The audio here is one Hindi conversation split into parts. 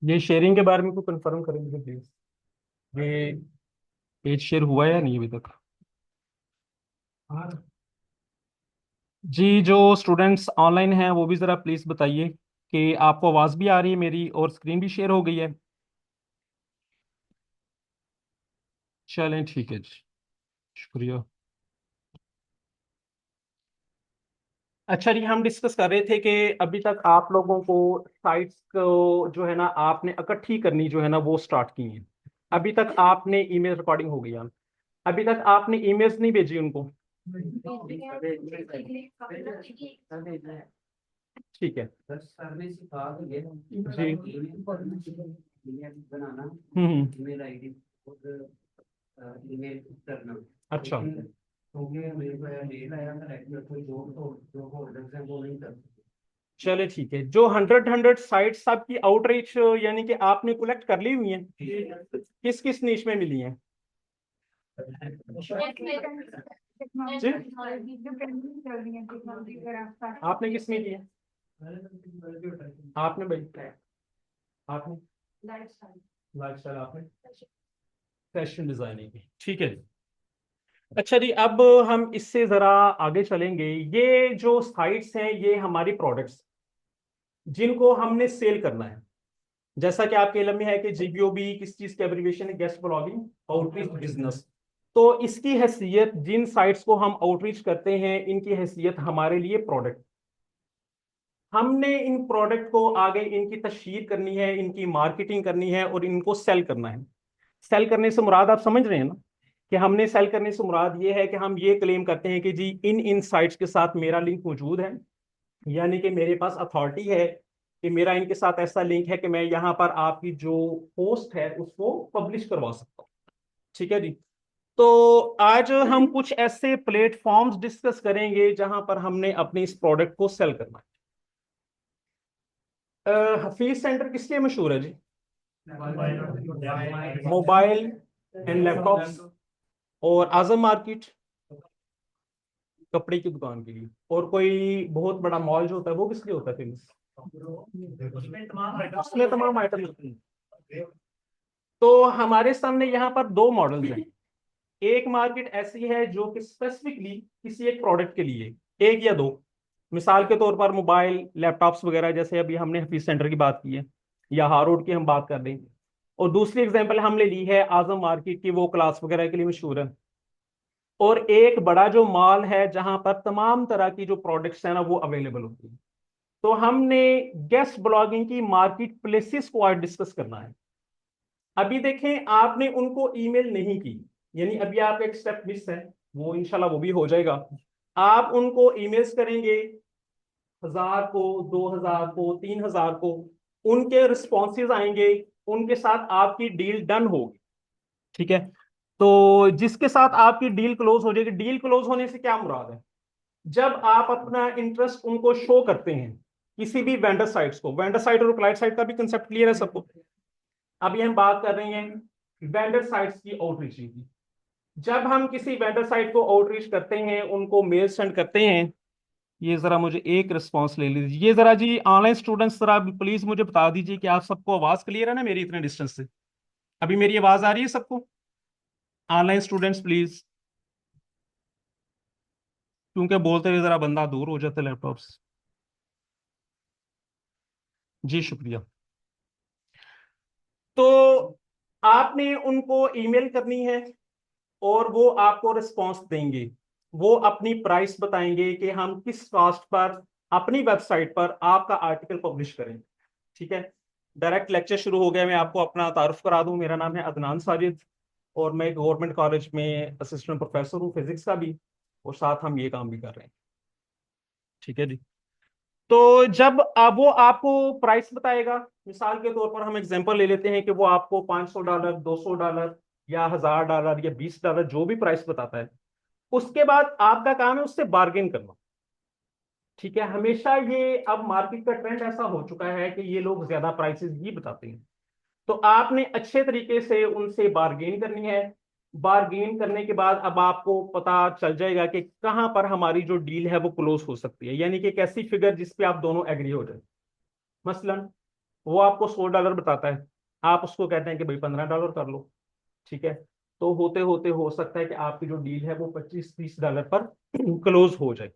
ये शेयरिंग के बारे में को कंफर्म करेंगे प्लीज। ये पेज शेयर हुआ है या नहीं अभी तक? जी, जो स्टूडेंट्स ऑनलाइन हैं वो भी ज़रा प्लीज़ बताइए कि आपको आवाज़ भी आ रही है मेरी और स्क्रीन भी शेयर हो गई है। चलें, ठीक है जी। शुक्रिया। अच्छा जी, हम डिस्कस कर रहे थे कि अभी तक आप लोगों को साइट्स को जो है ना आपने इकट्ठी करनी जो है ना वो स्टार्ट की है। अभी तक आपने ईमेल रिकॉर्डिंग हो गई है। अभी तक आपने ईमेल्स नहीं भेजी उनको। ठीक है जी। ईमेल आईडी और ईमेल करना। अच्छा। क्योंकि मेरे को मेल आया था रेगुलर कोई जो होल्डर्स हैं वो नहीं कर सकते। चले, ठीक है। जो हंड्रेड हंड्रेड साइट्स आपकी आउटरीच यानी कि आपने कलेक्ट कर ली हुई हैं, किस किस नीश में मिली हैं? जी, आपने किस में किया? आपने भाई, आपने लाइफस्टाइल, आपने फैशन डिजाइनिंग की, ठीक है। अच्छा जी, अब हम इससे जरा आगे चलेंगे। ये जो साइट्स हैं ये हमारी प्रोडक्ट्स जिनको हमने सेल करना है। जैसा कि आपके इल्म में है कि जीबीओबी किस चीज की एब्रिविएशन है? Guest blogging outreach business. तो इसकी हैसियत, जिन साइट्स को हम आउटरीच करते हैं इनकी हैसियत हमारे लिए प्रोडक्ट। हमने इन प्रोडक्ट को आगे इनकी तशहीर करनी है, इनकी मार्केटिंग करनी है और इनको सेल करना है। सेल करने से मुराद आप समझ रहे हैं ना कि हमने सेल करने से मुराद ये है कि हम ये क्लेम करते हैं कि जी इन इन साइट्स के साथ मेरा लिंक मौजूद है, यानी कि मेरे पास अथॉरिटी है कि मेरा इनके साथ ऐसा लिंक है कि मैं यहाँ पर आपकी जो पोस्ट है उसको पब्लिश करवा सकता हूँ। ठीक है जी। तो आज हम कुछ ऐसे प्लेटफॉर्म्स डिस्कस करेंगे जहां पर हमने अपने इस प्रोडक्ट को सेल करना है। हफीज सेंटर किस लिए मशहूर है जी? Mobile and laptops. और आजम मार्केट कपड़े की दुकान के लिए। और कोई बहुत बड़ा मॉल जो होता है वो किस लिए होता है फेमस? उसमें तमाम आइटम होते हैं। तो हमारे सामने यहाँ पर दो मॉडल्स हैं। एक मार्केट ऐसी है जो कि स्पेसिफिकली किसी एक प्रोडक्ट के लिए, एक या दो, मिसाल के तौर पर मोबाइल लैपटॉप्स वगैरह, जैसे अभी हमने हफीज सेंटर की बात की है या हारोड की हम बात कर रहे हैं। और दूसरी एग्जांपल हमने ली है आजम मार्केट की, वो क्लास वगैरह के लिए मशहूर है। और एक बड़ा जो मॉल है जहां पर तमाम तरह की जो प्रोडक्ट्स हैं ना वो अवेलेबल होती है। तो हमने गेस्ट ब्लॉगिंग की मार्केट प्लेसेस को आज डिस्कस करना है। अभी देखें, आपने उनको ईमेल नहीं की, यानी अभी आप एक स्टेप मिस है, वो इंशाल्लाह वो भी हो जाएगा। आप उनको ईमेल्स करेंगे, 1000 को, 2000 को, 3000 को, उनके रिस्पॉन्सेज आएंगे, उनके साथ आपकी डील डन होगी। ठीक है। तो जिसके साथ आपकी डील क्लोज हो जाएगी, डील क्लोज होने से क्या मुराद है? जब आप अपना इंटरेस्ट उनको शो करते हैं, किसी भी वेंडर साइट्स को, वेंडर साइट और क्लाइंट साइट का भी कंसेप्ट क्लियर है सबको? अभी हम बात कर रहे हैं वेंडर साइट्स की आउटरीच की। जब हम किसी वेंडर साइट को आउटरीच करते हैं, उनको मेल सेंड करते हैं। ये जरा मुझे एक रिस्पांस ले लीजिए, ये जरा जी ऑनलाइन स्टूडेंट्स जरा प्लीज मुझे बता दीजिए कि आप सबको आवाज क्लियर है ना मेरी इतने डिस्टेंस से? अभी मेरी आवाज आ रही है सबको? ऑनलाइन स्टूडेंट्स प्लीज, क्योंकि बोलते हुए जरा बंदा दूर हो जाता है लैपटॉप से। जी शुक्रिया। तो आपने उनको ईमेल करनी है और वो आपको रिस्पांस देंगे। वो अपनी प्राइस बताएंगे कि हम किस कॉस्ट पर अपनी वेबसाइट पर आपका आर्टिकल पब्लिश करें। ठीक है। डायरेक्ट लेक्चर शुरू हो गया। मैं आपको अपना तारुफ करा दूं, मेरा नाम है अदनान साजिद और मैं गवर्नमेंट कॉलेज में असिस्टेंट प्रोफेसर हूँ फिजिक्स का भी, और साथ हम ये काम भी कर रहे हैं। ठीक है जी। तो जब वो आपको प्राइस बताएगा, मिसाल के तौर पर हम एग्जांपल ले लेते हैं कि वो आपको $500, $200 या $1000 या $20 जो भी प्राइस बताता है, उसके बाद आपका काम है उससे बार्गेन करना। ठीक है। हमेशा ये अब मार्केट का ट्रेंड ऐसा हो चुका है कि ये लोग ज्यादा प्राइसेस ही बताते हैं। तो आपने अच्छे तरीके से उनसे बार्गेन करनी है। बार्गेन करने के बाद अब आपको पता चल जाएगा कि कहां पर हमारी जो डील है वो क्लोज हो सकती है, यानी कि एक ऐसी फिगर जिस पे आप दोनों एग्री हो जाए। मसलन वो आपको $100 बताता है, आप उसको कहते हैं कि भाई $15 कर लो, ठीक है। तो होते होते हो सकता है कि आपकी जो डील है वो $25-30 पर क्लोज हो जाए।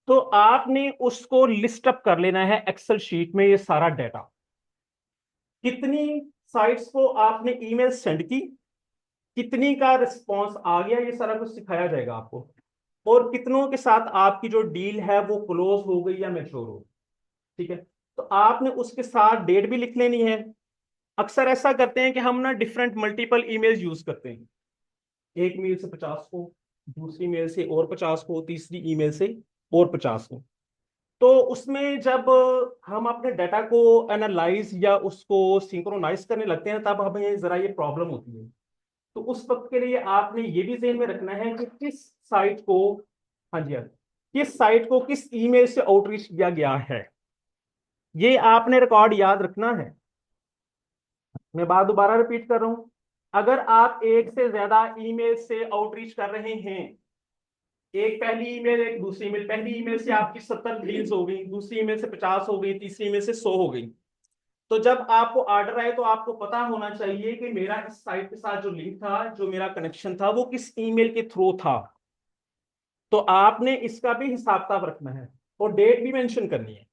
तो आपने उसको लिस्ट अप कर लेना है एक्सेल शीट में, ये सारा डाटा, कितनी साइट्स को आपने ईमेल सेंड की, कितनी का रिस्पॉन्स आ गया, ये सारा कुछ सिखाया जाएगा आपको, और कितनों के साथ आपकी जो डील है वो क्लोज हो गई या मैच्योर हो, ठीक है। तो आपने उसके साथ डेट भी लिख लेनी है। अक्सर ऐसा करते हैं कि हम ना डिफरेंट मल्टीपल ईमेल्स यूज करते हैं, एक मेल से 50 को, दूसरी मेल से और 50 को, तीसरी ईमेल से और 50 को। तो उसमें जब हम अपने डाटा को एनालाइज या उसको सिंक्रोनाइज करने लगते हैं तब हमें जरा ये प्रॉब्लम होती है। तो उस वक्त के लिए आपने ये भी ध्यान में रखना है कि किस साइट को, हाँ जी हाँ, किस साइट को किस ईमेल से आउटरीच किया गया है, ये आपने रिकॉर्ड याद रखना है। मैं बात दोबारा रिपीट कर रहा हूं, अगर आप एक से ज्यादा ईमेल से आउटरीच कर रहे हैं, एक पहली ईमेल एक दूसरी ईमेल, पहली ईमेल से आपकी 70 लीड्स हो गई, दूसरी ईमेल से 50 हो गई, तीसरी ईमेल से 100 हो गई, तो जब आपको ऑर्डर आए तो आपको पता होना चाहिए कि मेरा इस साइट के साथ जो लिंक था, जो मेरा कनेक्शन था, वो किस ईमेल के थ्रू था। तो आपने इसका भी हिसाब किताब रखना है और डेट भी मेंशन करनी है।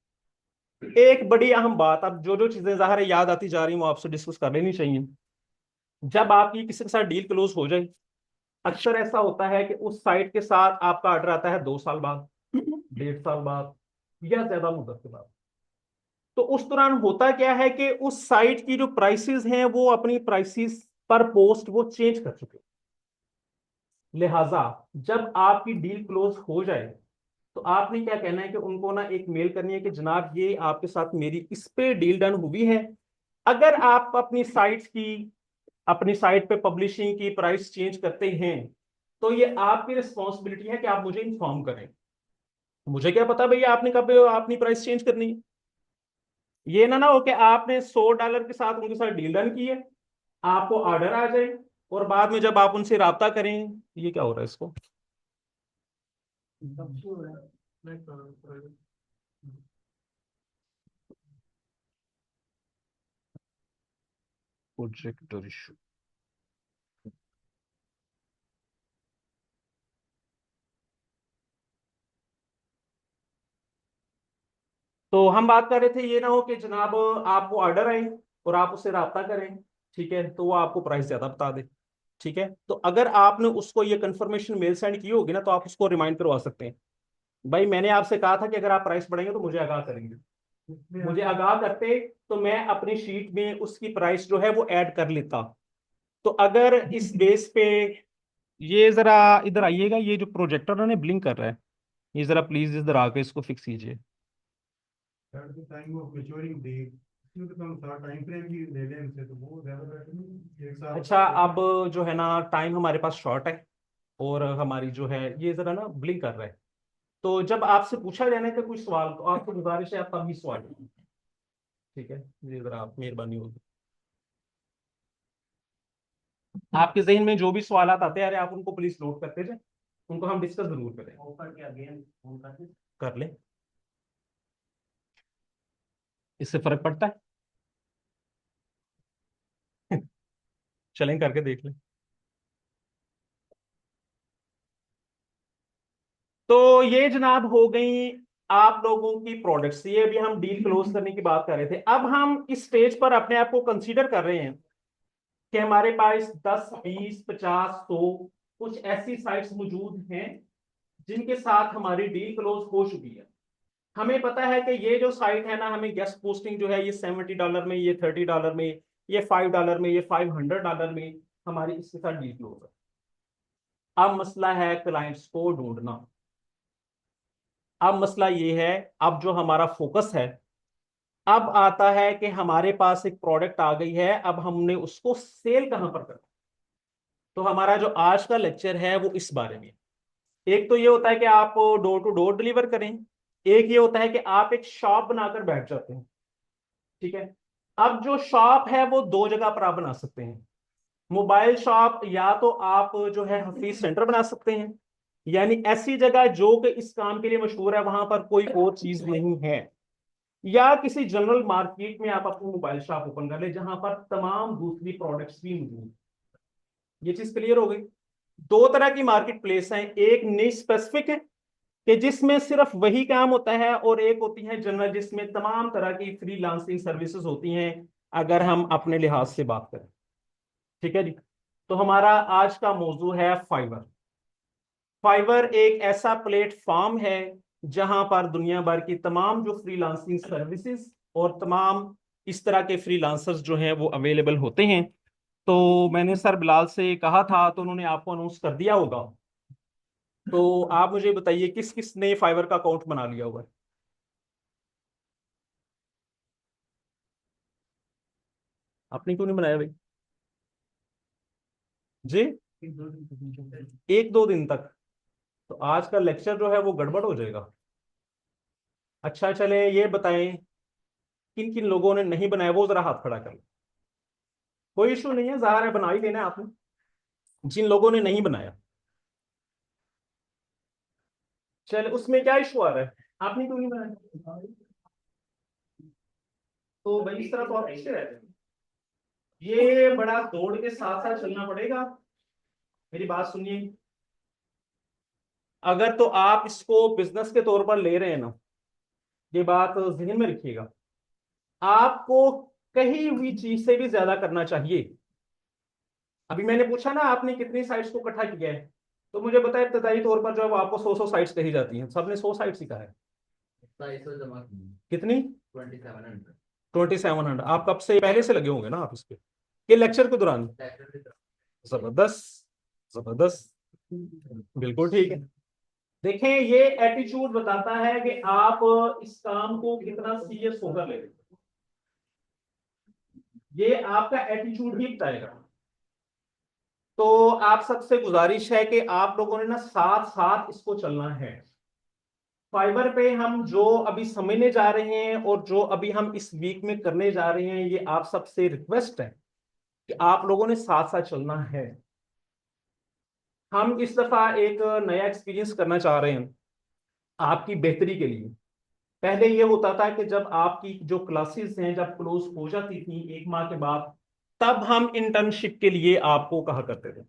एक बड़ी अहम बात, अब जो जो चीजें ज़ाहिर है याद आती जा रही हैं वो आपसे डिस्कस कर लेनी चाहिए। जब आपकी किसी के साथ डील क्लोज हो जाए, अक्सर ऐसा होता है कि उस साइट के साथ आपका ऑर्डर आता है 2 साल बाद, 1.5 साल बाद, या ज्यादा मुद्दत के बाद। तो उस दौरान होता क्या है कि उस साइट की जो प्राइसेस हैं वो अपनी प्राइसेस पर पोस्ट वो चेंज कर चुके हैं। लिहाजा जब आपकी डील क्लोज हो जाए तो आपने क्या कहना है कि उनको ना एक मेल करनी है कि जनाब ये आपके साथ मेरी इस पे डील डन हुई है। अगर आप अपनी साइट पे पब्लिशिंग की प्राइस चेंज करते हैं तो ये आपकी रिस्पॉन्सिबिलिटी है कि आप मुझे इन्फॉर्म करें। मुझे क्या पता भैया आपने कब अपनी प्राइस चेंज करनी है। ये ना हो कि आपने $100 के साथ उनके साथ डील डन की है, आपको ऑर्डर आ जाए और बाद में जब आप उनसे राब्ता करें, ये क्या हो रहा है इसको, प्रोजेक्टर इशू। तो हम बात कर रहे थे, ये ना हो कि जनाब आपको ऑर्डर आए और आप उससे राब्ता करें, ठीक है, तो वो आपको प्राइस ज्यादा बता दे, ठीक है। तो अगर आपने उसको ये कंफर्मेशन मेल सेंड की होगी ना तो आप उसको रिमाइंड करवा सकते हैं, भाई मैंने आपसे कहा था कि अगर आप प्राइस बढ़ेंगे तो मुझे आगाह करेंगे, मुझे आगाह करते तो मैं अपनी शीट में उसकी प्राइस जो है वो ऐड कर लेता। तो अगर इस बेस पे, ये जरा इधर आइएगा, ये जो प्रोजेक्टर ने ब्लिंक कर रहा है, ये जरा प्लीज इधर आके इसको फिक्स कीजिए। टाइम ऑफ मेच्योरिंग डेट, इसमें तो कम था, टाइम फ्रेम भी ले लें इनसे तो वो ज्यादा बेटर नहीं, एक साल अच्छा, अब जो है ना टाइम हमारे पास शॉर्ट है और हमारी जो है ये जरा ना ब्लिंक कर रहा है, तो जब आपसे पूछा जाने का कोई सवाल तो आपको गुजारिश है आप तभी सवाल करें, ठीक है। ये जरा आप मेहरबानी होगी, आपके जहन में जो भी सवाल आते हैं आप उनको प्लीज नोट करते जाए, उनको हम डिस्कस जरूर करें। ऊपर के अगेन फोन कर ले, इससे फर्क पड़ता है। चलें करके देख लें। तो ये जनाब हो गई आप लोगों की प्रोडक्ट्स, ये अभी हम डील क्लोज करने की बात कर रहे थे। अब हम इस स्टेज पर अपने आप को कंसीडर कर रहे हैं कि हमारे पास 10, 20, 50, 100 कुछ ऐसी साइट्स मौजूद हैं जिनके साथ हमारी डील क्लोज हो चुकी है। हमें पता है कि ये जो साइट है ना, हमें गेस्ट पोस्टिंग जो है ये $70 में, ये $30 में, ये $5 में, ये $500 में हमारी इसके साथ डील क्लोज है। अब मसला है क्लाइंट्स को ढूंढना। अब मसला ये है, अब जो हमारा फोकस है, अब आता है कि हमारे पास एक प्रोडक्ट आ गई है, अब हमने उसको सेल कहां पर करना। तो हमारा जो आज का लेक्चर है वो इस बारे में, एक तो ये होता है कि आप डोर टू डोर डिलीवर करें, एक ये होता है कि आप एक शॉप बनाकर बैठ जाते हैं, ठीक है। अब जो शॉप है वो दो जगह पर आप बना सकते हैं, मोबाइल शॉप, या तो आप जो है हफीज सेंटर बना सकते हैं, यानी ऐसी जगह जो कि इस काम के लिए मशहूर है, वहां पर कोई और चीज नहीं है, या किसी जनरल मार्केट में आप अपनी मोबाइल शॉप ओपन कर ले जहां पर तमाम दूसरी प्रोडक्ट्स भी मौजूद। ये चीज क्लियर हो गई। दो तरह की मार्केट प्लेस है, एक निश स्पेसिफिक है कि जिसमें सिर्फ वही काम होता है, और एक होती है जनरल जिसमें तमाम तरह की फ्रीलांसिंग सर्विसेज होती हैं, अगर हम अपने लिहाज से बात करें। ठीक है जी। तो हमारा आज का मौजू है फाइवर। फाइवर एक ऐसा प्लेटफॉर्म है जहां पर दुनिया भर की तमाम जो फ्रीलांसिंग सर्विसेज और तमाम इस तरह के फ्रीलांसर्स जो हैं वो अवेलेबल होते हैं। तो मैंने सर बिलाल से कहा था तो उन्होंने आपको अनाउंस कर दिया होगा। तो आप मुझे बताइए किस किस ने फाइवर का अकाउंट बना लिया हुआ है। आपने क्यों नहीं बनाया भाई? जी, एक दो दिन तक? तो आज का लेक्चर जो है वो गड़बड़ हो जाएगा। अच्छा चले ये बताएं, किन किन लोगों ने नहीं बनाया वो जरा हाथ खड़ा कर लें। कोई इशू नहीं है, जाहिर है बना ही देना है आपने। जिन लोगों ने नहीं बनाया, चले उसमें क्या इशू आ रहा है? आपने क्यों नहीं बनाया? तो भाई इस तरह तो आप पीछे रहते हैं। ये बड़ा दौड़ के साथ साथ चलना पड़ेगा। मेरी बात सुनिए, अगर तो आप इसको बिजनेस के तौर पर ले रहे हैं ना, ये बात जहन में रखिएगा, आपको कही हुई चीज से भी ज्यादा करना चाहिए। अभी मैंने पूछा ना आपने कितनी साइट्स को इकट्ठा किया है, तो मुझे बताया इब्तदाई तौर पर जो है वो आपको 100 साइट्स कही जाती हैं, सबने 100 साइट्स ही कहा है। 250 जमा की। कितनी? 2700। 2700। आप कब से पहले से लगे होंगे ना आप इस पे, ये लेक्चर के दौरान? ट्रैक्टर की तरफ। जबरदस्त, जबरदस्त, बिल्कुल ठीक है। देखें ये एटीट्यूड बताता है कि आप इस काम को कितना सीरियस होकर ले रहे हैं। ये आपका एटीट्यूड ही बताएगा। तो आप सबसे गुजारिश है कि आप लोगों ने ना साथ साथ इसको चलना है। फाइबर पे हम जो अभी समझने जा रहे हैं और जो अभी हम इस वीक में करने जा रहे हैं, ये आप सबसे रिक्वेस्ट है कि आप लोगों ने साथ साथ चलना है। हम इस दफा एक नया एक्सपीरियंस करना चाह रहे हैं आपकी बेहतरी के लिए। पहले ये होता था कि जब आपकी जो क्लासेस हैं जब क्लोज हो जाती थी 1 माह के बाद, तब हम इंटर्नशिप के लिए आपको कहा करते थे।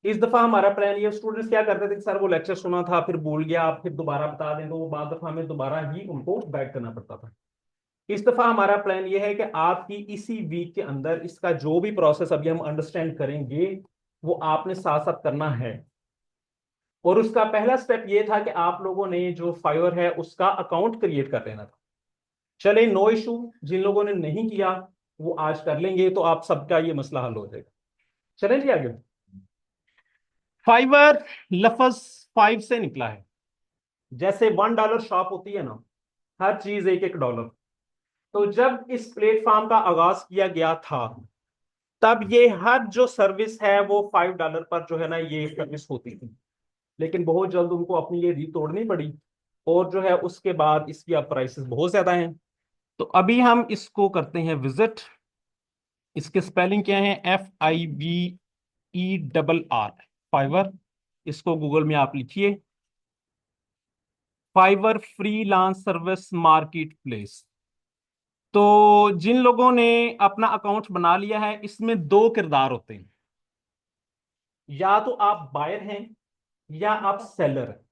इस दफा हमारा प्लान ये, स्टूडेंट्स क्या करते थे कि सर वो लेक्चर सुना था फिर भूल गया, आप फिर दोबारा बता दें, तो वो बाद दफा हमें दोबारा ही उनको बैक करना पड़ता था। इस दफा हमारा प्लान ये है कि आपकी इसी वीक के अंदर इसका जो भी प्रोसेस अभी हम अंडरस्टैंड करेंगे वो आपने साथ साथ करना है। और उसका पहला स्टेप ये था कि आप लोगों ने जो फाइवर है उसका अकाउंट क्रिएट कर लेना था। चले नो इशू, जिन लोगों ने नहीं किया वो आज कर लेंगे, तो आप सबका ये मसला हल हो जाएगा। चलें जी आगे। फाइवर लफज 5 से निकला है। जैसे $1 शॉप होती है ना, हर चीज एक एक डॉलर। तो जब इस प्लेटफॉर्म का आगाज किया गया था, तब ये हर जो सर्विस है वो $5 पर जो है ना ये सर्विस होती थी। लेकिन बहुत जल्द उनको अपनी ये रीत तोड़नी पड़ी, और जो है उसके बाद इसकी अब प्राइसेस बहुत ज्यादा हैं। तो अभी हम इसको करते हैं विजिट। इसके स्पेलिंग क्या है? FIVERR, fibre. इसको गूगल में आप लिखिए, Fiverr freelance service marketplace. तो जिन लोगों ने अपना अकाउंट बना लिया है, इसमें दो किरदार होते हैं, या तो आप बायर हैं या आप सेलर हैं।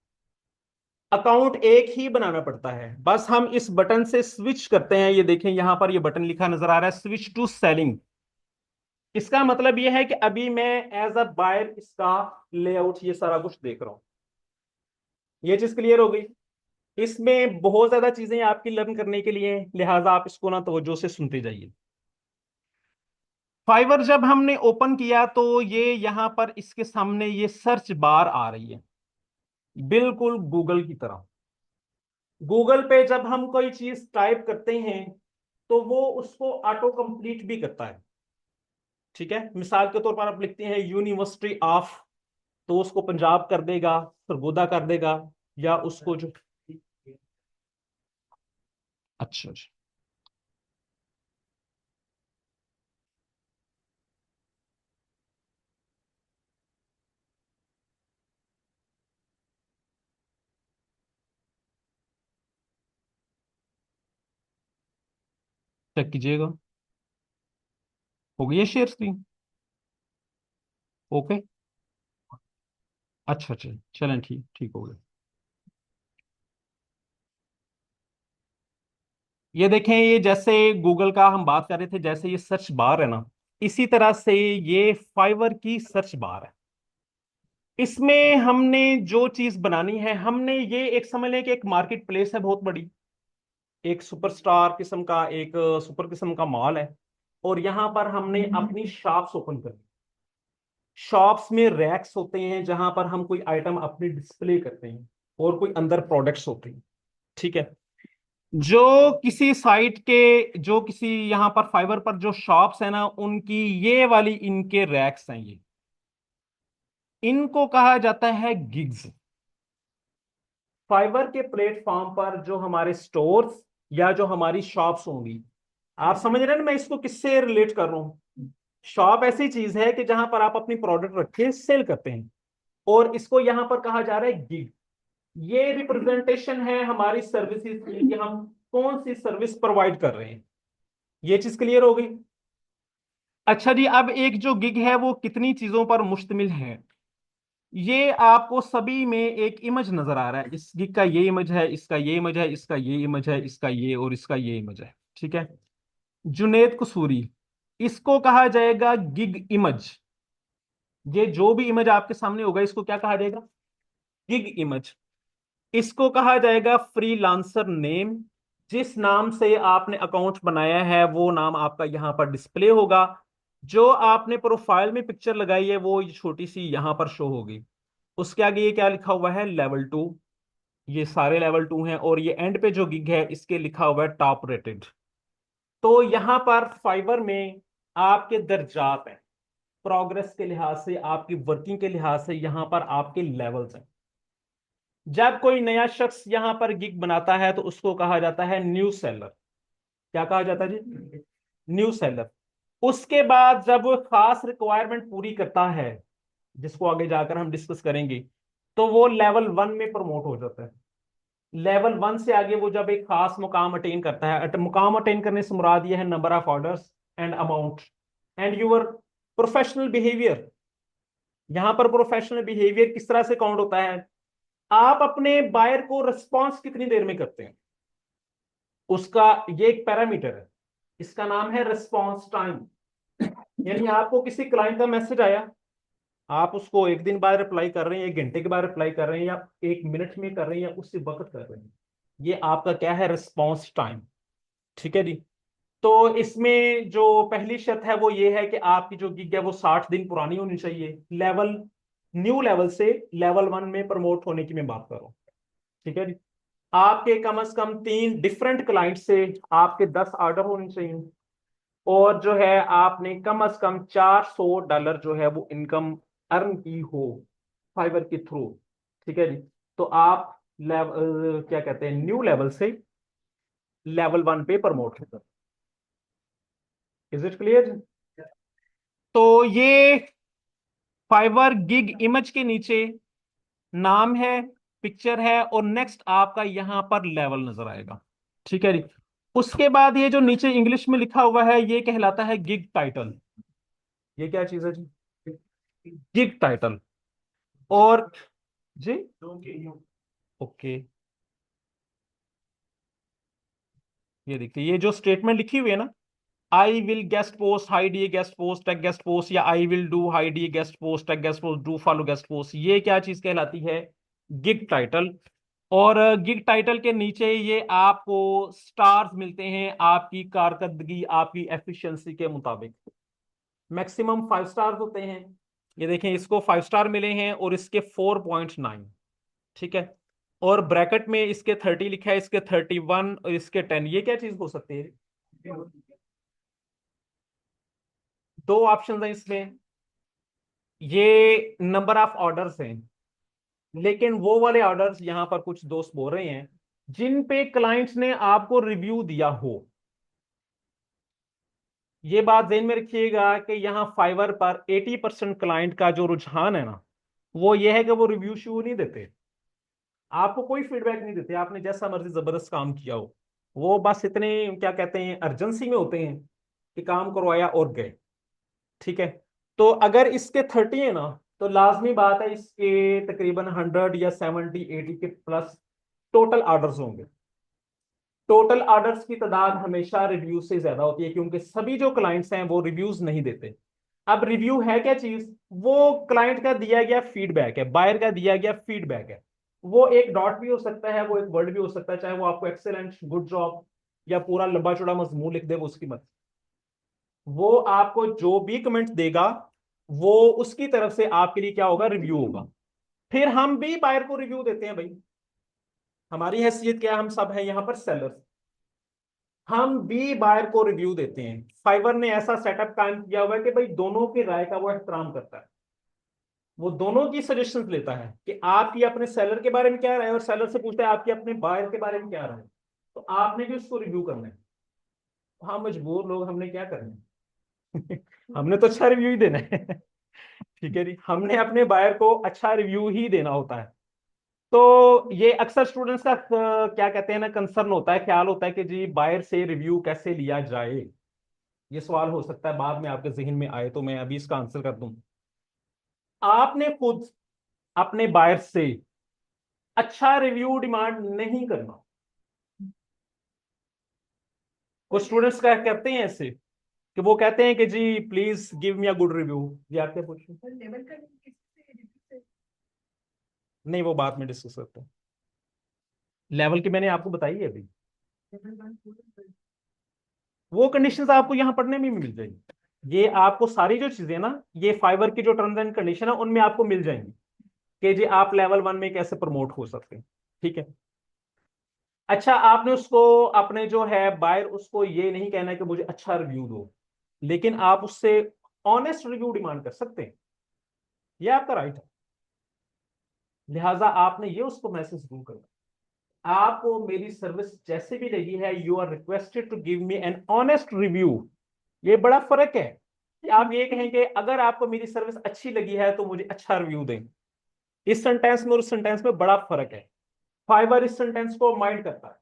अकाउंट एक ही बनाना पड़ता है, बस हम इस बटन से स्विच करते हैं। ये देखें यहां पर ये बटन लिखा नजर आ रहा है, स्विच टू सेलिंग। इसका मतलब ये है कि अभी मैं एज अ बायर इसका लेआउट ये सारा कुछ देख रहा हूं। ये चीज क्लियर हो गई। इसमें बहुत ज्यादा चीजें आपकी लर्न करने के लिए हैं, लिहाजा आप इसको ना तवज्जो से सुनते जाइए। फाइवर जब हमने ओपन किया तो ये यहां पर इसके सामने ये सर्च बार आ रही है, बिल्कुल गूगल की तरह। गूगल पे जब हम कोई चीज टाइप करते हैं तो वो उसको ऑटो कंप्लीट भी करता है। ठीक है, मिसाल के तौर पर आप लिखते हैं यूनिवर्सिटी ऑफ, तो उसको पंजाब कर देगा, सरगोदा कर देगा, या उसको जो, अच्छा अच्छा। चेक कीजिएगा, हो गई है शेयर स्क्रीन? ओके, अच्छा अच्छा, चलें, ठीक ठीक हो गया। ये देखें, ये जैसे गूगल का हम बात कर रहे थे, जैसे ये सर्च बार है ना, इसी तरह से ये फाइवर की सर्च बार है। इसमें हमने जो चीज बनानी है, हमने ये एक समझ लें कि एक मार्केट प्लेस है बहुत बड़ी, एक सुपरस्टार किस्म का, एक सुपर किस्म का मॉल है। और यहां पर हमने अपनी शॉप्स ओपन कर दी। शॉप्स में रैक्स होते हैं जहां पर हम कोई आइटम अपनी डिस्प्ले करते हैं, और कोई अंदर प्रोडक्ट्स होते हैं। ठीक है। जो किसी साइट के, जो किसी यहां पर फाइवर पर जो शॉप्स है ना, उनकी ये वाली इनके रैक्स हैं, ये इनको कहा जाता है गिग्स। फाइवर के प्लेटफॉर्म पर जो हमारे स्टोर्स या जो हमारी शॉप्स होंगी, आप समझ रहे हैं ना मैं इसको किससे रिलेट कर रहा हूं? शॉप ऐसी चीज है कि जहां पर आप अपनी प्रोडक्ट रख के सेल करते हैं, और इसको यहां पर कहा जा रहा है गिग। ये रिप्रेजेंटेशन है हमारी सर्विसेज की, कि हम कौन सी सर्विस प्रोवाइड कर रहे हैं। ये चीज क्लियर हो गई? अच्छा जी, अब एक जो गिग है वो कितनी चीजों पर मुश्तमिल है, ये आपको सभी में एक इमेज नजर आ रहा है। इस गिग का ये इमेज है, इसका ये इमेज है, इसका ये इमेज है, इसका ये, और इसका ये इमेज है। ठीक है। जुनेद कसूरी, इसको कहा जाएगा गिग इमेज। ये जो भी इमेज आपके सामने होगा, इसको क्या कहा जाएगा? Gig image. इसको कहा जाएगा फ्रीलांसर नेम। जिस नाम से आपने अकाउंट बनाया है वो नाम आपका यहां पर डिस्प्ले होगा। जो आपने प्रोफाइल में पिक्चर लगाई है वो ये छोटी सी यहां पर शो होगी। उसके आगे ये क्या लिखा हुआ है? लेवल 2। ये सारे लेवल 2 हैं, और ये एंड पे जो गिग है इसके लिखा हुआ है टॉप रेटेड। तो यहां पर फाइवर में आपके दर्जात हैं, प्रोग्रेस के लिहाज से, आपकी वर्किंग के लिहाज से, यहां पर आपके लेवल्स हैं। जब कोई नया शख्स यहां पर गिग बनाता है तो उसको कहा जाता है न्यू सेलर। क्या कहा जाता है जी? New seller. उसके बाद जब वो खास रिक्वायरमेंट पूरी करता है, जिसको आगे जाकर हम डिस्कस करेंगे, तो वो लेवल 1 में प्रमोट हो जाता है। लेवल 1 से आगे वो जब एक खास मुकाम अटेन करता है, मुकाम अटेन करने से मुराद ये है number of orders and amount and your professional behaviour. यहां पर प्रोफेशनल बिहेवियर किस तरह से काउंट होता है? आप अपने बायर को रिस्पॉन्स कितनी देर में करते हैं, उसका ये एक पैरामीटर है। इसका नाम है रिस्पॉन्स टाइम। यानी आपको किसी क्लाइंट का मैसेज आया, आप उसको एक दिन बाद रिप्लाई कर रहे हैं, 1 घंटे के बाद रिप्लाई कर रहे हैं, या 1 मिनट में कर रहे हैं, या उसी वक्त कर रहे हैं, ये आपका क्या है? Response time. ठीक है जी। तो इसमें जो पहली शर्त है वो ये है कि आपकी जो गिग है वो 60 दिन पुरानी होनी चाहिए। न्यू लेवल से लेवल 1 में प्रमोट होने की मैं बात कर रहा हूँ। ठीक है जी। आपके कम से कम 3 डिफरेंट क्लाइंट से आपके 10 ऑर्डर होने चाहिए, और जो है आपने कम से कम $400 जो है वो इनकम अर्न की हो फाइवर के थ्रू। ठीक है जी। तो आप लेवल क्या कहते हैं, न्यू लेवल से लेवल 1 पे प्रमोट होगा। Is it clear? तो ये फाइवर गिग इमेज के नीचे नाम है, पिक्चर है, और नेक्स्ट आपका यहां पर लेवल नजर आएगा। ठीक है जी। उसके बाद ये जो नीचे इंग्लिश में लिखा हुआ है ये कहलाता है गिग टाइटल। ये क्या चीज है जी? Gig title. और जी, ओके, ये देखिए ये जो स्टेटमेंट लिखी हुई है ना, I will guest post hide ये guest post take guest post, या आई विल डू हाइड ये guest post take guest post do follow guest post, ये क्या चीज कहलाती है? Gig title. और गिग टाइटल के नीचे ये आपको स्टार्स मिलते हैं आपकी कारकर्दगी, आपकी एफिशिएंसी के मुताबिक। मैक्सिमम 5 स्टार्स होते हैं। ये देखें, इसको 5 स्टार मिले हैं, और इसके 4.9। ठीक है। और ब्रैकेट में इसके 30 लिखा है, इसके 31 और इसके 10। ये क्या चीज हो सकती है? दो ऑप्शन है इसमें। ये नंबर ऑफ ऑर्डर्स हैं, लेकिन वो वाले ऑर्डर्स यहां पर कुछ दोस्त बोल रहे हैं जिन पे क्लाइंट्स ने आपको रिव्यू दिया हो। ये बात ध्यान में रखिएगा कि यहाँ फाइवर पर 80% क्लाइंट का जो रुझान है ना, वो ये है कि वो रिव्यू शू नहीं देते, आपको कोई फीडबैक नहीं देते, आपने जैसा मर्जी जबरदस्त काम किया हो। वो बस इतने क्या कहते हैं अर्जेंसी में होते हैं कि काम करवाया और गए। ठीक है। तो अगर इसके 30 है ना, तो लाजमी बात है इसके तकरीबन 100 या 70 80 के प्लस टोटल ऑर्डर्स होंगे। टोटल ऑर्डर्स की तादाद हमेशा रिव्यू से ज्यादा होती है, क्योंकि सभी जो क्लाइंट्स हैं वो रिव्यूज नहीं देते। अब रिव्यू है क्या चीज? वो क्लाइंट का दिया गया फीडबैक है, बायर का दिया गया फीडबैक है। वो एक डॉट भी हो सकता है, वो एक वर्ड भी हो सकता है, चाहे वो आपको एक्सेलेंट, गुड जॉब या पूरा लंबा चौड़ा मजमून लिख दे, वो उसकी मत। वो आपको जो भी कमेंट देगा वो उसकी तरफ से आपके लिए क्या होगा, रिव्यू होगा। फिर हम भी बायर को रिव्यू देते हैं भाई। हमारी हैसियत क्या है, हम सब हैं यहाँ पर सेलर्स। हम भी बायर को रिव्यू देते हैं। फाइवर ने ऐसा सेटअप कायम किया हुआ है कि भाई दोनों की राय का वो एहतराम करता है। वो दोनों की सजेशंस लेता है कि आपकी अपने सेलर के बारे में क्या राय है, और सेलर से पूछता है आपकी अपने बायर के बारे में क्या राय है। तो आपने भी उसको रिव्यू करना है। हाँ, मजबूर लोग, हमने क्या करना है? हमने तो अच्छा रिव्यू ही देना है। ठीक है जी, हमने अपने बायर को अच्छा रिव्यू ही देना होता है। तो ये अक्सर स्टूडेंट्स का क्या कहते हैं ना, कंसर्न होता है, ख्याल होता है कि जी बायर से रिव्यू कैसे लिया जाए। ये सवाल हो सकता है बाद में आपके जहन में आए, तो मैं अभी इसका आंसर कर दूं। आपने खुद अपने बायर से अच्छा रिव्यू डिमांड नहीं करना। कुछ स्टूडेंट्स क्या करते हैं ऐसे कि वो कहते हैं कि जी please give me a good review. जी आप क्या पूछ रहे हैं? लेवल का किसी से नहीं, वो बाद में डिस्कस करते हैं। लेवल की मैंने आपको बताई है अभी। लेवल 1 वो कंडीशंस आपको यहाँ पढ़ने में भी मिल जाएगी। ये आपको सारी जो चीजें ना, ये फाइबर की जो टर्म्स एंड कंडीशन है उनमें आपको मिल जाएंगी कि जी आप लेवल 1 में कैसे प्रमोट हो सकते हैं। ठीक है। अच्छा, आपने उसको, अपने जो है बायर, उसको ये नहीं कहना है कि मुझे अच्छा रिव्यू दो, लेकिन आप उससे ऑनेस्ट रिव्यू डिमांड कर सकते हैं। ये आपका राइट है। लिहाजा आपने ये उसको मैसेज जरूर करना, आपको मेरी सर्विस जैसे भी लगी है, you are requested to give me an honest review. ये बड़ा फर्क है कि आप ये कहें कि अगर आपको मेरी सर्विस अच्छी लगी है तो मुझे अच्छा रिव्यू दें। इस सेंटेंस में और उस सेंटेंस में बड़ा फर्क है। फाइबर इस सेंटेंस को माइंड करता है।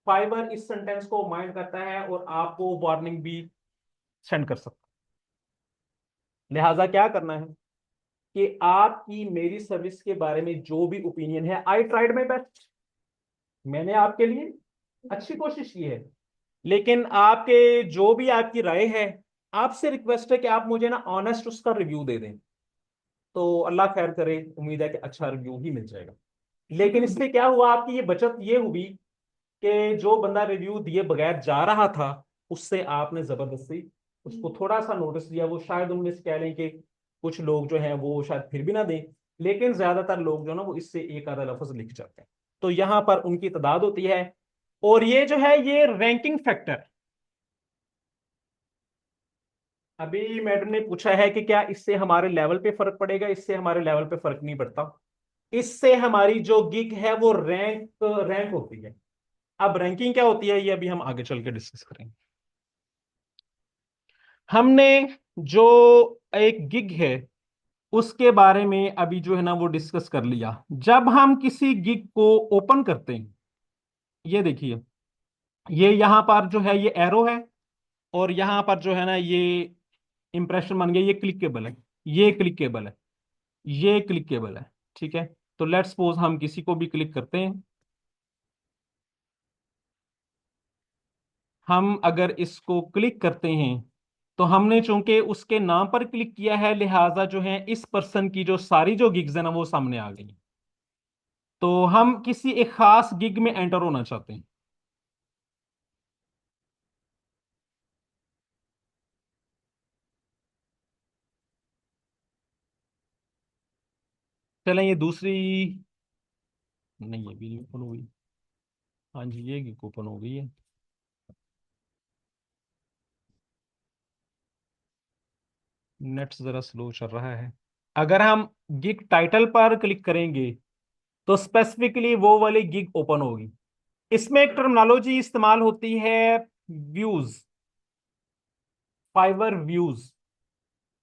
फाइबर इस सेंटेंस को माइंड करता है और आपको वार्निंग भी सेंड कर सकता है। लिहाजा क्या करना है कि आपकी मेरी सर्विस के बारे में जो भी ओपिनियन है, आई ट्राइड माई बेस्ट, मैंने आपके लिए अच्छी कोशिश की है, लेकिन आपके जो भी आपकी राय है, आपसे रिक्वेस्ट है कि आप मुझे ना ऑनेस्ट उसका रिव्यू दे दें। तो अल्लाह खैर करे, उम्मीद है कि अच्छा रिव्यू ही मिल जाएगा। लेकिन इससे क्या हुआ, आपकी ये बचत ये हुई कि जो बंदा रिव्यू दिए बगैर जा रहा था, उससे आपने जबरदस्ती उसको थोड़ा सा नोटिस दिया। वो शायद उनमें से कह लें कि कुछ लोग जो हैं वो शायद फिर भी ना दें, लेकिन ज्यादातर लोग जो ना वो इससे एक आधा लफ्ज लिख जाते हैं। तो यहां पर उनकी तादाद होती है। और ये जो है ये रैंकिंग फैक्टर, अभी मैडम ने पूछा है कि क्या इससे हमारे लेवल पे फर्क पड़ेगा। इससे हमारे लेवल पे फर्क नहीं पड़ता। इससे हमारी जो गिग है वो रैंक रैंक होती है। अब रैंकिंग क्या होती है ये अभी हम आगे चल के डिस्कस करेंगे। हमने जो एक गिग है उसके बारे में अभी जो है ना वो डिस्कस कर लिया। जब हम किसी गिग को ओपन करते हैं, ये देखिए, ये यहां पर जो है ये एरो है, और यहां पर जो है ना ये इंप्रेशन बन गया, ये क्लिकेबल है, ये क्लिकेबल है, ये क्लिकेबल है। ठीक है। तो लेट्स सपोज हम किसी को भी क्लिक करते हैं। हम अगर इसको क्लिक करते हैं तो हमने चूंकि उसके नाम पर क्लिक किया है, लिहाजा जो है इस पर्सन की जो सारी जो गिग्स है ना वो सामने आ गई। तो हम किसी एक खास गिग में एंटर होना चाहते हैं। चलें, ये दूसरी, नहीं ये भी ओपन हो गई। हाँ जी, ये गिग ओपन हो गई है। नेट जरा स्लो चल रहा है। अगर हम गिग टाइटल पर क्लिक करेंगे तो स्पेसिफिकली वो वाली गिग ओपन होगी। इसमें एक टर्मिनोलॉजी इस्तेमाल होती है, व्यूज, फाइवर व्यूज,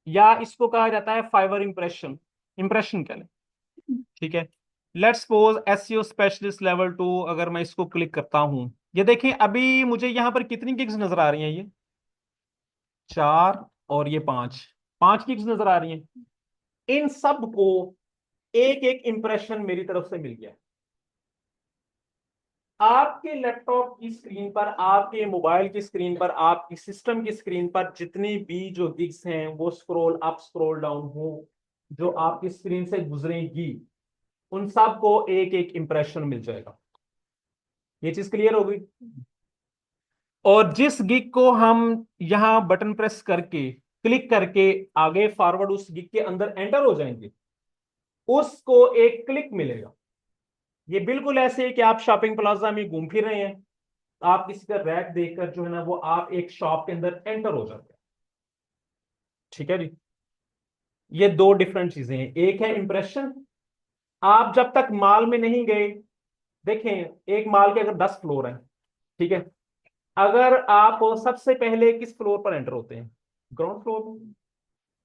या इसको कहा जाता है फाइवर इंप्रेशन, इंप्रेशन कह लें। ठीक है। Let's suppose SEO specialist level 2, अगर मैं इसको क्लिक करता हूं, ये देखें अभी मुझे यहां पर कितनी गिग्स नजर आ रही हैं, ये 4 और ये 5, 5 गिग्स नजर आ रही हैं। इन सब को एक एक इंप्रेशन मेरी तरफ से मिल गया। आपके लैपटॉप की स्क्रीन पर, आपके मोबाइल की स्क्रीन पर, आपकी सिस्टम की स्क्रीन पर जितनी भी जो गिग्स हैं वो स्क्रॉल अप स्क्रॉल डाउन हो, जो आपकी स्क्रीन से गुजरेगी, उन सब को एक एक इंप्रेशन मिल जाएगा। ये चीज क्लियर हो गई। और जिस गिग को हम यहां बटन प्रेस करके क्लिक करके आगे फॉरवर्ड उस गिग के अंदर एंटर हो जाएंगे, उसको एक क्लिक मिलेगा। ये बिल्कुल ऐसे है कि आप शॉपिंग प्लाजा में घूम फिर रहे हैं, आप किसी का रैक देखकर जो है ना वो आप एक शॉप के अंदर एंटर हो जाते हैं। ठीक है जी। ये दो डिफरेंट चीजें हैं। एक है इंप्रेशन, आप जब तक माल में नहीं गए, देखें एक माल के अगर 10 फ्लोर हैं, ठीक है, अगर आप सबसे पहले किस फ्लोर पर एंटर होते हैं, ग्राउंड फ्लोर में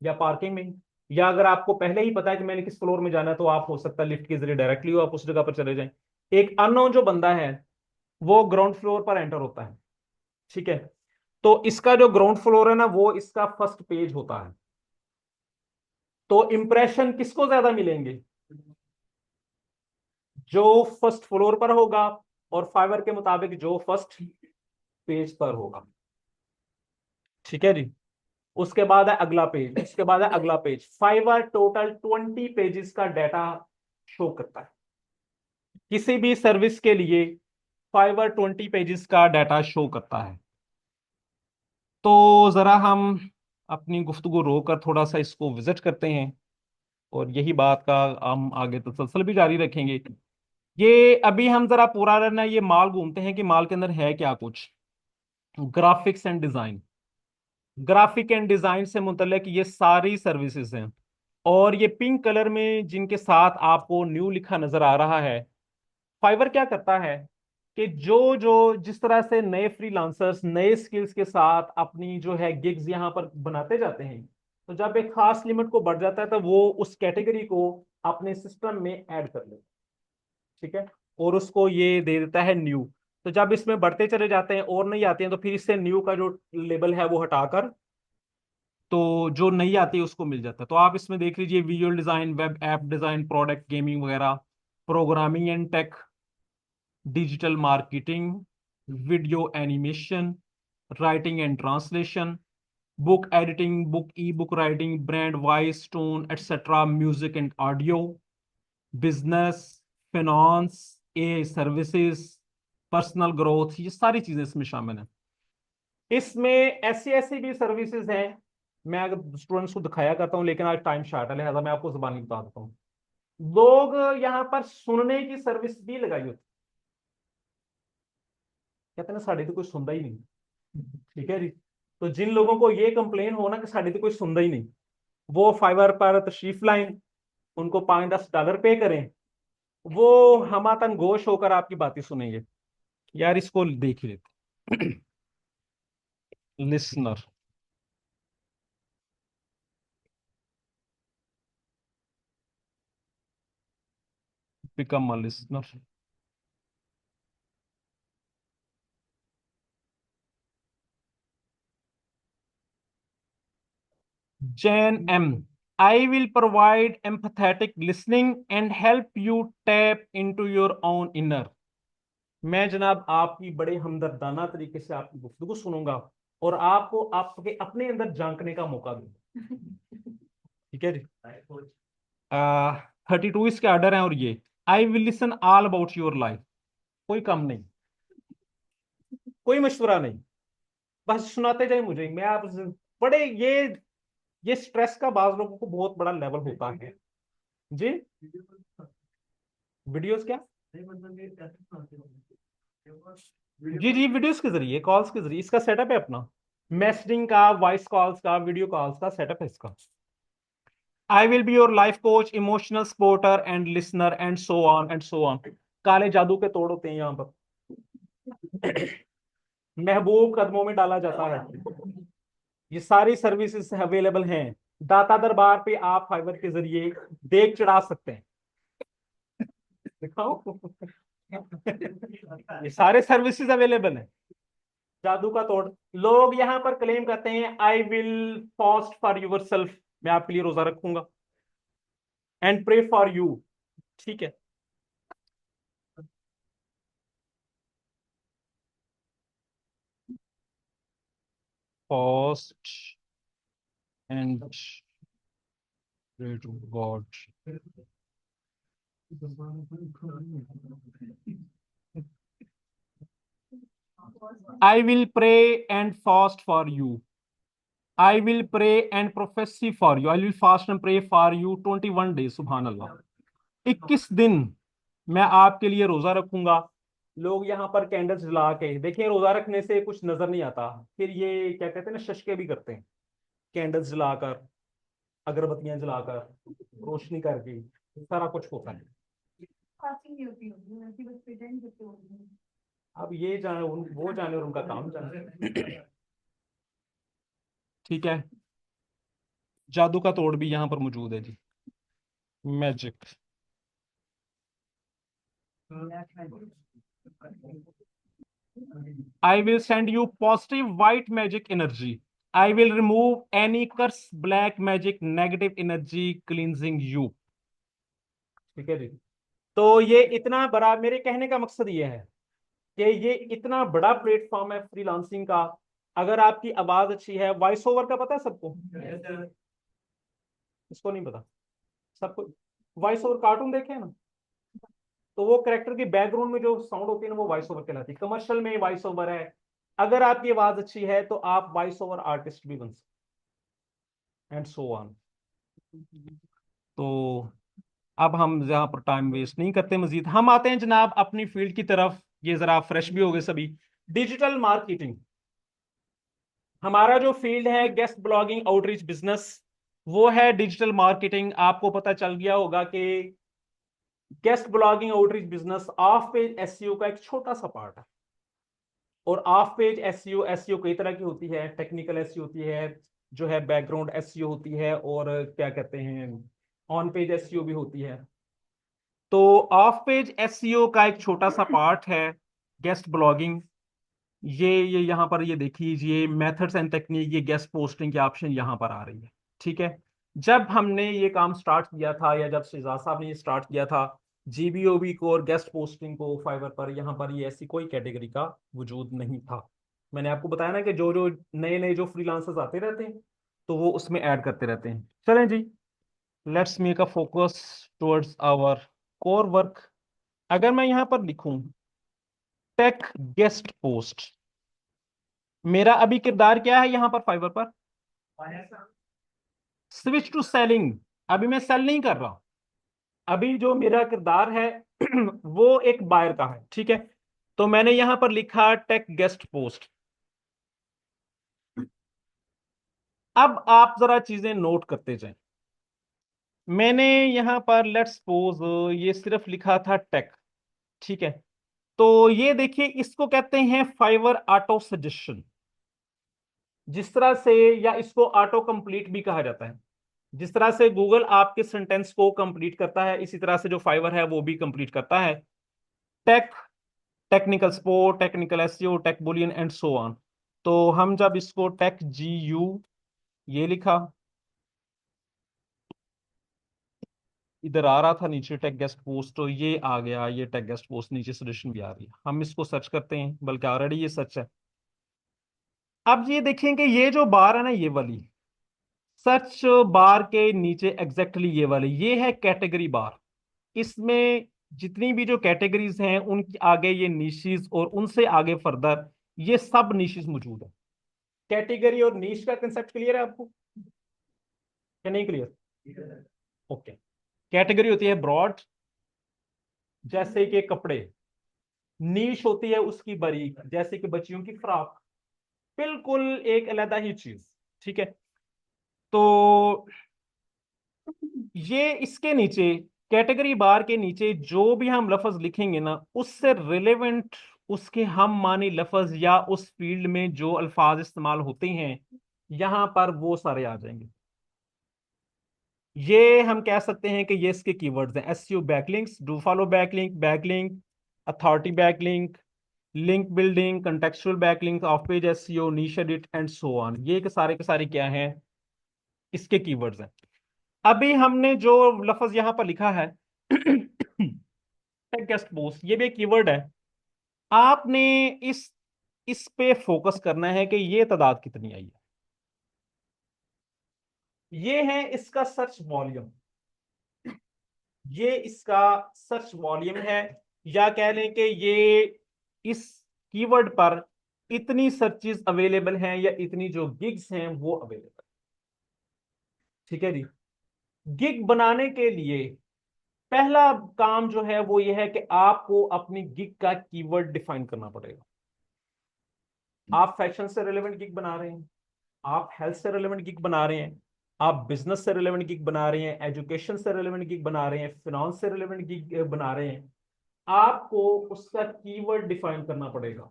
या पार्किंग में, या अगर आपको पहले ही पता है कि मैंने किस फ्लोर में जाना है तो आप हो सकता है लिफ्ट के जरिए डायरेक्टली आप उस जगह पर चले जाएं। एक अननोन जो बंदा है वो ग्राउंड फ्लोर पर एंटर होता है, ठीक है, तो इसका जो ग्राउंड फ्लोर है ना वो इसका फर्स्ट पेज होता है। तो इंप्रेशन किसको ज्यादा मिलेंगे, जो फर्स्ट फ्लोर पर होगा, और फाइवर के मुताबिक जो फर्स्ट पेज पर होगा। ठीक है जी। उसके बाद है अगला पेज, उसके बाद है अगला पेज। फाइवर टोटल 20 पेजेस का डाटा शो करता है। किसी भी सर्विस के लिए फाइवर 20 पेजेस का डाटा शो करता है। तो जरा हम अपनी गुफ्तगू रोकर थोड़ा सा इसको विजिट करते हैं, और यही बात का हम आगे तसलसल भी जारी रखेंगे। ये अभी हम जरा पूरा रहना ये माल घूमते हैं कि माल के अंदर है क्या कुछ। Graphics and design, graphic and design से मुतल्लिक ये सारी सर्विसेज हैं। और ये पिंक कलर में जिनके साथ आपको न्यू लिखा नजर आ रहा है, फाइवर क्या करता है कि जो जो जिस तरह से नए फ्रीलांसर्स नए स्किल्स के साथ अपनी जो है गिग्स यहाँ पर बनाते जाते हैं, तो जब एक खास लिमिट को बढ़ जाता है तो वो उस कैटेगरी को अपने सिस्टम में ऐड कर लेता है, ठीक है, और उसको ये दे देता है न्यू। तो जब इसमें बढ़ते चले जाते हैं और नहीं आते हैं तो फिर इससे न्यू का जो लेबल है वो हटाकर तो जो नहीं आती है उसको मिल जाता है। तो आप इसमें देख लीजिए visual design, web app design, product gaming वगैरह, programming and tech, digital marketing, video animation, writing and translation, book editing, book e book writing, brand voice tone etcetera, music and audio, business, finance, a services, personal growth, ये सारी चीजें इसमें शामिल हैं। इसमें ऐसी ऐसी भी सर्विसेज हैं, मैं अगर स्टूडेंट्स को दिखाया करता हूं लेकिन आज टाइम शार्ट है लिहाजा मैं आपको जुबानी बता देता हूँ। लोग यहाँ पर सुनने की सर्विस भी लगाई होती, कहते हैं ना साड़ी तो कोई सुनता ही नहीं। ठीक है जी। तो जिन लोगों को ये कंप्लेन हो ना कि साड़ी तो कोई सुनता ही नहीं, वो फाइवर पर तशरीफ लाएं, उनको $5-10 पे करें, वो हमातन गोश होकर आपकी बातें सुनेंगे। यार इसको देख ही लेते। Listener, become a listener. Jan M. I will provide empathetic listening and help you tap into your own inner. मैं जनाब आपकी बड़े हमदर्दाना तरीके से आपकी गुफ्तगू सुनूंगा और आपको आपके अपने अंदर झांकने का मौका दूंगा। ठीक है जी। 32 इसके ऑर्डर हैं, और ये I will listen all about your life. कोई कम नहीं, कोई मशवरा नहीं, बस सुनाते जाए मुझे। मैं आप बड़े ये स्ट्रेस का बाज लोगों को बहुत बड़ा लेवल होता है जी। वीडियोस क्या, जी जी, वीडियोस के जरिए, कॉल्स के जरिए, इसका सेटअप है अपना, मैसेजिंग का, वॉइस कॉल्स का, वीडियो कॉल्स का सेटअप है इसका। I will be your life coach, emotional supporter and listener and so on and so on. काले जादू के तोड़ होते हैं यहाँ पर। महबूब कदमों में डाला जाता है। ये सारी सर्विसेज अवेलेबल हैं। दाता दरबार पे आप फाइवर के जरिए देख चढ़ा सकते हैं। दिखाओ। ये सारे सर्विसेज अवेलेबल है। जादू का तोड़। लोग यहाँ पर क्लेम करते हैं I will fast for yourself, मैं आपके लिए रोजा रखूंगा, एंड प्रे फॉर यू। ठीक है, fast and pray to God. I will pray and fast for you. I will pray and prophecy for you. I will fast and pray for you 21 days. सुभान अल्लाह। 21 दिन मैं आपके लिए रोजा रखूंगा। लोग यहाँ पर कैंडल्स जला के, देखिए रोजा रखने से कुछ नजर नहीं आता, फिर ये क्या कहते हैं ना, शशके भी करते हैं, कैंडल्स जलाकर, अगरबत्तियां जलाकर, रोशनी करके, सारा कुछ होता है। फास्टिंग नहीं होती होगी, वैसे बस प्रिटेंड करते होंगे। अब ये जाने वो जाने और उनका काम जाने। ठीक है, जादू का तोड़ भी यहाँ पर मौजूद है जी, magic. I will send you positive white magic energy. I will remove any curse, black magic, negative energy, cleansing you. ठीक है जी। तो ये इतना बड़ा, मेरे कहने का मकसद ये है कि ये इतना बड़ा प्लेटफॉर्म है फ्रीलांसिंग का। अगर आपकी आवाज अच्छी है, वॉइस ओवर का पता है सबको? इसको नहीं पता सबको? वॉइस ओवर कार्टून देखे हैं ना, तो वो कैरेक्टर की बैकग्राउंड में जो साउंड होती है ना, वो वॉइस ओवर कहलाती है। कमर्शियल में वॉइस ओवर है। अगर आपकी आवाज अच्छी है तो आप वॉइस ओवर आर्टिस्ट भी बन सकते, एंड सो ऑन। तो अब हम यहाँ पर टाइम वेस्ट नहीं करते मजीद, हम आते हैं जनाब अपनी फील्ड की तरफ। ये जरा फ्रेश भी हो गए सभी। डिजिटल मार्केटिंग हमारा जो फील्ड है, गेस्ट ब्लॉगिंग आउटरीच बिजनेस, वो है डिजिटल मार्केटिंग। आपको पता चल गया होगा कि guest blogging outreach business of page SEO का एक छोटा सा पार्ट है। और ऑफ पेज एसईओ, एसईओ कई तरह की होती है, टेक्निकल एसईओ होती है, जो है बैकग्राउंड एसईओ होती है, और क्या कहते हैं ऑन पेज एसईओ भी होती है। तो ऑफ पेज एसईओ का एक छोटा सा पार्ट है गेस्ट ब्लॉगिंग। ये यहाँ पर ये देखिए मेथड्स एंड टेक्निक, ये गेस्ट पोस्टिंग के ऑप्शन यहाँ पर आ रही है। ठीक है, जब हमने ये काम स्टार्ट किया था, या जब शहजाद साहब ने ये स्टार्ट किया था जीबीओबी को और गेस्ट पोस्टिंग को फाइवर पर, यहाँ पर ये ऐसी कोई कैटेगरी का वजूद नहीं था। मैंने आपको बताया ना कि जो जो नए नए जो फ्रीलांसर्स आते रहते हैं तो वो उसमें ऐड करते रहते हैं। चलें जी, let's make a focus towards our core work. अगर मैं यहाँ पर लिखूं टेक गेस्ट पोस्ट, मेरा अभी किरदार क्या है यहाँ पर फाइवर पर? Switch to selling. अभी मैं सेल नहीं कर रहा, अभी जो मेरा किरदार है वो एक बायर का है। ठीक है, तो मैंने यहां पर लिखा टेक गेस्ट पोस्ट। अब आप जरा चीजें नोट करते जाएं। मैंने यहां पर लेट्स सपोज ये सिर्फ लिखा था टेक। ठीक है, तो ये देखिए इसको कहते हैं फाइवर ऑटो सजेशन, जिस तरह से, या इसको ऑटो कंप्लीट भी कहा जाता है। जिस तरह से गूगल आपके सेंटेंस को कंप्लीट करता है, इसी तरह से जो फाइवर है वो भी कंप्लीट करता है। Tech, technical support, technical SEO, tech bullion and so on. तो हम जब इसको टेक जीयू ये लिखा, इधर आ रहा था नीचे टेक गेस्ट पोस्ट, तो ये आ गया, ये टेक गेस्ट पोस्ट नीचे सजेशन भी आ रही है। हम इसको सर्च करते हैं, बल्कि ऑलरेडी ये सर्च है। अब ये देखेंगे ये जो बार है ना, ये वाली सर्च बार के नीचे एग्जैक्टली ये वाली, ये है कैटेगरी बार। इसमें जितनी भी जो कैटेगरीज हैं उनके आगे ये नीशेस, और उनसे आगे फर्दर ये सब नीशेस मौजूद है। कैटेगरी और नीश का कंसेप्ट क्लियर है आपको या नहीं क्लियर? ओके, कैटेगरी होती है ब्रॉड, जैसे कि कपड़े। नीश होती है उसकी बारीक, जैसे कि बच्चियों की फ्रॉक, बिल्कुल एक अलग ही चीज। ठीक है, तो ये इसके नीचे कैटेगरी बार के नीचे जो भी हम लफ्ज लिखेंगे ना, उससे रिलेवेंट उसके हम मानी लफ्ज या उस फील्ड में जो अल्फाज इस्तेमाल होते हैं यहां पर वो सारे आ जाएंगे। ये हम कह सकते हैं कि ये इसके कीवर्ड्स हैं। SEO backlinks, do follow backlink, backlink authority backlink, link building, contextual backlink, of page SEO, niche edit and so on. ये के सारे क्या हैं, इसके कीवर्ड्स हैं। अभी हमने जो लफ्ज यहां पर लिखा है गेस्ट पोस्ट, ये भी एक कीवर्ड है। आपने इस इस पे फोकस करना है कि ये तादाद कितनी आई है। ये है इसका सर्च वॉल्यूम, ये इसका सर्च वॉल्यूम है, या कह लें कि ये इस कीवर्ड पर इतनी सर्चेस अवेलेबल हैं या इतनी जो गिग्स हैं वो अवेलेबल। ठीक है जी। गिग बनाने के लिए पहला काम जो है वो ये है कि आपको अपनी गिग का कीवर्ड डिफाइन करना पड़ेगा। आप फैशन से रिलेवेंट गिग बना रहे हैं, आप हेल्थ से रिलेवेंट गिग बना रहे हैं, आप बिजनेस से रिलेवेंट गिग बना रहे हैं, एजुकेशन से रिलेवेंट गिग बना रहे हैं, फिनांस से रिलेवेंट गिग बना रहे हैं, आपको उसका कीवर्ड डिफाइन करना पड़ेगा।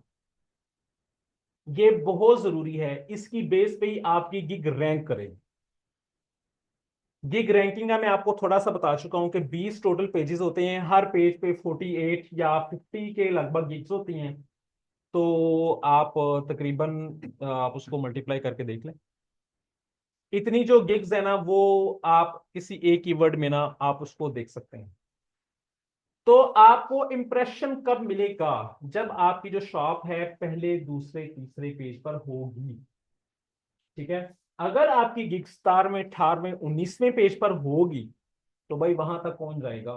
ये बहुत जरूरी है, इसकी बेस पे ही आपकी गिग रैंक करेगी। गिग रैंकिंग का मैं आपको थोड़ा सा बता चुका हूं कि 20 टोटल पेजेस होते हैं, हर पेज पे 48 या 50 के लगभग गिग्स होती हैं। तो आप तकरीबन आप उसको मल्टीप्लाई करके देख लें। इतनी जो गिग्स है ना वो आप किसी एक कीवर्ड में ना आप उसको देख सकते हैं। तो आपको इंप्रेशन कब मिलेगा, जब आपकी जो शॉप है पहले दूसरे तीसरे पेज पर होगी। ठीक है। अगर आपकी गिग 17वें 18वें 19वें पेज पर होगी तो भाई वहां तक कौन जाएगा,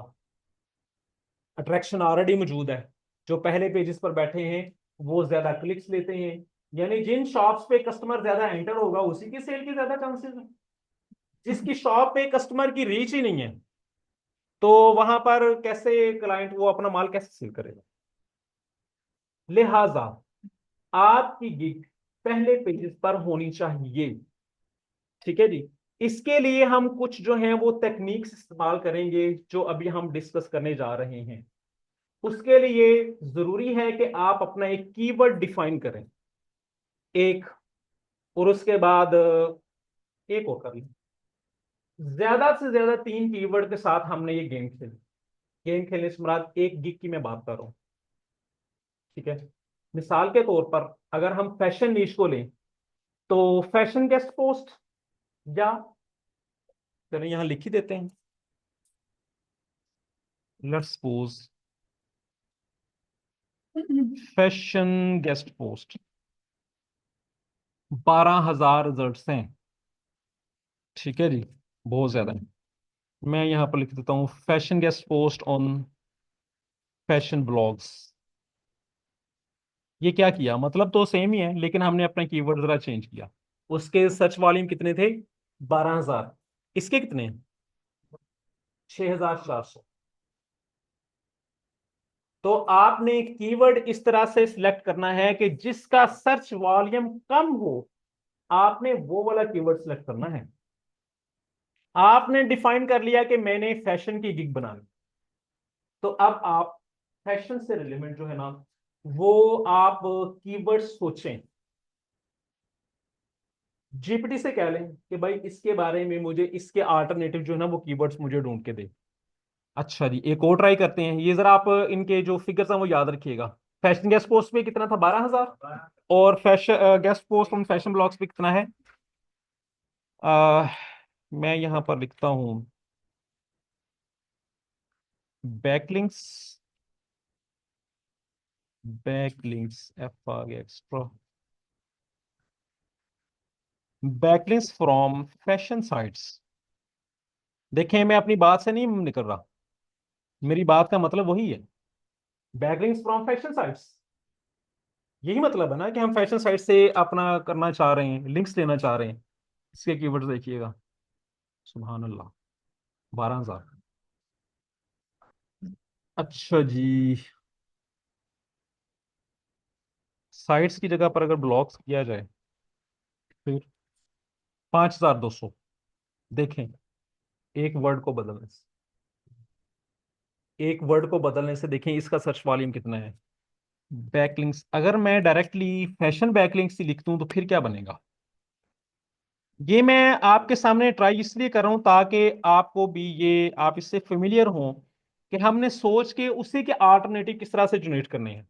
अट्रैक्शन ऑलरेडी मौजूद है। जो पहले पेजेस पर बैठे हैं वो ज्यादा क्लिक्स लेते हैं, यानी जिन शॉप्स पे कस्टमर ज्यादा एंटर होगा उसी की सेल की ज्यादा चांसेस है। जिसकी शॉप पे कस्टमर की रीच ही नहीं है तो वहां पर कैसे क्लाइंट वो अपना माल कैसे सेल करेगा। लिहाजा आपकी गिग पहले पेजेस पर होनी चाहिए। ठीक है जी। इसके लिए हम कुछ जो है वो टेक्निक्स इस्तेमाल करेंगे जो अभी हम डिस्कस करने जा रहे हैं। उसके लिए जरूरी है कि आप अपना एक कीवर्ड डिफाइन करें एक, और उसके बाद एक और कर लें। ज्यादा से ज्यादा 3 कीवर्ड के साथ हमने ये गेम खेली। गेम खेलने से मुराद एक गिग की मैं बात कर रहा हूं। ठीक है। मिसाल के तौर पर अगर हम फैशन नीश को लें तो फैशन गेस्ट पोस्ट, या चलिए यहां लिख ही देते हैं, let's suppose fashion guest post 12,000 result हैं। ठीक है जी, बहुत ज्यादा है। मैं यहां पर लिख देता हूं fashion guest post on fashion blogs. ये क्या किया, मतलब तो सेम ही है लेकिन हमने अपना कीवर्ड जरा चेंज किया। उसके सर्च वॉल्यूम कितने थे, 12,000। इसके कितने, 6,400। तो आपने कीवर्ड इस तरह से सिलेक्ट करना है कि जिसका सर्च वॉल्यूम कम हो, आपने वो वाला कीवर्ड सिलेक्ट करना है। आपने डिफाइन कर लिया कि मैंने फैशन की गिग बनानी, तो अब आप फैशन से रिलेवेंट जो है ना वो आप कीवर्ड सोचें। जीपीटी से कह लें कि भाई इसके बारे में मुझे इसके अल्टरनेटिव जो है ना वो कीवर्ड्स मुझे ढूंढ के दे। अच्छा जी, एक और ट्राई करते हैं। ये जरा आप इनके जो फिगर्स हैं वो याद रखिएगा। फैशन गेस्ट पोस्ट पे कितना था, 12,000। और fashion guest post on fashion blogs पे कितना है, आ, मैं यहां पर लिखता हूं बैकलिंक्स, बैकलिंक्स एफ आ गया extra, backlinks from fashion sites. देखें मैं अपनी बात से नहीं निकल रहा, मेरी बात का मतलब वही है, बैकलिंक्स फ्रॉम फैशन साइट्स। यही मतलब है ना कि हम फैशन साइट से अपना करना चाह रहे हैं, लिंक्स लेना चाह रहे हैं। इसके कीवर्ड्स देखिएगा, सुभान अल्लाह, 12,000। अच्छा जी, साइट्स की जगह पर अगर ब्लॉक्स किया जाए फिर 5,200। देखें, एक वर्ड को बदलने से, एक वर्ड को बदलने से देखें इसका सर्च वॉल्यूम कितना है। बैकलिंक्स, अगर मैं डायरेक्टली फैशन बैकलिंक्स ही लिख दूं तो फिर क्या बनेगा, ये मैं आपके सामने ट्राई इसलिए कर रहा हूं ताकि आपको भी ये आप इससे फेमिलियर हों कि हमने सोच के उसी के अल्टरनेटिव किस तरह से जनरेट करने हैं।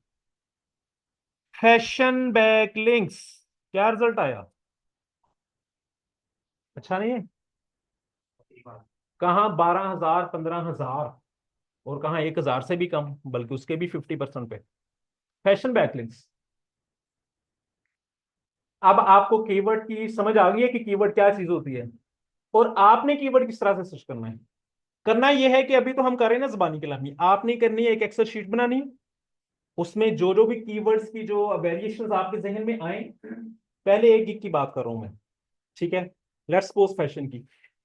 फैशन बैक लिंक्स, क्या रिजल्ट आया? अच्छा नहीं है? कहाँ 12,000, 15,000, और कहाँ 1,000 से भी कम, बल्कि उसके भी 50% पे फैशन बैकलिंक्स। अब आपको कीवर्ड की समझ आ गई है कि कीवर्ड क्या चीज होती है, और आपने कीवर्ड किस तरह से सर्च करना है। करना यह है कि अभी तो हम कर रहे हैं ना जबानी कलामी, आपने करनी है एक एक्सेल शीट बनानी है, उसमें जो जो भी कीवर्ड्स की जो वेरिएशंस आपके जहन में आए। पहले एक गिग की बात कर रहा हूं मैं, ठीक है। लेट्स सपोज फैशन की,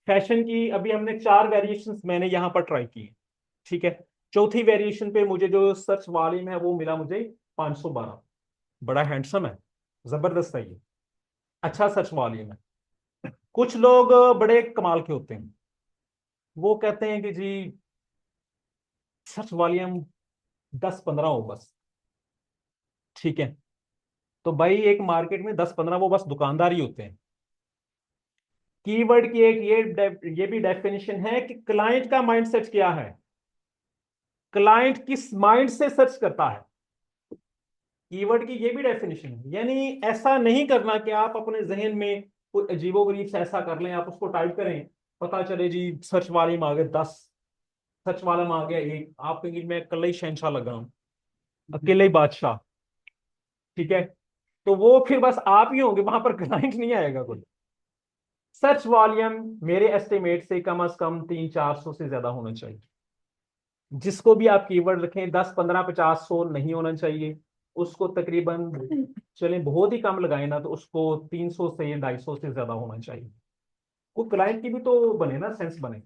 फैशन की अभी हमने 4 वेरिएशंस मैंने यहां पर ट्राई की, ठीक है। चौथी वेरिएशन पे मुझे जो सर्च वॉल्यूम है वो मिला मुझे 512। बड़ा हैंडसम है, जबरदस्त है ये, अच्छा सर्च वॉल्यूम है। कुछ लोग बड़े कमाल के होते हैं, वो कहते हैं कि जी सर्च वॉल्यूम 10-15 हो बस, ठीक है। तो भाई एक मार्केट में 10-15 वो बस दुकानदार ही होते हैं। कीवर्ड की एक ये भी डेफिनेशन है कि क्लाइंट का माइंडसेट क्या है, क्लाइंट किस माइंड से सर्च करता है। कीवर्ड की ये भी डेफिनेशन है, यानी ऐसा नहीं करना कि आप अपने जहन में कोई अजीबोगरीब सा ऐसा कर लें, आप उसको टाइप करें, पता चले जी सर्च वाले में आ गए 10, सर्च वाला में आ गया 1, आप कहेंगे मैं अकेले ही शहनशाह लगा हूं, अकेले ही बादशाह, ठीक है। तो वो फिर बस आप ही होंगे, वहां पर क्लाइंट नहीं आएगा कोई। सर्च वॉल्यूम मेरे एस्टिमेट से कम 300-400 से ज्यादा होना चाहिए। जिसको भी आप कीवर्ड रखें 10, 15, 50, 100 नहीं होना चाहिए उसको, तकरीबन चलें बहुत ही कम लगाए ना तो उसको 300 से 250 से ज्यादा होना चाहिए। वो क्लाइंट की भी तो बने ना, सेंस बने।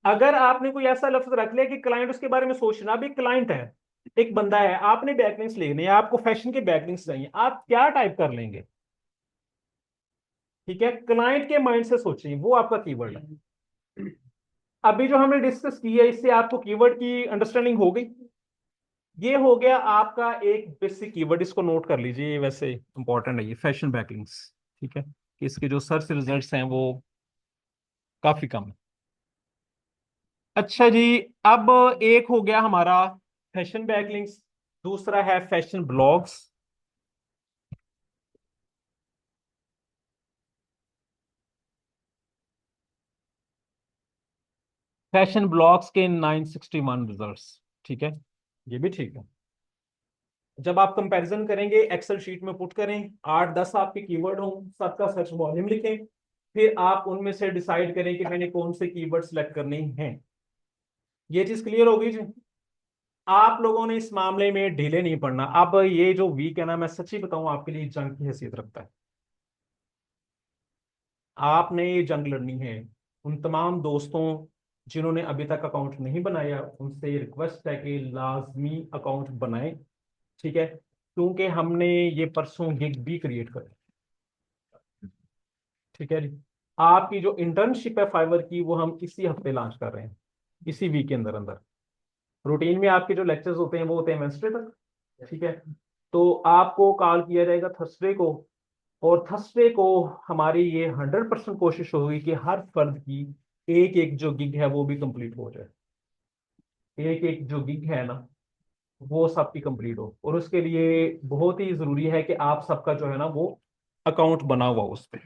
अगर आपने कोई ऐसा लफ्ज रख लिया कि क्लाइंट उसके बारे में सोचना भी, क्लाइंट है एक बंदा है, आपने बैकलिंक्स लिखने हैं, आपको फैशन के बैकलिंक्स चाहिए, आप क्या टाइप कर लेंगे? ठीक है, क्लाइंट के माइंड से सोचिए, वो आपका कीवर्ड है। अभी जो हमने डिस्कस की है इससे आपको कीवर्ड की अंडरस्टैंडिंग हो गई। ये हो गया आपका एक बेसिक कीवर्ड, इसको नोट कर लीजिए, ये वैसे इंपॉर्टेंट है ये फैशन बैकलिंक्स, ठीक है। कि इसके जो सर्च रिजल्ट्स हैं वो काफी कम है। अच्छा जी, अब एक हो गया हमारा फैशन बैकलिंक्स, दूसरा है फैशन ब्लॉग्स। फैशन ब्लॉग्स के 961 रिजल्ट्स, ठीक है, ये भी ठीक है। जब आप कंपैरिजन करेंगे एक्सेल शीट में पुट करें, 8-10 आपके कीवर्ड हों, सबका सर्च वॉल्यूम लिखें, फिर आप उनमें से डिसाइड करें कि मैंने कौन से कीवर्ड सेलेक्ट करने हैं। ये चीज क्लियर होगी जी। आप लोगों ने इस मामले में ढीले नहीं पड़ना। अब ये जो वीक है ना, मैं सच्ची बताऊं आपके लिए जंग की हैसियत रखता है। आपने ये जंग लड़नी है। उन तमाम दोस्तों जिन्होंने अभी तक अकाउंट नहीं बनाया उनसे रिक्वेस्ट है कि लाजमी अकाउंट बनाएं, ठीक है। क्योंकि हमने ये परसों गिग भी क्रिएट करा, ठीक है जी। आपकी जो इंटर्नशिप है फाइवर की वो हम इसी हफ्ते लॉन्च कर रहे हैं, इसी वीक के अंदर अंदर। रूटीन में आपके जो लेक्चर्स होते हैं वो होते हैं वेंसडे तक, ठीक है। तो आपको कॉल किया जाएगा थर्सडे को, और थर्सडे को हमारी ये 100% कोशिश होगी कि हर फर्द की एक एक जो गिग है वो भी कंप्लीट हो जाए। एक एक जो गिग है ना वो सबकी कंप्लीट हो, और उसके लिए बहुत ही जरूरी है कि आप सबका जो है ना वो अकाउंट बना हुआ हो उस पर।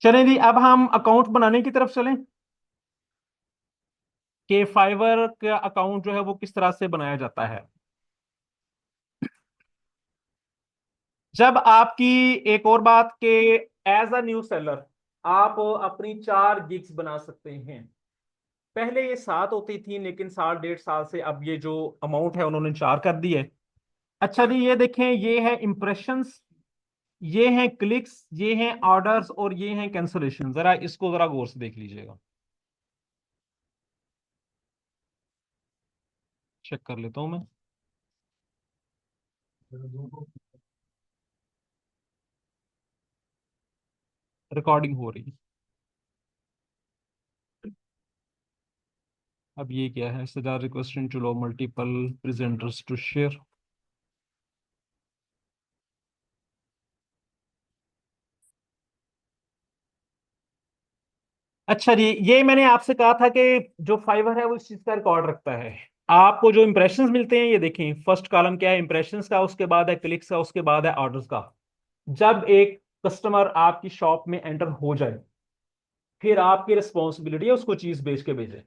चलें जी, अब हम अकाउंट बनाने की तरफ चलें कि फाइवर का अकाउंट जो है वो किस तरह से बनाया जाता है। जब आपकी, एक और बात के, एज अ न्यू सेलर आप अपनी 4 गिग्स बना सकते हैं। पहले ये 7 होती थी, लेकिन साल 1.5 साल से अब ये जो अमाउंट है उन्होंने 4 कर दी है। अच्छा जी, ये देखें, ये है इम्प्रेशंस, ये हैं क्लिक्स, ये हैं ऑर्डर्स, और ये हैं कैंसलेशन। जरा इसको जरा गौर से देख लीजिएगा, चेक कर लेता हूं मैं। रिकॉर्डिंग हो रही है। अब ये क्या है, सजा requesting to low multiple presenters to share. अच्छा जी, ये मैंने आपसे कहा था कि जो फाइवर है वो इस चीज का रिकॉर्ड रखता है। आपको जो इंप्रेशंस मिलते हैं, ये देखें, फर्स्ट कॉलम क्या है, इंप्रेशंस का, उसके बाद है क्लिक्स का, उसके बाद है ऑर्डर्स का। जब एक कस्टमर आपकी शॉप में एंटर हो जाए, फिर आपकी रिस्पॉन्सिबिलिटी है उसको चीज बेच के भेजे।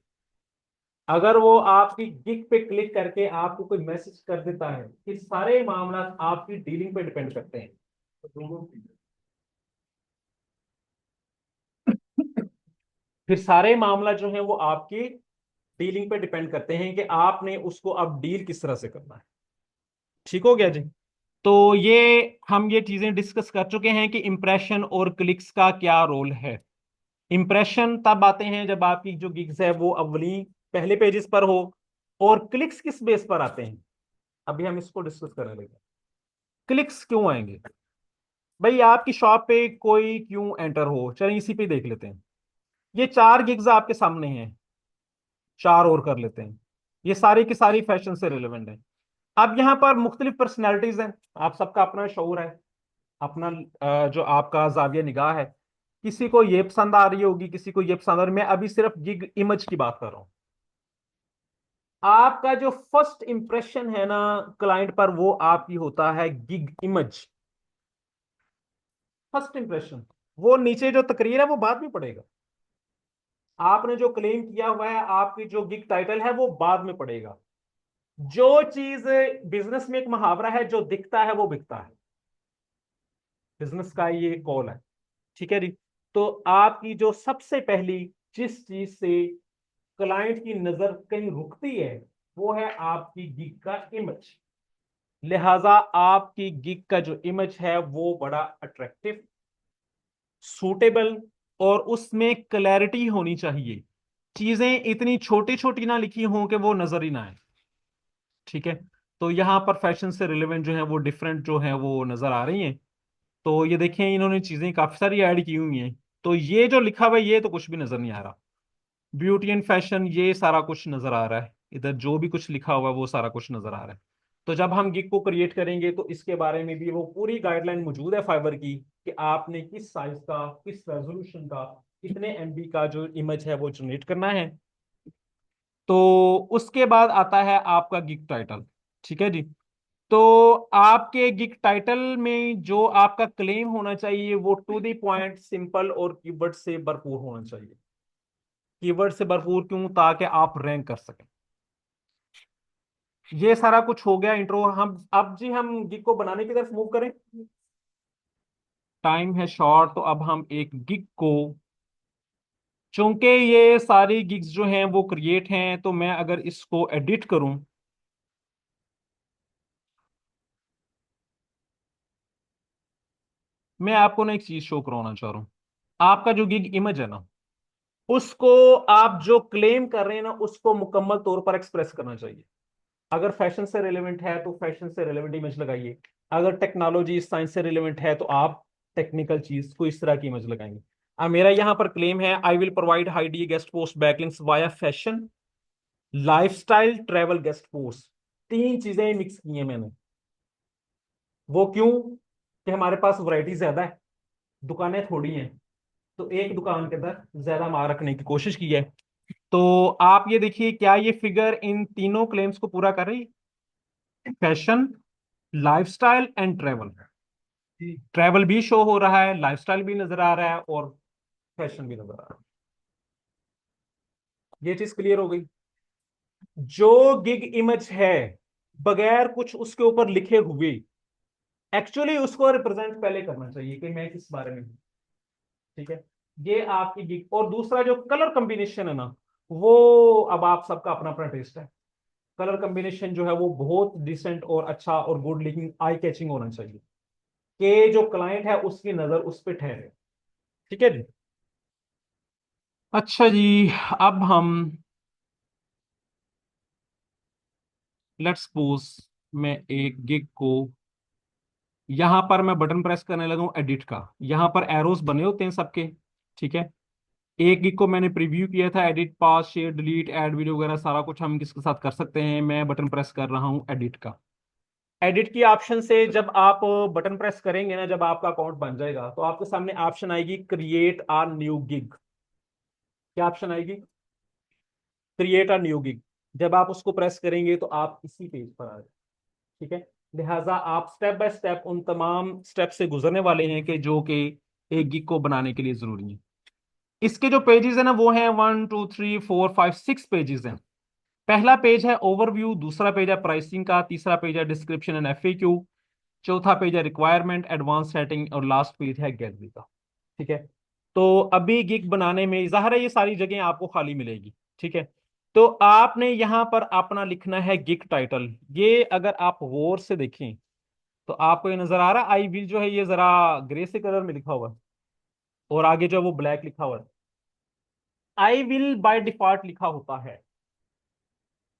अगर वो आपकी गिग पे क्लिक करके आपको कोई मैसेज कर देता है, ये सारे मामला आपकी डीलिंग पे डिपेंड करते हैं। फिर सारे मामला जो है वो आपकी डीलिंग पे डिपेंड करते हैं कि आपने उसको अब डील किस तरह से करना है। ठीक हो गया जी। तो ये हम ये चीजें डिस्कस कर चुके हैं कि इंप्रेशन और क्लिक्स का क्या रोल है। इंप्रेशन तब आते हैं जब आपकी जो गिग्स है वो अव्वली पहले पेजेस पर हो, और क्लिक्स किस बेस पर आते हैं, अभी हम इसको डिस्कस करने लगे। क्लिक्स क्यों आएंगे? भाई आपकी शॉप पे कोई क्यों एंटर हो, चलिए इसी पे देख लेते हैं। ये 4 गिग्स आपके सामने हैं, 4 और कर लेते हैं। ये सारी की सारी फैशन से रिलेवेंट है। अब यहाँ पर मुख्तलिफ पर्सनैलिटीज हैं, आप सबका अपना शौर है, अपना जो आपका जाविया निगाह है। किसी को ये पसंद आ रही होगी, किसी को ये पसंद आ रही। मैं अभी सिर्फ गिग इमेज की बात कर रहा हूं। आपका जो फर्स्ट इंप्रेशन है ना क्लाइंट पर, वो आपकी होता है गिग इमेज। फर्स्ट इंप्रेशन, वो नीचे जो तकरीर है वो बाद में पड़ेगा। आपने जो क्लेम किया हुआ है, आपकी जो गिग टाइटल है, वो बाद में पड़ेगा। जो चीज बिजनेस में एक मुहावरा है, जो दिखता है वो बिकता है, बिजनेस का ये कॉल है। ठीक है जी। तो आपकी जो सबसे पहली जिस चीज से क्लाइंट की नजर कहीं रुकती है, वो है आपकी गिग का इमेज। लिहाजा आपकी गिग का जो इमेज है वो बड़ा अट्रैक्टिव, सूटेबल, और उसमें क्लैरिटी होनी चाहिए। चीजें इतनी छोटी छोटी ना लिखी हों कि वो नजर ही ना आए। ठीक है। तो यहाँ पर फैशन से रिलेवेंट जो है वो डिफरेंट जो है वो नजर आ रही हैं। तो ये देखें, इन्होंने चीजें काफी सारी ऐड की हुई हैं। तो ये जो लिखा हुआ है ये तो कुछ भी नजर नहीं आ रहा। ब्यूटी एंड फैशन, ये सारा कुछ नजर आ रहा है। इधर जो भी कुछ लिखा हुआ है वो सारा कुछ नजर आ रहा है। तो जब हम गिग को क्रिएट करेंगे तो इसके बारे में भी वो पूरी गाइडलाइन मौजूद है फाइवर की, कि आपने किस साइज का, किस रेजोल्यूशन का, कितने एमबी का जो इमेज है वो जनरेट करना है। तो उसके बाद आता है आपका गिग टाइटल। ठीक है जी। तो आपके गिग टाइटल में जो आपका क्लेम होना चाहिए वो टू द पॉइंट, सिंपल और कीवर्ड से भरपूर होना चाहिए। कीवर्ड से भरपूर क्यों? ताकि आप रैंक कर सकें। ये सारा कुछ हो गया इंट्रो। हम अब जी हम गिग को बनाने की तरफ मूव करें। टाइम है शॉर्ट, तो अब हम एक गिग को, चूंकि ये सारी गिग्स जो हैं वो क्रिएट हैं, तो मैं अगर इसको एडिट करूं, मैं आपको ना एक चीज शो करवाना चाह रहा हूं। आपका जो गिग इमेज है ना, उसको, आप जो क्लेम कर रहे हैं ना, उसको मुकम्मल तौर पर एक्सप्रेस करना चाहिए। अगर फैशन से रिलेवेंट है तो फैशन से रिलेवेंट इमेज लगाइए। अगर टेक्नोलॉजी साइंस से रिलेवेंट है तो आप टेक्निकल चीज को इस तरह की इमेज लगाएंगे। अब मेरा यहां पर क्लेम है, I will provide high D guest post backlinks via fashion, lifestyle, travel, guest post. 3 चीजें मिक्स की हैं मैंने। वो क्यों? कि हमारे पास वैरायटी ज्यादा है, दुकानें थोड़ी हैं, तो एक दुकान के अंदर ज्यादा माल रखने की कोशिश की है। तो आप ये देखिए, क्या ये फिगर इन तीनों क्लेम्स को पूरा कर रही है? Fashion, lifestyle and travel. Travel भी शो हो रहा है, लाइफस्टाइल भी नजर आ रहा है, और फैशन भी नजर आ रहा है। ये चीज क्लियर हो गई। जो गिग इमेज है, बगैर कुछ उसके ऊपर लिखे हुए, एक्चुअली उसको रिप्रेजेंट पहले करना चाहिए कि मैं किस बारे में हूं। ठीक है। ये आपकी गिग। और दूसरा जो कलर कॉम्बिनेशन है ना, वो अब आप सबका अपना अपना टेस्ट है। कलर कॉम्बिनेशन जो है वो बहुत डिसेंट और अच्छा और गुड लुकिंग, आई कैचिंग होना चाहिए, कि जो क्लाइंट है उसकी नजर उस पर ठहरे। ठीक है जी। अच्छा जी, अब हम, लेट्स सपोज मैं एक गिग को, यहां पर मैं बटन प्रेस करने लगा हूं एडिट का, यहां पर एरोस बने होते हैं सबके। ठीक है। एक गिग को मैंने प्रीव्यू किया था, एडिट, पास, शेयर, डिलीट, ऐड वीडियो वगैरह सारा कुछ हम किसके साथ कर सकते हैं। मैं बटन प्रेस कर रहा हूं एडिट का। एडिट की ऑप्शन से जब आप बटन प्रेस करेंगे ना, जब आपका अकाउंट बन जाएगा तो आपके सामने ऑप्शन आएगी क्रिएट आ न्यू गिग। क्या ऑप्शन आएगी? Create a new gig. जब आप उसको प्रेस करेंगे तो आप इसी पेज पर आ जाए। ठीक है, लिहाजा आप स्टेप बाय स्टेप उन तमाम स्टेप से गुजरने वाले हैं कि जो कि एक गिग को बनाने के लिए जरूरी है। इसके जो पेजेस है ना वो है 1 2 3 4 5 6 पेजेस हैं। पहला पेज है ओवरव्यू, दूसरा पेज है प्राइसिंग का, तीसरा पेज है डिस्क्रिप्शन एंड एफएक्यू, चौथा पेज है रिक्वायरमेंट एडवांस सेटिंग और लास्ट पेज है गैलरी का। ठीक है, तो अभी गिग बनाने में जाहिर है ये सारी जगह आपको खाली मिलेगी। ठीक है, तो आपने यहां पर अपना लिखना है गिग टाइटल। ये अगर आप गौर से देखें तो आपको ये नजर आ रहा है, आई विल जो है ये जरा ग्रे से कलर में लिखा हुआ है और आगे जो है वो ब्लैक लिखा हुआ है। आई विल बाय डिफॉल्ट लिखा होता है।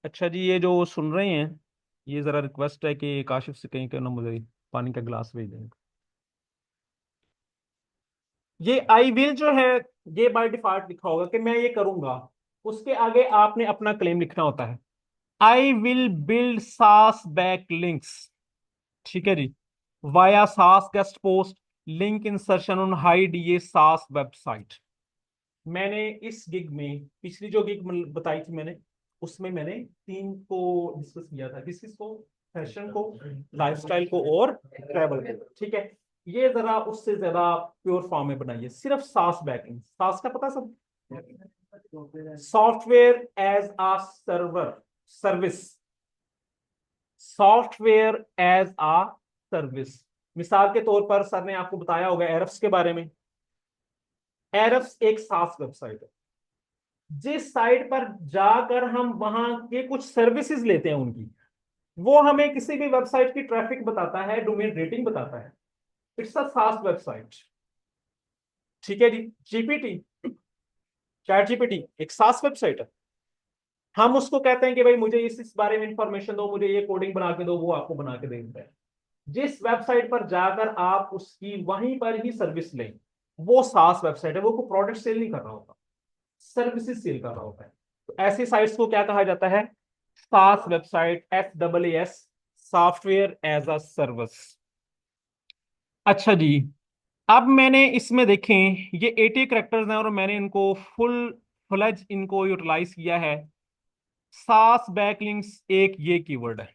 अच्छा जी, ये जो सुन रहे हैं ये जरा रिक्वेस्ट है कि काशिफ से कहीं ना मुझे पानी का गिलास भेज दें। ये आई विल जो है ये बाय डिफॉल्ट लिखा होगा कि मैं ये करूंगा। उसके आगे आपने अपना क्लेम लिखना होता है। आई विल बिल्ड सास बैक लिंक्स, ठीक है जी, via SaaS guest post link insertion on high DA सास वेबसाइट। मैंने इस गिग में पिछली जो गिग बताई थी मैंने, उसमें मैंने तीन को डिस्कस किया था। किस किस को? फैशन को, लाइफस्टाइल को और ट्रैवल को। ठीक है, ये जरा उससे ज्यादा प्योर फॉर्म में बनाइए। सिर्फ सास बैकलिंग, सास का पता सब, सॉफ्टवेयर एज आ सर्वर सर्विस, सॉफ्टवेयर एज आ सर्विस। मिसाल के तौर पर सर ने आपको बताया होगा एरफ्स के बारे में। एरफ्स एक सास वेबसाइट है जिस साइट पर जाकर हम वहां के कुछ सर्विसेज लेते हैं उनकी, वो हमें किसी भी वेबसाइट की ट्रैफिक बताता है, डोमेन रेटिंग बताता है। It's a fast website. ठीक है जी, जीपीटी, चैट जीपीटी एक सास वेबसाइट है। हम उसको कहते हैं कि भाई मुझे इस बारे में इंफॉर्मेशन दो, मुझे ये कोडिंग बना के दो, वो आपको बना के दे देता है। जिस वेबसाइट पर जाकर आप उसकी वहीं पर ही सर्विस लें, वो सास वेबसाइट है। वो कोई प्रोडक्ट सेल नहीं कर रहा होता, सर्विसेज सेल कर रहा होता है। तो ऐसी साइट्स को क्या कहा जाता है? SaaS website, SaaS, software as a service. अच्छा जी, अब मैंने इसमें देखें ये 80 करेक्टर्स हैं और मैंने इनको फुल फ्लेज इनको यूटिलाइज किया है। सास बैकलिंक्स एक ये कीवर्ड है,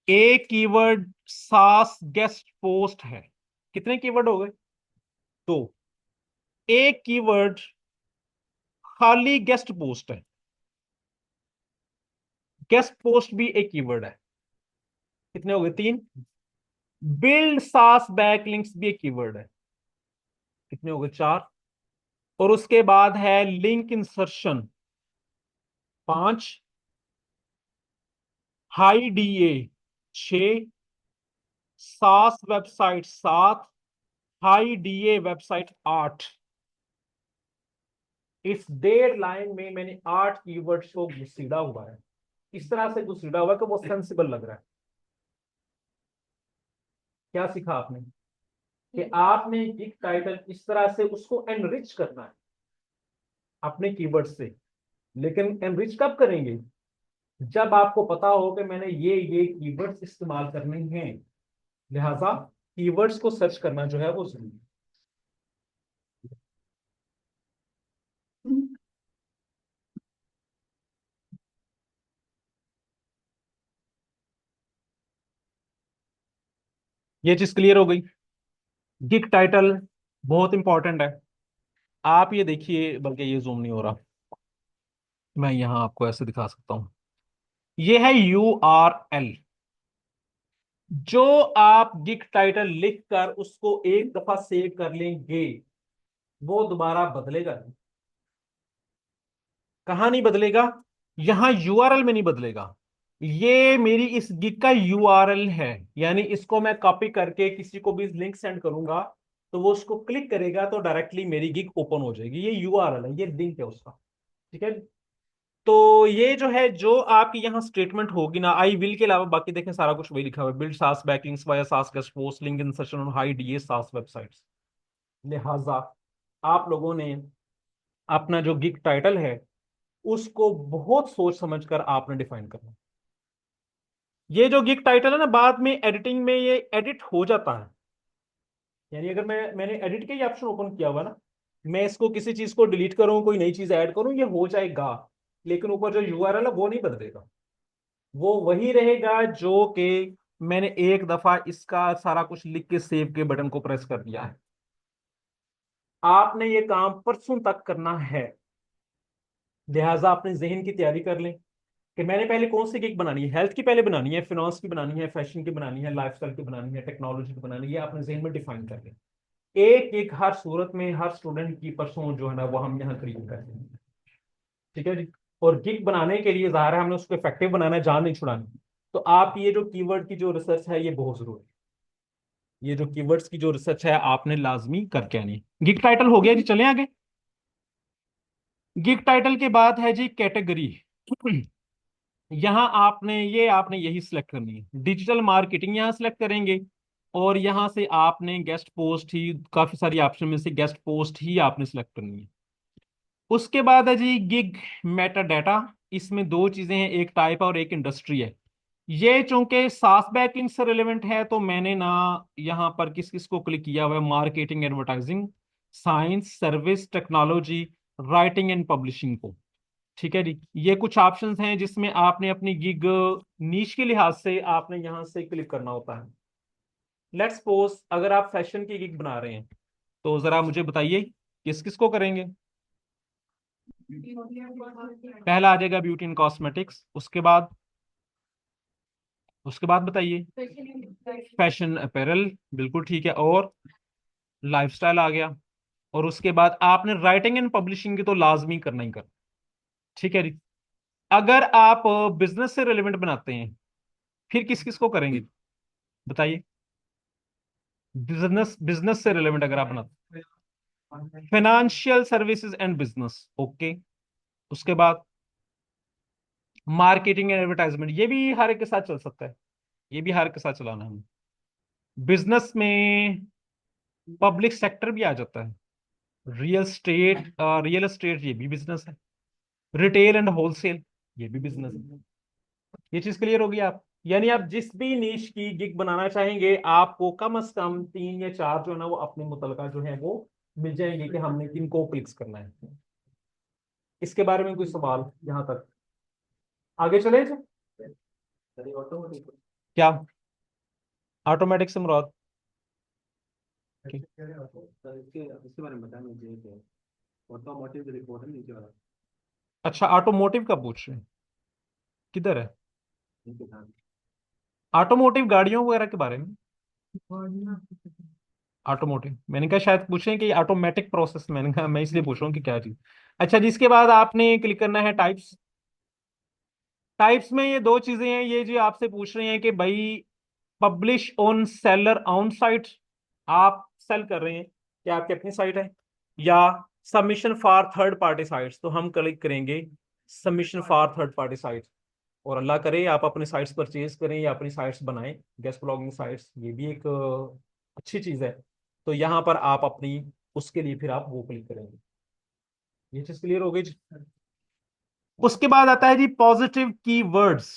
एक कीवर्ड सास गेस्ट पोस्ट है। कितने कीवर्ड हो गए? दो। एक कीवर्ड खाली गेस्ट पोस्ट है, गेस्ट पोस्ट भी एक कीवर्ड है। कितने हो गए? तीन। बिल्ड सास बैकलिंक्स भी एक कीवर्ड है। कितने हो गए? चार। और उसके बाद है लिंक इंसर्शन, पांच। हाई डीए, छह। सास वेबसाइट, सात। हाई डीए वेबसाइट, आठ। इस डेढ़ लाइन में मैंने 8 कीवर्ड्स को घुसीड़ा हुआ है। इस तरह से घुसीड़ा हुआ है कि वो सेंसिबल लग रहा है। क्या सीखा आपने? कि आपने एक टाइटल इस तरह से उसको एनरिच करना है अपने कीवर्ड से। लेकिन एनरिच कब करेंगे? जब आपको पता हो कि मैंने ये कीवर्ड्स इस्तेमाल करने हैं। लिहाजा कीवर्ड्स को सर्च करना जो है वो जरूरी है। ये चीज क्लियर हो गई। गिग टाइटल बहुत इंपॉर्टेंट है। आप ये देखिए, बल्कि ये जूम नहीं हो रहा, मैं यहां आपको ऐसे दिखा सकता हूं। ये है URL। जो आप गिग टाइटल लिख कर उसको एक दफा सेव कर लेंगे, वो दोबारा बदलेगा नहीं। कहाँ नहीं बदलेगा? यहां URL में नहीं बदलेगा। ये मेरी इस गिग का URL है, यानी इसको मैं कॉपी करके किसी को भी लिंक सेंड करूंगा तो वो उसको क्लिक करेगा तो डायरेक्टली मेरी गिग ओपन हो जाएगी। ये URL है, ये लिंक है उसका। ठीक है, तो ये जो है जो आपकी यहाँ स्टेटमेंट होगी ना, आई विल के अलावा बाकी देखें सारा कुछ वही लिखा हुआ है। बिल्ड सास backlinks via SaaS guest post link insertion on high DA सास वेबसाइट्स। लिहाजा आप लोगों ने अपना जो गिग टाइटल है उसको बहुत सोच समझ कर आपने डिफाइन करना। ये जो गिग टाइटल है ना, बाद में एडिटिंग में ये एडिट हो जाता है। यानी अगर मैंने एडिट का ही ऑप्शन ओपन किया हुआ ना, मैं इसको किसी चीज को डिलीट करूं, कोई नई चीज ऐड करूं, ये हो जाएगा, लेकिन ऊपर जो यूआरएल है वो नहीं बदलेगा, वो वही रहेगा जो कि मैंने एक दफा इसका सारा कुछ लिख के सेव के बटन को प्रेस कर दिया है। आपने ये काम परसों तक करना है, लिहाजा अपने जहन की तैयारी कर लें कि मैंने पहले कौन सी गिग बनानी है। हेल्थ की पहले बनानी है, फिनांस की बनानी है, फैशन की बनानी है, लाइफस्टाइल की बनानी है, टेक्नोलॉजी की बनानी है, ये अपने जहन में डिफाइन कर लें। एक एक हर सूरत में हर स्टूडेंट की परसों जो है ना वो हम यहाँ क्रिएट कर देंगे। ठीक है जी। और गिग बनाने के लिए ज़ाहिर है हमने उसको इफेक्टिव बनाना है, जान नहीं छुड़ानी। तो आप ये जो कीवर्ड की जो रिसर्च है ये बहुत जरूरी है। ये जो कीवर्ड्स की जो रिसर्च है आपने लाजमी करके आनी है। गिग टाइटल हो गया जी, चलें आगे। गिग टाइटल के बाद है जी कैटेगरी। यहाँ आपने यही सिलेक्ट करनी है, डिजिटल मार्केटिंग यहाँ सिलेक्ट करेंगे, और यहाँ से आपने गेस्ट पोस्ट ही, काफी सारी ऑप्शन में से गेस्ट पोस्ट ही आपने सिलेक्ट करनी है। उसके बाद है जी गिग मेटा डाटा। इसमें दो चीजें हैं, एक टाइप और एक इंडस्ट्री है। ये चूंकि सास बैकलिंक से रिलेवेंट है तो मैंने ना यहाँ पर किस किस को क्लिक किया हुआ है, marketing, advertising, science, service, technology, writing and publishing को। ठीक है जी। ये कुछ ऑप्शंस हैं जिसमें आपने अपनी गिग नीश के लिहाज से आपने यहां से क्लिक करना होता है। लेट्स सपोज अगर आप फैशन की गिग बना रहे हैं तो जरा मुझे बताइए किस किस को करेंगे। पहला आ जाएगा ब्यूटी एंड कॉस्मेटिक्स, उसके बाद बताइए फैशन अपैरल, बिल्कुल ठीक है, और लाइफस्टाइल आ गया, और उसके बाद आपने राइटिंग एंड पब्लिशिंग की तो लाजमी करना ही करना। ठीक है जी। अगर आप बिजनेस से रिलेवेंट बनाते हैं फिर किस किस को करेंगे बताइए। बिजनेस बिजनेस से रिलेवेंट अगर आप बनाते हैं, financial services and business, okay. उसके बाद मार्केटिंग एंड एडवर्टाइजमेंट, ये भी हर एक के साथ चल सकता है, ये भी हर एक के साथ चलाना है हमें। बिजनेस में पब्लिक सेक्टर भी आ जाता है, रियल एस्टेट ये भी बिजनेस है, रिटेल एंड होलसेल ये भी बिजनेस है। ये चीज क्लियर होगी आप, यानी आप जिस भी नीश की गिग बनाना चाहेंगे आपको कम से कम 3 या 4 जो है ना वो अपने मुतलका जो है वो मिल जाएंगे कि हमने किन को क्लिक्स करना है। इसके बारे में कोई सवाल यहाँ तक, आगे चले जी। क्या ऑटोमेटिक से मुराद? सर इसके बारे में बताना मुझे, ऑटोमोटिव रिपोर्ट है नीचे वाला, अच्छा, ऑटोमोटिव का पूछ रहे हैं, किधर है नीचे था। ऑटोमोटिव? गाड़ियों वगैरह के बारे में ऑटोमोटिव, मैंने कहा शायद पूछें कि ऑटोमेटिक प्रोसेस, मैंने कहा मैं इसलिए पूछ रहा हूँ कि क्या चीज। अच्छा जी, इसके बाद आपने क्लिक करना है टाइप्स। टाइप्स में ये दो चीजें हैं, ये जी आपसे पूछ रहे हैं कि भाई publish on seller on site, आप सेल कर रहे हैं कि आपकी अपनी साइट है, या submission for third party sites, तो हम क्लिक करेंगे submission for third party site. और अल्लाह करे आप अपने साइट्स परचेज करें या अपनी साइट्स बनाएं, गेस्ट ब्लॉगिंग साइट्स, ये भी एक अच्छी चीज है। तो यहाँ पर आप अपनी उसके लिए फिर आप वो क्लिक करेंगे। ये चीज क्लियर हो गई जी। उसके बाद आता है जी पॉजिटिव कीवर्ड्स।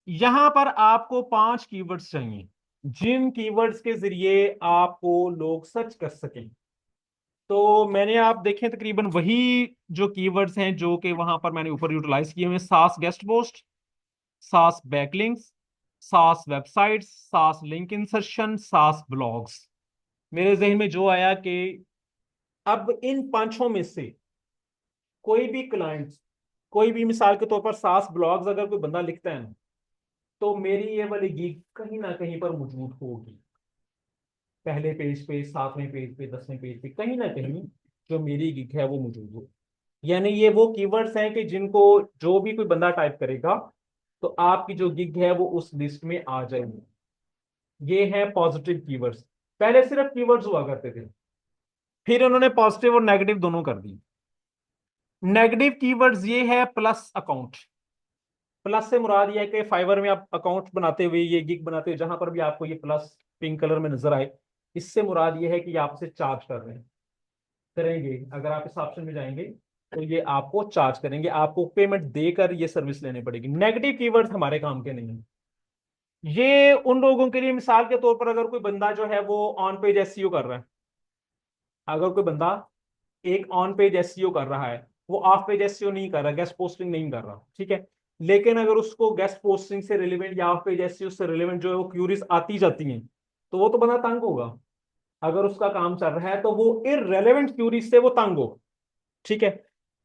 यहां पर आपको 5 कीवर्ड्स चाहिए जिन कीवर्ड्स के जरिए आपको लोग सर्च कर सकें। तो मैंने आप देखें तकरीबन वही जो कीवर्ड्स हैं जो कि वहां पर मैंने ऊपर यूटिलाइज किए हुए, सास गेस्ट पोस्ट, सास बैकलिंक्स, सास वेबसाइट्स, सास लिंक इंसर्शन, सास ब्लॉग्स। मेरे जहन में जो आया कि अब इन पांचों में से कोई भी क्लाइंट, कोई भी मिसाल के तौर पर सास ब्लॉग्स अगर कोई बंदा लिखता है ना, तो मेरी ये वाली गिग कहीं ना कहीं पर मौजूद होगी, पहले पेज पे, 7वें पेज पे, 10वें पेज पे, कहीं ना कहीं जो मेरी गिग है वो मौजूद हो। यानी ये वो कीवर्ड्स हैं कि जिनको जो भी कोई बंदा टाइप करेगा तो आपकी जो गिग है वो उस लिस्ट में आ जाएगी। ये है पॉजिटिव कीवर्ड्स। पहले सिर्फ कीवर्ड्स हुआ करते थे, फिर उन्होंने पॉजिटिव और नेगेटिव दोनों कर दी। नेगेटिव कीवर्ड्स ये है प्लस अकाउंट। प्लस से मुराद ये है कि फाइवर में आप अकाउंट बनाते हुए, ये गिग बनाते हुए जहां पर भी आपको ये प्लस पिंक कलर में नजर आए, इससे मुराद ये है कि ये आपसे चार्ज कर रहे हैं, करेंगे। अगर आप इस ऑप्शन में जाएंगे तो ये आपको चार्ज करेंगे, आपको पेमेंट देकर ये सर्विस लेनी पड़ेगी। नेगेटिव कीवर्ड्स हमारे काम के नहीं है। ये उन लोगों के लिए, मिसाल के तौर पर अगर कोई बंदा जो है वो ऑन पेज एसईओ कर रहा है, अगर कोई बंदा एक ऑन पेज एसईओ कर रहा है, वो ऑफ पेज एसईओ नहीं कर रहा, गेस्ट पोस्टिंग नहीं कर रहा, ठीक है, लेकिन अगर उसको गेस्ट पोस्टिंग से रिलेवेंट या ऑफ पेज एसईओ से रिलेवेंट जो है वो क्यूरीज आती जाती हैं, तो वो तो बंदा तंग होगा। अगर उसका काम चल रहा है तो वो इररेलेवेंट क्यूरीज से वो तंग हो, ठीक है।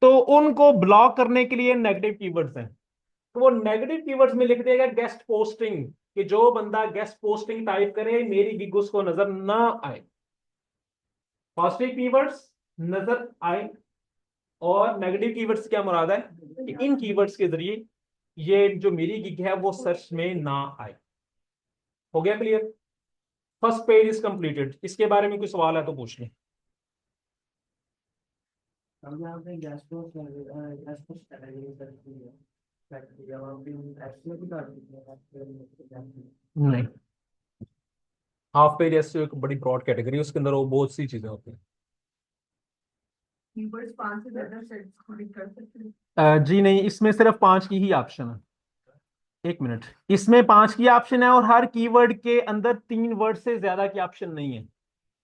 तो उनको ब्लॉक करने के लिए नेगेटिव कीवर्ड्स हैं, तो वो नेगेटिव कीवर्ड्स में लिख देगा गेस्ट पोस्टिंग, कि जो बंदा गेस्ट पोस्टिंग टाइप करे मेरी गिग उसको नजर ना आए। पॉजिटिव कीवर्ड्स नजर आए, और नेगेटिव कीवर्ड्स क्या मुराद है कि इन कीवर्ड्स के जरिए ये जो मेरी गिग है वो सर्च में ना आए। हो गया clear? First page is completed. इसके बारे में कोई सवाल है तो पूछ लें। हम यहाँ पे गैस को कैटेगरी करती है, फैक्ट्री अब हम भी एक्चुअली भी कर देते हैं। नहीं, हाफ पेज एसईओ एक बड़ी ब्रॉड कैटेगरी है, उसके अंदर वो बहुत सी चीजें होती हैं। कीवर्ड्स 5 से ज्यादा सेट्स क्लिक कर सकते हैं। जी नहीं, इसमें सिर्फ 5 की ही ऑप्शन है। एक मिनट, इसमें 5 की ऑप्शन है और हर कीवर्ड के अंदर 3 वर्ड से ज्यादा की ऑप्शन नहीं है।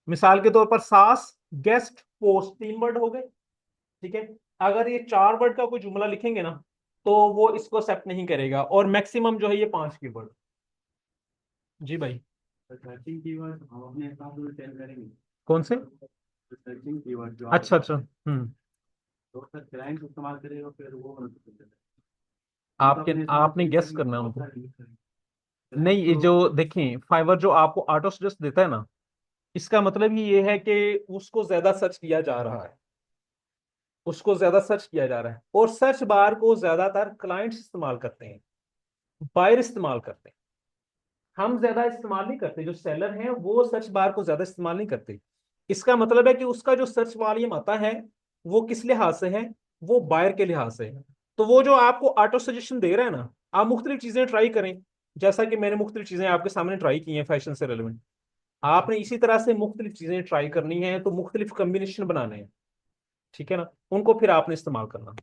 मिसाल के तौर पर सास गेस्ट पोस्ट 3 वर्ड हो गए, ठीक है। अगर ये 4 वर्ड का कोई जुमला लिखेंगे ना तो वो इसको एक्सेप्ट नहीं करेगा, और मैक्सिमम जो है ये 5 कीवर्ड। जी भाई, सर्चिंग कीवर्ड हम अपने अकाउंट में सेल करेंगे। कौन से? सर्चिंग कीवर्ड जो अच्छा अच्छा, तो सर क्लाइंट इस्तेमाल करेगा फिर वो आपने गेस करना है उनको। नहीं, ये जो देखें फाइवर जो आपको ऑटो सजेस्ट देता है ना, इसका मतलब ही ये है कि उसको ज्यादा सर्च किया जा रहा है, उसको ज्यादा सर्च किया जा रहा है, और सर्च बार को ज्यादातर क्लाइंट्स इस्तेमाल करते हैं, बायर इस्तेमाल करते हैं। हम ज्यादा इस्तेमाल नहीं करते, जो सेलर हैं वो सर्च बार को ज्यादा इस्तेमाल नहीं करते। इसका मतलब है कि उसका जो सर्च वॉल्यूम आता है वो किस लिहाज से है, वो बायर के लिहाज से है। तो वो जो आपको ऑटो सजेशन दे रहा है ना, आप मुख्तलिफ चीजें ट्राई करें, जैसा कि मैंने मुख्तलिफ चीजें आपके सामने ट्राई की हैं फैशन से रिलेवेंट। आपने इसी तरह से मुख्तलिफ चीजें ट्राई करनी है, तो मुख्तलिफ कम्बिनेशन बनाने हैं, ठीक है ना, उनको फिर आपने इस्तेमाल करना।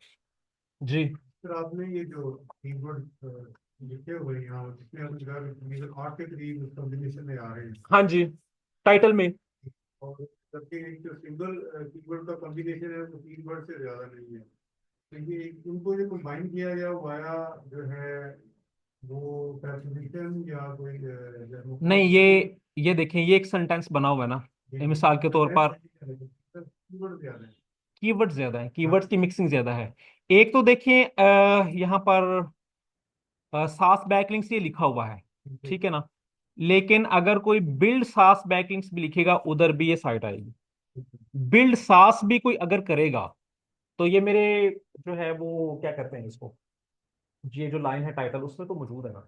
जी फिर आपने ये जो कीवर्ड लिखे हुए हैं यहाँ जिसमें आप अगर 8 के करीब कॉम्बिनेशन में आ रहे हैं हाँ जी, टाइटल में। और जबकि एक जो सिंगल कीवर्ड का कॉम्बिनेशन है वो 3 वर्ड से ज्यादा नहीं है, तो ये इनको जो कंबाइन किया गया वाया जो है वो प्रेसिडेंशियल या कोई नहीं, ये देखें, ये एक सेंटेंस बना हुआ है ना, ये मिसाल के तौर पर कीवर्ड ज्यादा है। कीवर्ड ज्यादा है, कीवर्ड्स की मिक्सिंग ज्यादा है। एक तो देखें यहाँ पर सास बैकलिंक्स ये लिखा हुआ है, ठीक है ना, लेकिन अगर कोई बिल्ड सास बैकलिंक्स भी लिखेगा उधर भी ये साइट आएगी। बिल्ड सास भी कोई अगर करेगा तो ये मेरे जो है वो क्या कहते हैं इसको, ये जो लाइन है टाइटल उसमें तो मौजूद है ना,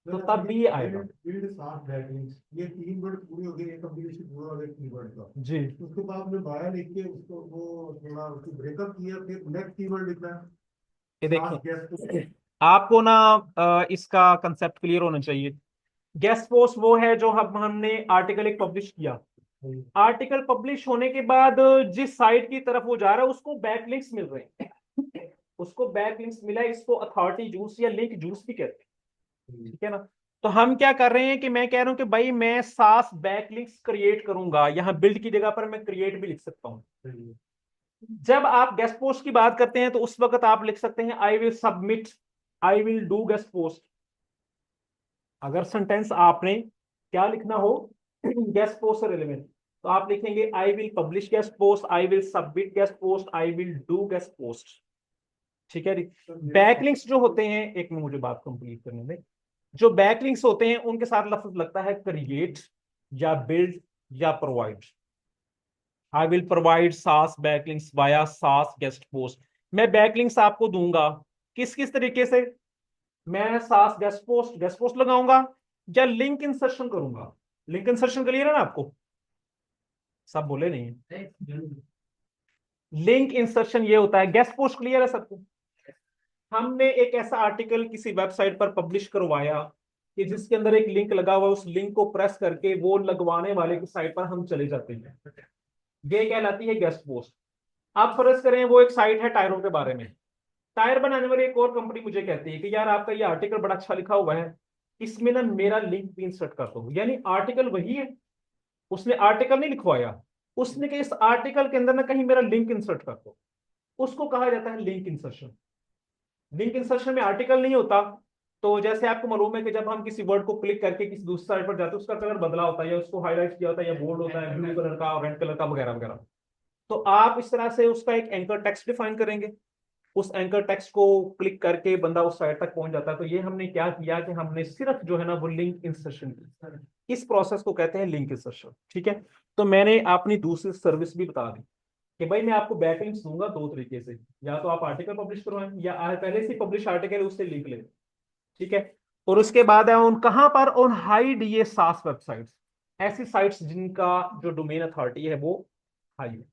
तो तब भी ये आएगा। बिल्ड साफ बैकलिंक्स ये 3 वर्ड पूरे हो गए, एक कॉम्बिनेशन पूरा हो गया कीवर्ड का। जी, उसके बाद में बाया लिख के उसको वो थोड़ा उसको ब्रेकअप किया, फिर नेक्स्ट कीवर्ड लिखा ये साफ गैस देखिए, आपको ना इसका कंसेप्ट क्लियर होना चाहिए। गेस्ट पोस्ट वो है जो हमने आर्टिकल एक पब्लिश किया, आर्टिकल पब्लिश होने के बाद जिस साइट की तरफ वो जा रहा है उसको बैकलिंक्स मिल रहे हैं, उसको बैकलिंक्स मिला है, इसको अथॉरिटी जूस या लिंक जूस भी कहते हैं, ठीक है ना। तो हम क्या कर रहे हैं कि मैं कह रहा हूं कि भाई मैं सास बैकलिंक्स क्रिएट करूंगा, यहां बिल्ड की जगह पर मैं क्रिएट भी लिख सकता हूं। जब आप गेस्ट पोस्ट की बात करते हैं तो उस वक्त आप लिख सकते हैं I will submit, I will do guest post. अगर सेंटेंस आपने क्या लिखना हो गेस्ट पोस्ट से रिलेवेंट, तो आप लिखेंगे I will publish guest post, I will submit guest post, I will do guest post, ठीक है जी। बैकलिंक्स जो होते हैं, एक मिनट मुझे बात कंप्लीट करने में, जो बैकलिंक्स होते हैं उनके साथ लफ्ज लगता है क्रिएट या बिल्ड या प्रोवाइड। आई विल प्रोवाइड सास backlinks via SaaS guest post. मैं बैकलिंक्स आपको दूंगा किस किस तरीके से, मैं सास गेस्ट पोस्ट लगाऊंगा या लिंक इंसर्शन करूंगा। लिंक इंसर्शन क्लियर है ना आपको? सब बोले नहीं है। लिंक इंसर्शन ये होता है, गेस्ट पोस्ट क्लियर है सबको? हमने एक ऐसा आर्टिकल किसी वेबसाइट पर पब्लिश करवाया कि जिसके अंदर एक लिंक लगा हुआ, उस लिंक को प्रेस करके वो लगवाने वाले की साइट पर हम चले जाते हैं, ये कहलाती है गेस्ट पोस्ट। आप फर्ज करें वो एक साइट है टायरों के बारे में, टायर बनाने वाली एक और कंपनी मुझे कहती है कि यार आपका ये आर्टिकल बड़ा अच्छा लिखा हुआ है, इसमें ना मेरा लिंक भी इंसर्ट कर दो। यानी आर्टिकल वही है, उसने आर्टिकल नहीं लिखवाया, उसने कहा इस आर्टिकल के अंदर ना कहीं मेरा लिंक इंसर्ट कर दो, उसको कहा जाता है लिंक इंसर्शन। लिंक इंसर्शन में आर्टिकल नहीं होता, तो जैसे आपको मालूम है कि जब हम किसी वर्ड को क्लिक करके किसी दूसरी साइट पर जाते हैं उसका कलर बदला होता है, या उसको हाईलाइट किया होता है, या बोल्ड होता है ब्लू कलर का, रेड कलर का, वगैरह वगैरह। तो आप इस तरह से उसका एक एंकर टेक्स्ट डिफाइन करेंगे, उस एंकर टेक्स्ट को क्लिक करके बंदा उस साइट तक पहुंच जाता है। तो ये हमने क्या किया कि हमने सिर्फ जो है ना वो लिंक इंसर्शन की, इस प्रोसेस को कहते हैं लिंक इंसर्शन। ठीक है, तो मैंने अपनी दूसरी सर्विस भी बता दी कि भाई मैं आपको बैकलिंक्स दूंगा दो तरीके से, या तो आप आर्टिकल पब्लिश करवाएं, या पहले से पब्लिश आर्टिकल है उससे लिंक लें। ठीक है, और उसके बाद है उन कहां पर ऑन हाई डीए सास वेबसाइट्स, ऐसी साइट्स जिनका जो डोमेन अथॉरिटी है वो हाई है।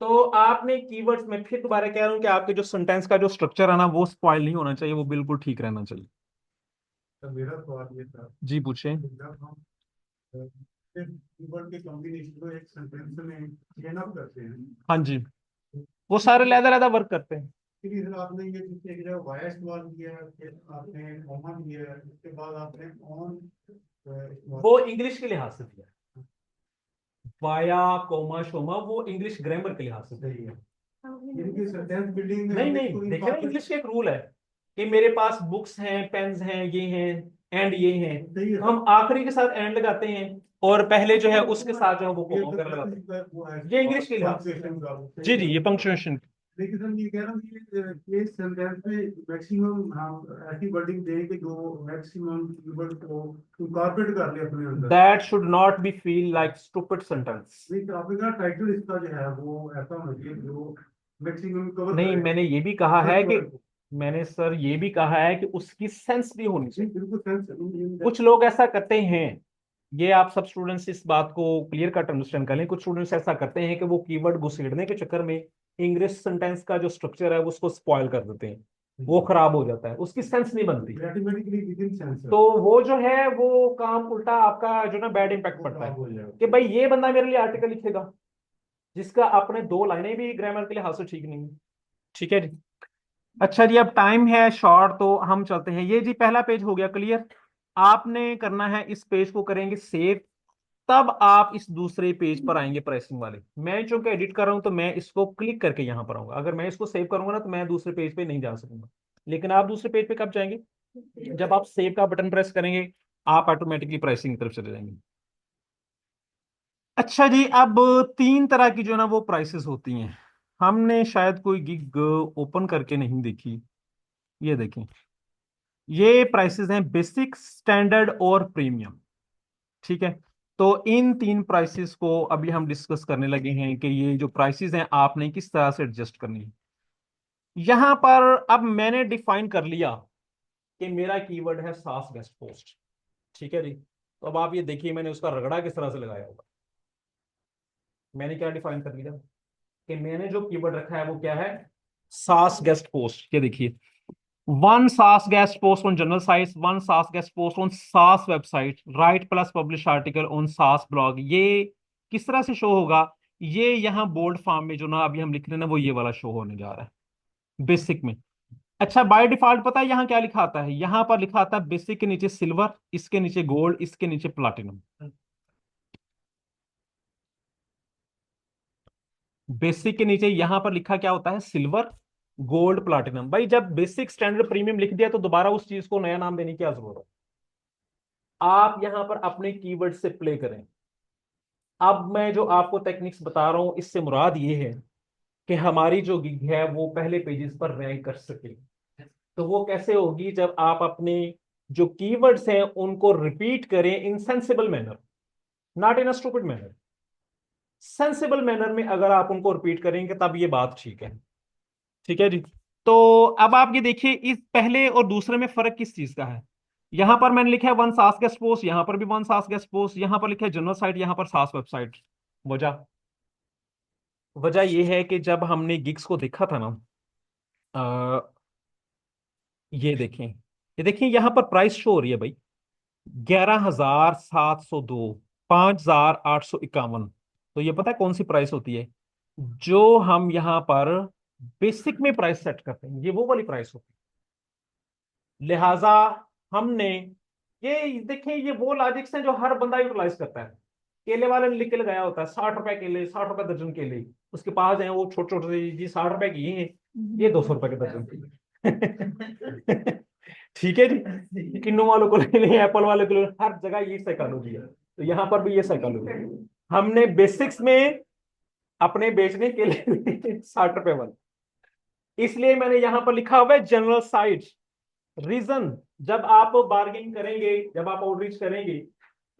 तो आपने कीवर्ड्स में फिर दोबारा कह रहा हूं कि आपके जो सेंटेंस का जो स्ट्रक्चर है ना वो स्पॉइल नहीं होना चाहिए, वो बिल्कुल ठीक रहना चाहिए। तो मेरा सवाल ये था जी पूछे। कि जब हम कीवर्ड के कॉम्बिनेशन को एक सेंटेंस में चेन अप करते हैं, हाँ जी, वो सारे लहदा लहदा वर्क करते हैं। फिर इधर आपने ये पीछे की जगह वाया इस्तेमाल किया, फिर आपने कॉमा दिया, उसके बाद आपने ऑन इस्तेमाल वो इंग्लिश के लिहाज से दिया, वाया कोमा शोमा वो इंग्लिश ग्रामर के लिहाज से दिया। किया। इनकी सेंटेंस बिल्डिंग में नहीं हम नहीं, इसको देखिए ना इंग्लिश का एक रूल है कि मेरे पास बुक्स हैं, पेन्स हैं, ये हैं, एंड ये हैं, सही है तो हम आखिरी के साथ एंड लगाते हैं और पहले जो है उसके साथ जो है वो ये कोमा कर लगाते हैं। वो है ये इंग्लिश के लिहाज से। punctuation का, सही जी जी, है। ये पंक्चुएशन। लेकिन सर ये कह रहा हूँ कि ये सेंटेंस में मैक्सिमम हम ऐसी वर्डिंग दें कि जो मैक्सिमम कीवर्ड को इनकॉर्पोरेट कर ले अपने अंदर। That should not be feel like stupid sentence. नहीं तो आपने कहा टाइटल इसका जो है वो ऐसा होना चाहिए जो मैक्सिमम कवर नहीं, करे। मैंने ये भी कहा है कि बिल्कुल मैंने सर ये भी कहा है कि उसकी सेंस भी होनी चाहिए। सेंस। कुछ लोग ऐसा करते हैं, ये आप सब स्टूडेंट्स इस बात को क्लियर कट अंडरस्टैंड कर लें, कुछ स्टूडेंट्स ऐसा करते हैं कि वो कीवर्ड घुसेड़ने के चक्कर में इंग्लिश सेंटेंस का जो स्ट्रक्चर है उसको स्पॉइल कर देते हैं, वो खराब हो जाता है, उसकी सेंस नहीं बनती। ग्रामेटिकली विद इन सेंस तो वो जो है वो काम उल्टा आपका जो ना बैड इम्पैक्ट पड़ता है हो जाएगा। कि भाई ये बंदा मेरे लिए आर्टिकल लिखेगा जिसका अपने दो लाइनें भी ग्रामर के लिहाज से ठीक नहीं है। ठीक है जी। अच्छा जी, अब टाइम है शॉर्ट तो हम चलते हैं। ये जी पहला पेज हो गया क्लियर। आपने करना है इस पेज को करेंगे सेव, तब आप इस दूसरे पेज पर आएंगे प्राइसिंग वाले। मैं चूंकि एडिट कर रहा हूं तो मैं इसको क्लिक करके यहां पर आऊंगा, अगर मैं इसको सेव करूंगा ना तो मैं दूसरे पेज पे नहीं जा सकूंगा। लेकिन आप दूसरे पेज पे कब जाएंगे, जब आप सेव का बटन प्रेस करेंगे आप ऑटोमेटिकली प्राइसिंग की तरफ चले जाएंगे। अच्छा जी, अब तीन तरह की जो है ना वो प्राइसेस होती हैं, हमने शायद कोई गिग ओपन करके नहीं देखी। ये देखें, ये प्राइसेस हैं बेसिक, स्टैंडर्ड और प्रीमियम। ठीक है, तो इन तीन प्राइसेस को अभी हम डिस्कस करने लगे हैं कि ये जो प्राइसेस हैं आपने किस तरह से एडजस्ट करनी है। यहां पर अब मैंने डिफाइन कर लिया कि मेरा कीवर्ड है सास गेस्ट पोस्ट। ठीक है जी, तो अब आप ये देखिए मैंने उसका रगड़ा किस तरह से लगाया होगा। मैंने क्या डिफाइन कर लिया कि मैंने जो कीवर्ड रखा है वो क्या है, सास गेस्ट पोस्ट। ये देखिए, वन सास guest post on general sites, one सास गेस्ट पोस्ट ऑन सास website, right plus publish article on सास ब्लॉग। ये किस तरह से शो होगा, ये यहाँ बोल्ड फॉर्म में जो ना अभी हम लिख रहे हैं ना वो ये वाला शो होने जा रहा है बेसिक में। अच्छा, बाय डिफॉल्ट पता है यहाँ क्या लिखा आता है, यहाँ पर लिखा आता है बेसिक के नीचे सिल्वर, इसके नीचे गोल्ड, इसके नीचे प्लाटिनम। बेसिक के नीचे यहां पर लिखा क्या होता है, सिल्वर, गोल्ड, प्लाटिनम। भाई जब बेसिक, स्टैंडर्ड, प्रीमियम लिख दिया तो दोबारा उस चीज को नया नाम देने की क्या जरूरत है। आप यहां पर अपने कीवर्ड से प्ले करें। अब मैं जो आपको टेक्निक्स बता रहा हूं इससे मुराद ये है कि हमारी जो गिग है वो पहले पेजेस पर रैंक कर सके। तो वो कैसे होगी, जब आप अपने जो कीवर्ड्स हैं उनको रिपीट करें in sensible manner, not in a stupid manner. Sensible manner में अगर आप उनको रिपीट करेंगे तब ये बात ठीक है। ठीक है जी। तो अब आप ये देखिए इस पहले और दूसरे में फर्क किस चीज का है। यहां पर मैंने लिखा है वन सास गेस्ट पोस्ट, यहां पर भी वन सास गेस्ट पोस्ट, यहां पर लिखा है जनरल साइट, यहां पर सास वेबसाइट। वजह वजह यह है कि जब हमने गिग्स को देखा था ना, ये देखें, ये देखें यहां पर प्राइस शो हो रही है भाई, 11,702, 5,851। तो ये पता है कौन सी प्राइस होती है, जो हम यहां पर बेसिक में प्राइस सेट करते हैं ये वो वाली प्राइस होती है। लिहाजा हमने ये देखें, ये वो लॉजिक्स हैं जो हर बंदा यूटिलाइज करता है। केले वाले ने लिख के लगाया होता है 60 रुपए केले, 60 रुपए दर्जन केले, उसके पास है वो छोटे छोटे जी 60 रुपए की हैं, ये 200 रुपए के दर्जन। ठीक है जी, किन्नू वालों को ले लें, एप्पल वाले को ले लें, हर जगह ये साइकोलॉजी है। तो यहाँ पर भी ये साइकोलॉजी है। हमने बेसिक्स में अपने बेचने के लिए 60 रुपए वाले, इसलिए मैंने यहाँ पर लिखा हुआ है जनरल साइट। रीजन, जब आप बार्गेन करेंगे, जब आप आउटरीच करेंगे,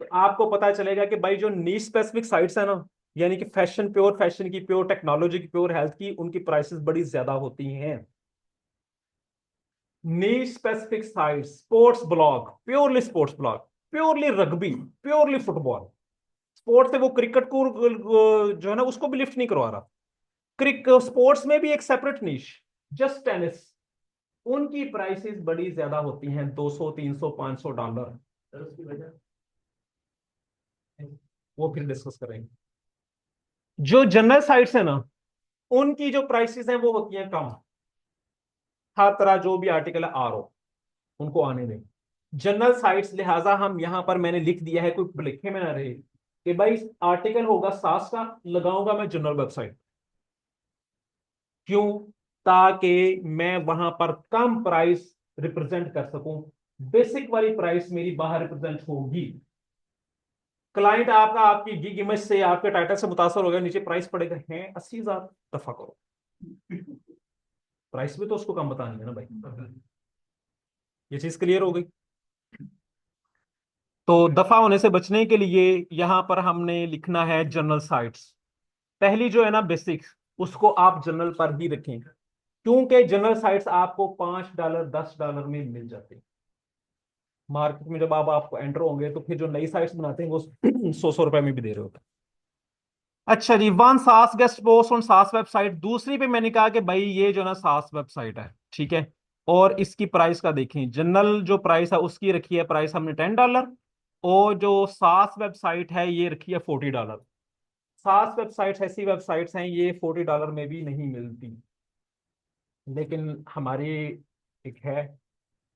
तो आपको पता चलेगा कि भाई जो नीश स्पेसिफिक साइट्स है ना, यानी कि फैशन, प्योर फैशन की, प्योर टेक्नोलॉजी की, प्योर हेल्थ की, उनकी प्राइसेस बड़ी ज्यादा होती हैं। Niche specific site, sports blog, purely sports blog, purely rugby, purely football, sports से वो क्रिकेट को जो है ना उसको भी लिफ्ट नहीं करवा रहा, स्पोर्ट्स में भी एक सेपरेट नीश, जस्ट टेनिस, उनकी प्राइसेस बड़ी ज्यादा होती हैं, 200 300 500 डॉलर। सर उसकी वजह वो फिर डिस्कस करेंगे। जो जनरल साइट्स है ना, उनकी जो प्राइसेस हैं वो होती हैं कम, हर तरह जो भी आर्टिकल है आर ओ, उनको आने दें। जनरल साइट्स, लिहाजा हम यहां पर मैंने लिख दिया है, कोई लिखे में ना रहे कि भाई आर्टिकल होगा सास का, लगाऊंगा मैं जनरल वेबसाइट। क्यों? ताकि मैं वहां पर कम प्राइस रिप्रेजेंट कर सकूं, बेसिक वाली प्राइस मेरी बाहर रिप्रेजेंट होगी। क्लाइंट आपका आपकी गिग इमेज से, आपके टाइटल से मुतासर हो गया, नीचे प्राइस पड़ेगा है 80,000, दफा करो। प्राइस भी तो उसको कम बतानी है ना भाई। ये चीज क्लियर हो गई। तो दफा होने से बचने के लिए यहां पर हमने लिखना है जनरल साइट्स। पहली जो है ना बेसिक, उसको आप जनरल पर ही रखें, क्योंकि जनरल साइट्स आपको $5 $10 में मिल जाते हैं। मार्केट में जब आप आपको एंटर होंगे तो फिर जो नई साइट्स बनाते हैं वो 100 100 रुपए में भी दे रहे होते हैं। अच्छा जी, वन सास गेस्ट पोस्ट ऑन सास वेबसाइट। दूसरी पे मैंने कहा कि भाई ये जो ना सास वेबसाइट है, ठीक है, और इसकी प्राइस का देखें, जनरल जो प्राइस है उसकी रखी है प्राइस हमने $10, और जो सास वेबसाइट है ये रखी है $40। सास वेबसाइट्स ऐसी वेबसाइट्स हैं ये $40 में भी नहीं मिलती, लेकिन हमारी एक है,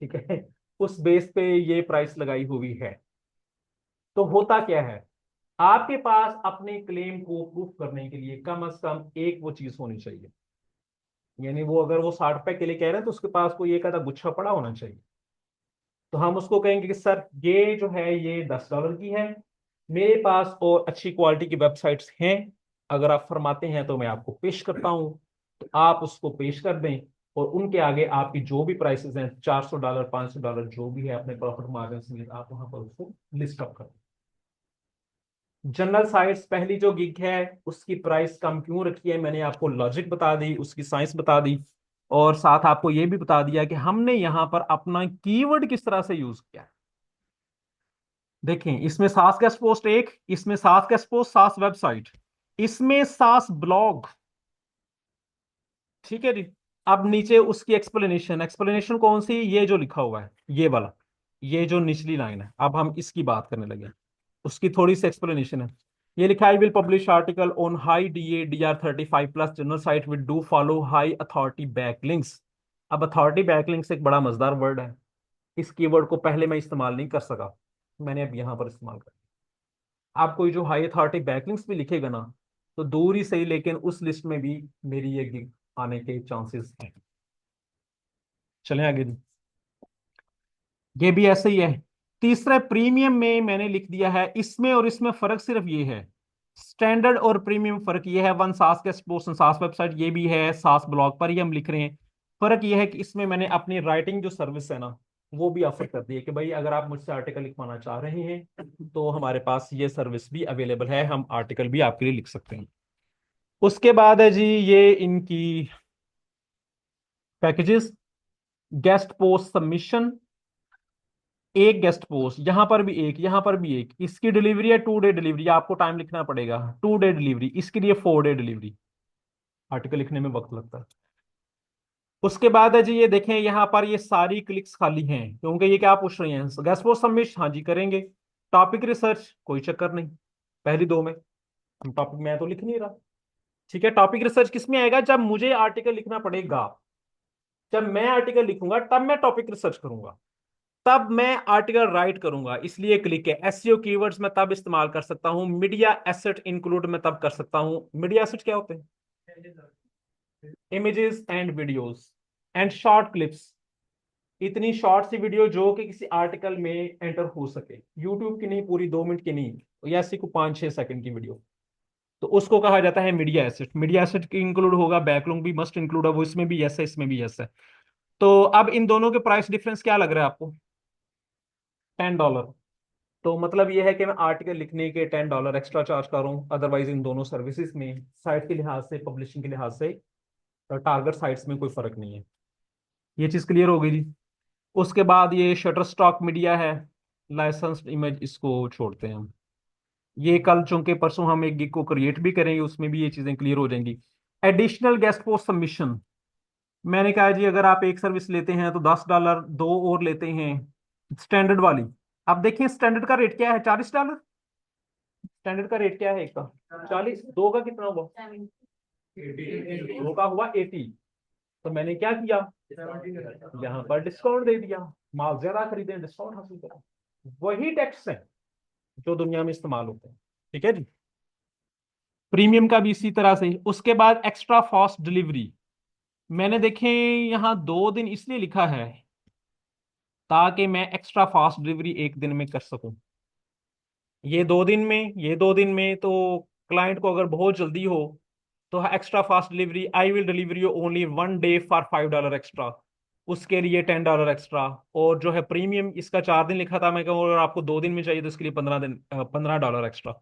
ठीक है, उस बेस पे ये प्राइस लगाई हुई है। तो होता क्या है, आपके पास अपने क्लेम को प्रूफ करने के लिए कम से कम एक वो चीज होनी चाहिए, यानी वो अगर वो 60 रुपए के लिए कह रहे हैं तो उसके पास कोई एक आधा गुच्छा पड़ा होना चाहिए। तो हम उसको कहेंगे कि सर ये जो है ये $10 की है, मेरे पास और अच्छी क्वालिटी की वेबसाइट्स हैं, अगर आप फरमाते हैं तो मैं आपको पेश करता हूं। तो आप उसको पेश कर दें, और उनके आगे आपकी जो भी प्राइसेस हैं, $400 $500 जो भी है अपने प्रॉफिट मार्जिन समेत, आप वहां पर उसको लिस्ट अप कर दें। जनरल साइट्स पहली जो गिग है उसकी प्राइस कम क्यों रखी है, मैंने आपको लॉजिक बता दी, उसकी साइंस बता दी, और साथ आपको यह भी बता दिया कि हमने यहां पर अपना कीवर्ड किस तरह से यूज किया। देखें, इसमें सास गेस्ट पोस्ट एक, इसमें सास गेस्ट पोस्ट, सास वेबसाइट, इसमें सास ब्लॉग, ठीक है जी। अब नीचे उसकी एक्सप्लेनेशन, एक्सप्लेनेशन कौन सी, ये जो लिखा हुआ है ये वाला, ये जो निचली लाइन है, अब हम इसकी बात करने लगे, उसकी थोड़ी सी एक्सप्लेनेशन है। ये लिखा है, will publish article on high DA DR35+ general site with do follow high authority backlinks. अब अथॉरिटी बैकलिंक्स एक बड़ा मजेदार वर्ड है, इस कीवर्ड को पहले मैं इस्तेमाल नहीं कर सका, मैंने अब यहां पर इस्तेमाल कर। आप कोई जो हाई अथॉरिटी बैकलिंक्स भी लिखेगा ना, तो दूर ही सही लेकिन उस लिस्ट में भी मेरी ये गिग आने के चांसेस हैं। चलें आगे जी, ये भी ऐसे ही है। तीसरा प्रीमियम में मैंने लिख दिया है, इसमें और इसमें फर्क सिर्फ ये है, स्टैंडर्ड और प्रीमियम फर्क ये है, वन सास के स्पोर्ट्स सास वेबसाइट ये भी है, सास ब्लॉग पर ही हम लिख रहे हैं। फर्क ये है कि इसमें मैंने अपनी राइटिंग जो सर्विस है ना वो भी ऑफर कर दी है कि भाई अगर आप मुझसे आर्टिकल लिखवाना चाह रहे हैं तो हमारे पास ये सर्विस भी अवेलेबल है, हम आर्टिकल भी आपके लिए लिख सकते हैं। उसके बाद है जी ये इनकी पैकेजेस, गेस्ट पोस्ट सबमिशन, एक गेस्ट पोस्ट, यहां पर भी एक, यहां पर भी एक, इसकी डिलीवरी है 2 डे डिलीवरी, आपको टाइम लिखना पड़ेगा 2 डे डिलीवरी, इसके लिए 4 डे डिलीवरी, आर्टिकल लिखने में वक्त लगता है। उसके बाद है जी ये देखें, यहाँ पर ये सारी क्लिक्स खाली हैं, क्योंकि ये क्या पूछ रही हैं, गेस्ट पोस्ट सबमिट, हाँ जी करेंगे। टॉपिक रिसर्च कोई चक्कर नहीं, पहली दो में हम टॉपिक, मैं तो लिख नहीं रहा, ठीक है। टॉपिक रिसर्च किस में आएगा, जब मुझे आर्टिकल लिखना पड़ेगा, जब मैं आर्टिकल लिखूंगा तब मैं टॉपिक रिसर्च करूंगा। तब मैं आर्टिकल राइट करूंगा, इसलिए क्लिक है। एसईओ कीवर्ड्स मैं तब इस्तेमाल कर सकता हूं, मीडिया एसेट इंक्लूड मैं तब कर सकता हूं। मीडिया एसेट क्या होते हैं? Images and videos and short clips. इतनी शॉर्ट सी वीडियो जो कि किसी आर्टिकल में एंटर हो सके, यूट्यूब की नहीं, पूरी 2 मिनट की नहीं, या ऐसी को 5-6 सेकंड की वीडियो, तो उसको कहा जाता है मीडिया एसेट। मीडिया एसेट की इंक्लूड होगा, बैकलॉग भी मस्ट इंक्लूड है, वो इसमें भी यस है, इसमें भी यस है। तो अब इन दोनों के प्राइस डिफरेंस क्या लग रहा है आपको? $10। तो मतलब ये है कि मैं आर्टिकल लिखने के $10 एक्स्ट्रा चार्ज कर रहा हूँ, अदरवाइज इन दोनों सर्विसेज में साइट के लिहाज से, पब्लिशिंग के लिहाज से, टारगेट साइट्स में कोई फर्क नहीं है। ये चीज क्लियर हो गई जी। उसके बाद ये शटर स्टॉक मीडिया है, लाइसेंस्ड इमेज, इसको छोड़ते हैं हम। ये कल चूंकि परसों हम एक गिग को क्रिएट भी करेंगे, उसमें भी ये चीजें क्लियर हो जाएंगी। एडिशनल गेस्ट पोस्ट सबमिशन, मैंने कहा जी अगर आप एक सर्विस लेते हैं तो $10 दो और लेते हैं स्टैंडर्ड वाली। अब देखिए स्टैंडर्ड का रेट क्या है, $40। स्टैंडर्ड का रेट क्या है एक का? 40। दो का कितना हुआ? दो का हुआ 80। तो मैंने क्या किया, यहाँ पर डिस्काउंट दे दिया, माल ज्यादा खरीदे, डिस्काउंट हासिल करा। वही टैक्स है जो दुनिया में इस्तेमाल होते हैं, ठीक है जी। प्रीमियम का भी इसी तरह से। उसके बाद एक्स्ट्रा फास्ट डिलीवरी, मैंने देखे यहाँ 2 दिन इसलिए लिखा है ताकि मैं एक्स्ट्रा फास्ट डिलीवरी एक दिन में कर सकूं। ये 2 दिन में, ये 2 दिन में तो क्लाइंट को अगर बहुत जल्दी हो तो extra fast delivery, I will deliver you only 1 day for $5 extra, उसके लिए $10 एक्स्ट्रा। और जो है प्रीमियम, इसका 4 दिन लिखा था, मैं कहूँ अगर आपको 2 दिन में चाहिए तो इसके लिए 15 दिन, $15 एक्स्ट्रा।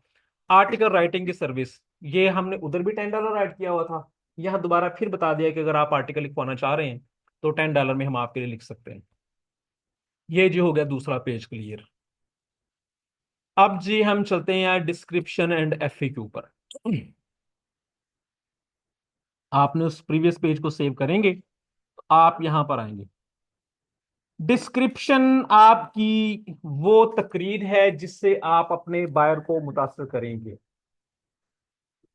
आर्टिकल राइटिंग की सर्विस, ये हमने उधर भी $10 राइट किया हुआ था, यहाँ दोबारा फिर बता दिया कि अगर आप आर्टिकल लिखवाना चाह रहे हैं तो $10 में हम आपके लिए लिख सकते हैं। ये जो हो गया दूसरा पेज क्लियर। अब जी हम चलते हैं यार डिस्क्रिप्शन एंड एफएक्यू पर। आपने उस प्रीवियस पेज को सेव करेंगे तो आप यहां पर आएंगे। डिस्क्रिप्शन आपकी वो तकरीर है जिससे आप अपने बायर को मुतासर करेंगे।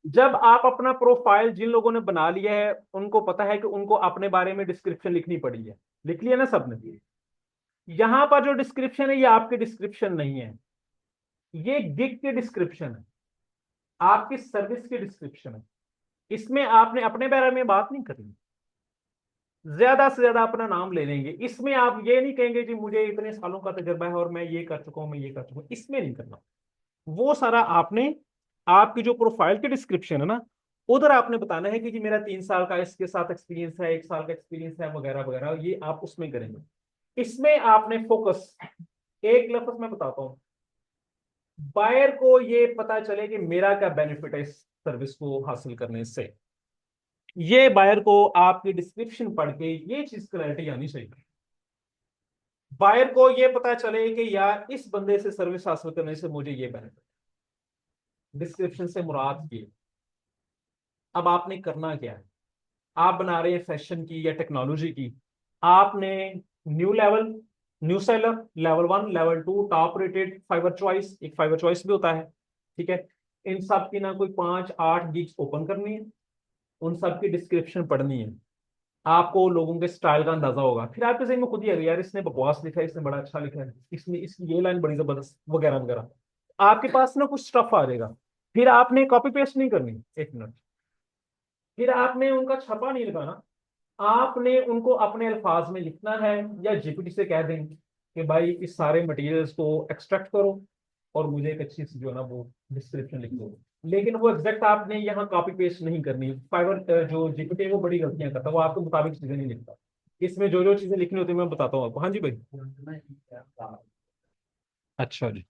जब आप अपना प्रोफाइल, जिन लोगों ने बना लिया है उनको पता है कि उनको अपने बारे में डिस्क्रिप्शन लिखनी पड़ी है, लिख लिया ना सबने? यहां पर जो डिस्क्रिप्शन है ये आपकी डिस्क्रिप्शन नहीं है, ये गिग की डिस्क्रिप्शन है, आपकी सर्विस की डिस्क्रिप्शन है। इसमें आपने अपने बारे में बात नहीं करनी, ज्यादा से ज्यादा अपना नाम ले लेंगे। इसमें आप ये नहीं कहेंगे जी मुझे इतने सालों का तजुर्बा है और मैं ये कर चुका हूं, मैं ये कर चुका हूं, इसमें नहीं करना। वो सारा आपने, आपकी जो प्रोफाइल की डिस्क्रिप्शन है ना, उधर आपने बताना है कि जी मेरा 3 साल का इसके साथ एक्सपीरियंस है, 1 साल का एक्सपीरियंस है, वगैरह वगैरह, ये आप उसमें करेंगे। इसमें आपने फोकस, एक लफ्ज मैं बताता हूँ, बायर को ये पता चले कि मेरा क्या बेनिफिट है इस सर्विस को हासिल करने से। ये बायर को आपकी डिस्क्रिप्शन पढ़ के ये चीज क्लैरिटी आनी चाहिए। बायर को ये पता चले कि यार इस बंदे से सर्विस हासिल करने से मुझे ये बेनिफिट, डिस्क्रिप्शन से मुराद ये। अब आपने करना क्या है, आप बना रहे हैं फैशन की या टेक्नोलॉजी की, आपने new level, new seller, level 1, level 2, top rated, Fiverr choice, एक फाइवर चॉइस भी होता है, ठीक है। इन सब की ना कोई 5-8 गिग्स ओपन करनी है, उन सब की डिस्क्रिप्शन पढ़नी है, आपको लोगों के स्टाइल का अंदाजा होगा। फिर आपके जहन में खुद ही आएगा यार इसने बकवास लिखा है, इसने बड़ा अच्छा लिखा है, इसने इसकी ये लाइन बड़ी जबरदस्त, वगैरह वगैरह। आपके पास ना कुछ स्टफ आ जाएगा। फिर आपने कॉपी पेस्ट नहीं करनी, एक मिनट, फिर आपने उनका छपा नहीं लगाना, आपने उनको अपने अल्फाज में लिखना है, या जीपीटी से कह दें कि भाई इस सारे मटेरियल्स को एक्सट्रैक्ट करो और मुझे एक अच्छी सी जो है ना वो डिस्क्रिप्शन लिख दो। लेकिन वो एग्जैक्ट आपने यहाँ कॉपी पेस्ट नहीं करनी। फाइवर जो जीपीटी है वो बड़ी गलतियां करता है, वो आपके मुताबिक चीजें नहीं लिखता। इसमें जो जो चीजें लिखनी होती है मैं बताता हूँ आपको। हाँ जी भाई। अच्छा जी।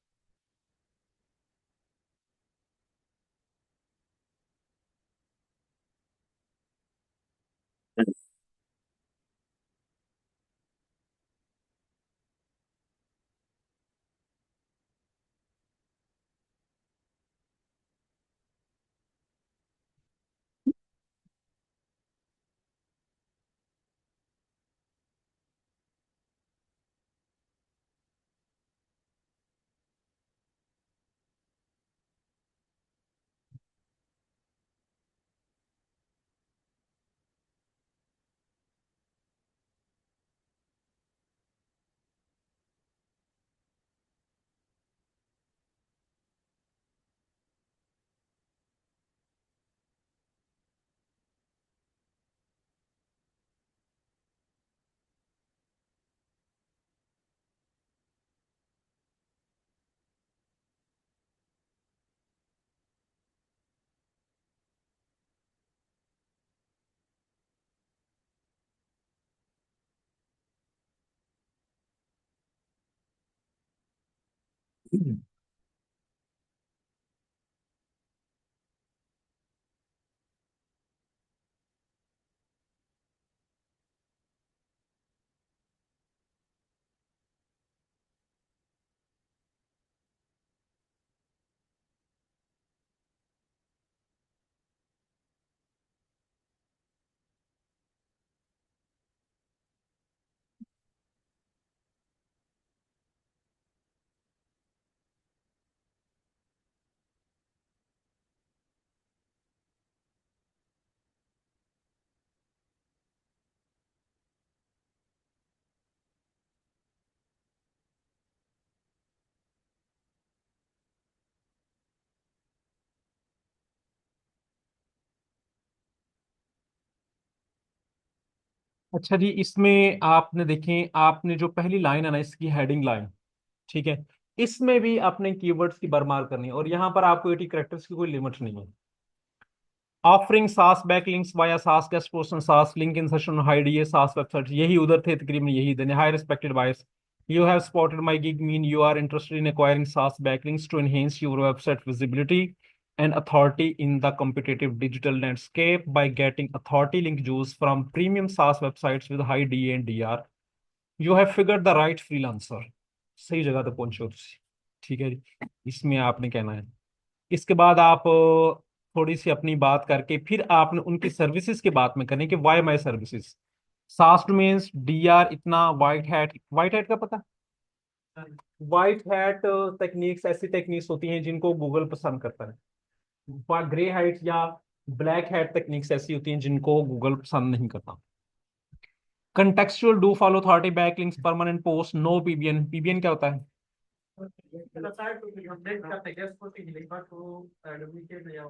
अच्छा जी, इसमें आपने देखें, आपने जो पहली लाइन है ना, इसकी हेडिंग लाइन, ठीक है, इसमें भी आपने कीवर्ड्स की भरमार करनी है, और यहाँ पर आपको 80 कैरेक्टर्स की कोई लिमिट नहीं है। Offering SaaS backlinks via SaaS guest post SaaS link insertion hide, ये सास वेबसाइट यही उधर थे तकरीबन, यही देने। High respected buyers, you have spotted my gig mean you are interested in acquiring SaaS backlinks to enhance your website visibility and authority in the competitive digital landscape by getting authority link juice from premium SaaS websites with high DA and DR. You have figured the right freelancer. सही जगह तो पहुंचे हो तुसी। ठीक है जी, इसमें आपने कहना है। इसके बाद आप थोड़ी सी अपनी बात करके फिर आपने उनकी सर्विसेज की बात में करनी कि why my services. SaaS domains, DR, इतना, वाइट हैट का पता, वाइट हैट टेक्निक्स ऐसी टेक्निक्स होती हैं जिनको गूगल पसंद करता है। ग्रे हैट या ब्लैक हैट टेक्निक्स ऐसी होती हैं जिनको गूगल पसंद नहीं करता। Contextual do follow authority backlinks permanent post no PBN. PBN क्या होता है?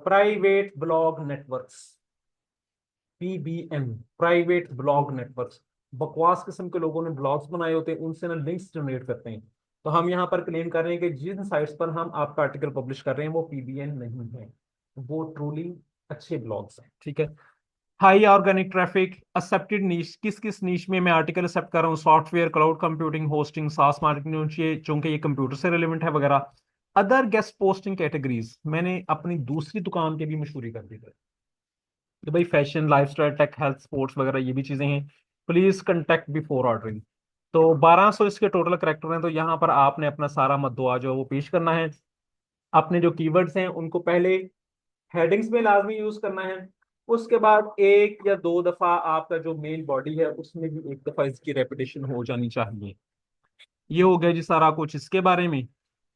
Private blog networks, PBN, private blog networks. बकवास किस्म के लोगों ने ब्लॉग्स बनाए होते हैं, उनसे ना लिंक्स जनरेट करते हैं। तो हम यहाँ पर क्लेम कर रहे हैं कि जिन साइट्स पर हम आपका आर्टिकल पब्लिश कर रहे हैं वो पीबीएन नहीं है, वो ट्रूली अच्छे ब्लॉग्स हैं। ठीक है। हाई ऑर्गेनिक ट्रैफिक, एक्सेप्टेड नीश, किस किस नीश में मैं आर्टिकल एक्सेप्ट कर रहा हूँ? सॉफ्टवेयर, क्लाउड कंप्यूटिंग, होस्टिंग, सास मार्केटिंग, चूंकि ये कंप्यूटर से रिलेवेंट है वगैरह। अदर गेस्ट पोस्टिंग कैटेगरीज, मैंने अपनी दूसरी दुकान की भी मशहूरी कर दी है कि भाई fashion, lifestyle, tech, health, sports वगैरह ये भी चीजें हैं। Please contact before ordering. तो 1200 इसके टोटल करेक्टर हैं। तो यहाँ पर आपने अपना सारा मद्दुआ जो है वो पेश करना है। अपने जो कीवर्ड्स हैं उनको पहले हेडिंग्स में लाजमी यूज करना है। उसके बाद एक या दो दफा आपका जो मेल बॉडी है उसमें भी एक दफा इसकी रेपिटेशन हो जानी चाहिए। ये हो गया जी सारा कुछ इसके बारे में।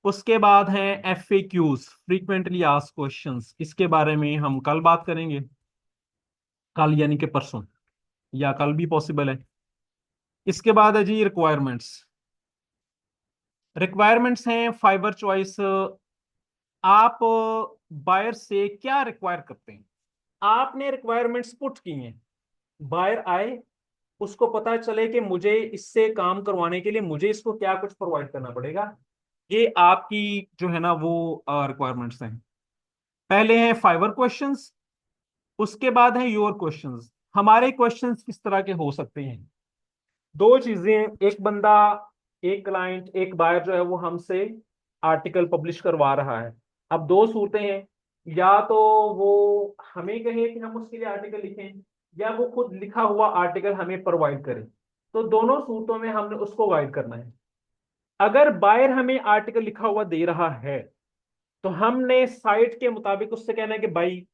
उसके बाद है FAQs, फ्रीक्वेंटली आस्क्ड क्वेश्चंस। इसके बारे में हम कल बात करेंगे, कल यानी कि परसों, या कल भी पॉसिबल है। इसके बाद है जी रिक्वायरमेंट्स। रिक्वायरमेंट्स हैं फाइवर चॉइस। आप बायर से क्या रिक्वायर करते हैं? आपने रिक्वायरमेंट्स पुट की हैं, बायर आए, उसको पता चले कि मुझे इससे काम करवाने के लिए मुझे इसको क्या कुछ प्रोवाइड करना पड़ेगा। ये आपकी जो है ना वो रिक्वायरमेंट्स हैं। पहले हैं फाइवर क्वेश्चंस, उसके बाद है योर क्वेश्चंस। हमारे क्वेश्चंस किस तरह के हो सकते हैं? दो चीजें, एक बंदा, एक क्लाइंट, एक बायर जो है वो हमसे आर्टिकल पब्लिश करवा रहा है। अब दो सूरतें हैं, या तो वो हमें कहे कि हम उसके लिए आर्टिकल लिखें, या वो खुद लिखा हुआ आर्टिकल हमें प्रोवाइड करे। तो दोनों सूरतों में हमने उसको गाइड करना है। अगर बायर हमें आर्टिकल लिखा हुआ दे रहा है तो हमने साइट के मुताबिक उससे कहना है कि भाई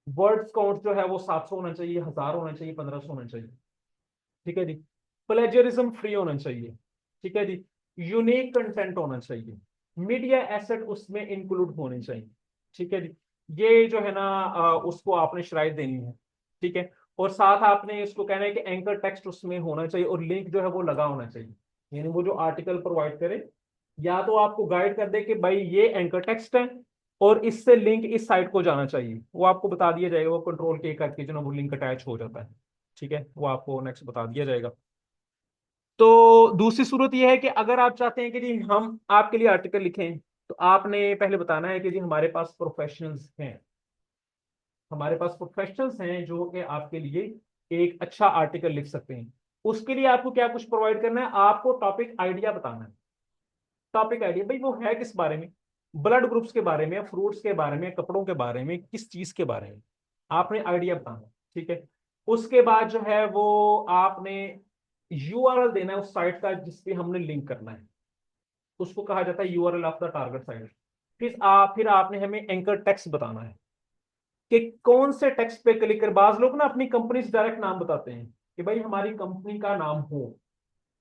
वर्ड्स काउंट जो है वो 700 होना चाहिए, 1000 होना चाहिए, 1500 होना चाहिए। ठीक है जी। प्लेजरिज्म फ्री होना चाहिए। ठीक है जी। यूनिक कंटेंट होना चाहिए। मीडिया एसेट उसमें इंक्लूड होने चाहिए। ठीक है जी। ये जो है ना उसको आपने शराइत देनी है। ठीक है। और साथ आपने इसको कहना है कि एंकर टेक्स्ट उसमें होना चाहिए और लिंक जो है वो लगा होना चाहिए। यानी वो जो आर्टिकल प्रोवाइड करे या तो आपको गाइड कर दे कि भाई ये एंकर टेक्स्ट है और इससे लिंक इस साइट को जाना चाहिए, वो आपको बता दिया जाएगा, वो कंट्रोल के करके जो ना वो लिंक अटैच हो जाता है। ठीक है, वो आपको नेक्स्ट बता दिया जाएगा। तो दूसरी सूरत यह है कि अगर आप चाहते हैं कि जी हम आपके लिए आर्टिकल लिखें, तो आपने पहले बताना है कि जी हमारे पास प्रोफेशनल्स हैं, हमारे पास प्रोफेशनल्स हैं जो कि आपके लिए एक अच्छा आर्टिकल लिख सकते हैं। उसके लिए आपको क्या कुछ प्रोवाइड करना है? आपको टॉपिक आइडिया बताना है। टॉपिक आइडिया भाई वो है किस बारे में, ब्लड ग्रुप्स के बारे में, फ्रूट्स के बारे में, कपड़ों के बारे में, किस चीज के बारे में आपने आइडिया बताना, ठीक है। उसके बाद जो है वो आपने यूआरएल देना है उस साइट का जिस पे हमने लिंक करना है, उसको कहा जाता है URL of the target site. फिर आपने हमें एंकर टेक्स्ट बताना है कि कौन से टेक्स्ट पे क्लिक कर, बाज लोग ना अपनी कंपनी से डायरेक्ट नाम बताते हैं कि भाई हमारी कंपनी का नाम हो,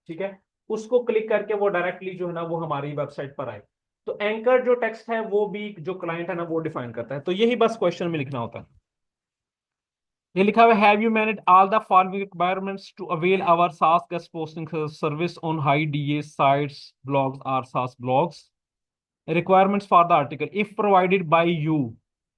ठीक है, उसको क्लिक करके वो डायरेक्टली जो है ना वो हमारी वेबसाइट पर आए। तो एंकर जो टेक्स्ट है वो भी जो क्लाइंट है ना वो डिफाइन करता है, तो यही बस क्वेश्चन में लिखना होता है। ये लिखा हुआ है have you manage all the following requirements to avail our SaaS guest posting service on high DA sites blogs or SaaS blogs. Requirements for the article if provided by you,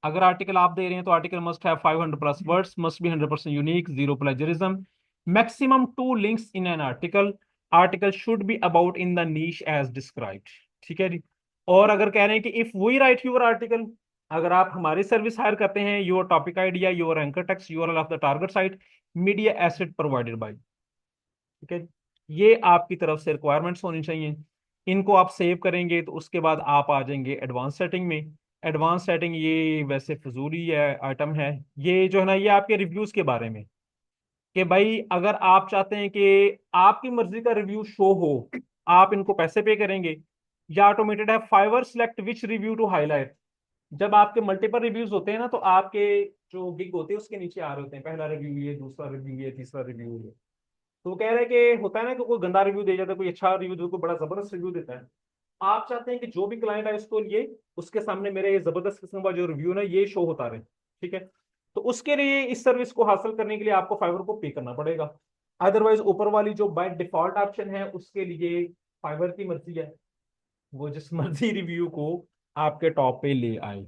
अगर आर्टिकल आप दे रहे हैं तो article must have 500 plus words, must be 100% unique, zero plagiarism, maximum 2 links in an article, article should be about in the niche as described, ठीक है जी। और अगर कह रहे हैं कि if we write your article, अगर आप हमारी सर्विस हायर करते हैं, your topic idea, your anchor text, URL of the target site, media asset provided by, ठीक है। ये आपकी तरफ से रिक्वायरमेंट्स होनी चाहिए। इनको आप सेव करेंगे तो उसके बाद आप आ जाएंगे एडवांस सेटिंग में। एडवांस सेटिंग ये वैसे फजूली है आइटम है, ये जो है ना ये आपके रिव्यूज के बारे में, कि भाई अगर आप चाहते हैं कि आपकी मर्जी का रिव्यू शो हो, आप इनको पैसे पे करेंगे। या ऑटोमेटेड है Fiverr select which review to highlight, जब आपके मल्टीपल रिव्यूज होते हैं ना तो आपके जो गिग होते हैं उसके नीचे आ रहे होते हैं, पहला रिव्यू ये, दूसरा रिव्यू ये, तीसरा रिव्यू ये। तो वो कह रहे हैं कि होता है ना कि कोई गंदा रिव्यू दे जाता है, कोई अच्छा रिव्यू दे, कोई बड़ा जबरदस्त रिव्यू देता है। आप चाहते हैं कि जो भी क्लाइंट है उसको लिए उसके सामने मेरे ये जबरदस्त किस्म का जो रिव्यू ना ये शो होता रहे, ठीक है। तो उसके लिए इस सर्विस को हासिल करने के लिए आपको फाइवर को पे करना पड़ेगा। अदरवाइज ऊपर वाली जो बाय डिफॉल्ट ऑप्शन है उसके लिए फाइवर की मर्जी है, वो जिस मर्जी रिव्यू को आपके टॉप पे ले आए।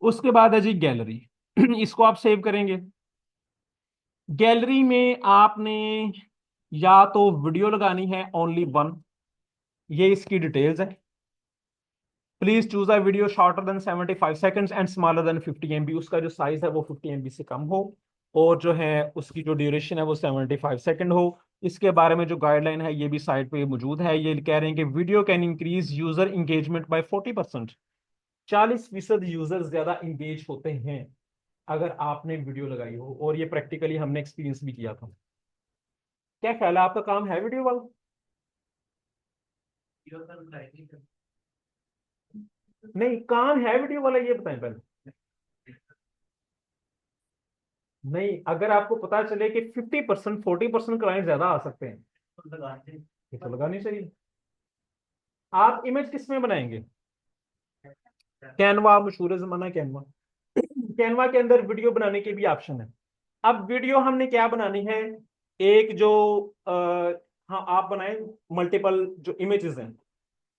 उसके बाद है जी गैलरी इसको आप सेव करेंगे। गैलरी में आपने या तो वीडियो लगानी है ओनली वन, ये इसकी डिटेल्स है। Please choose a video shorter than 75 seconds and smaller than 50 MB, उसका जो साइज है वो 50 MB से कम हो, और जो है उसकी जो ड्यूरेशन है वो 75 सेकंड हो। इसके बारे में जो गाइडलाइन है ये भी साइट पे मौजूद है। ये कह रहे हैं कि video can increase user engagement by 40%, 40% user ज्यादा इंगेज होते हैं अगर आपने वीडियो लगाई हो, और ये प्रैक्टिकली हमने एक्सपीरियंस भी किया था। क्या ख्याल है, आपका काम है वीडियो वाला? नहीं, काम है वीडियो वाला, ये बताएं पहले। नहीं, अगर आपको पता चले कि 50% 40% क्लाइंट ज्यादा आ सकते हैं, ये तो लगानी चाहिए। आप इमेज किस में बनाएंगे? कैनवा मशहूर जमाना, कैनवा। कैनवा के अंदर वीडियो बनाने के भी ऑप्शन है। अब वीडियो हमने क्या बनानी है, एक जो हाँ आप बनाए मल्टीपल जो इमेजेस हैं,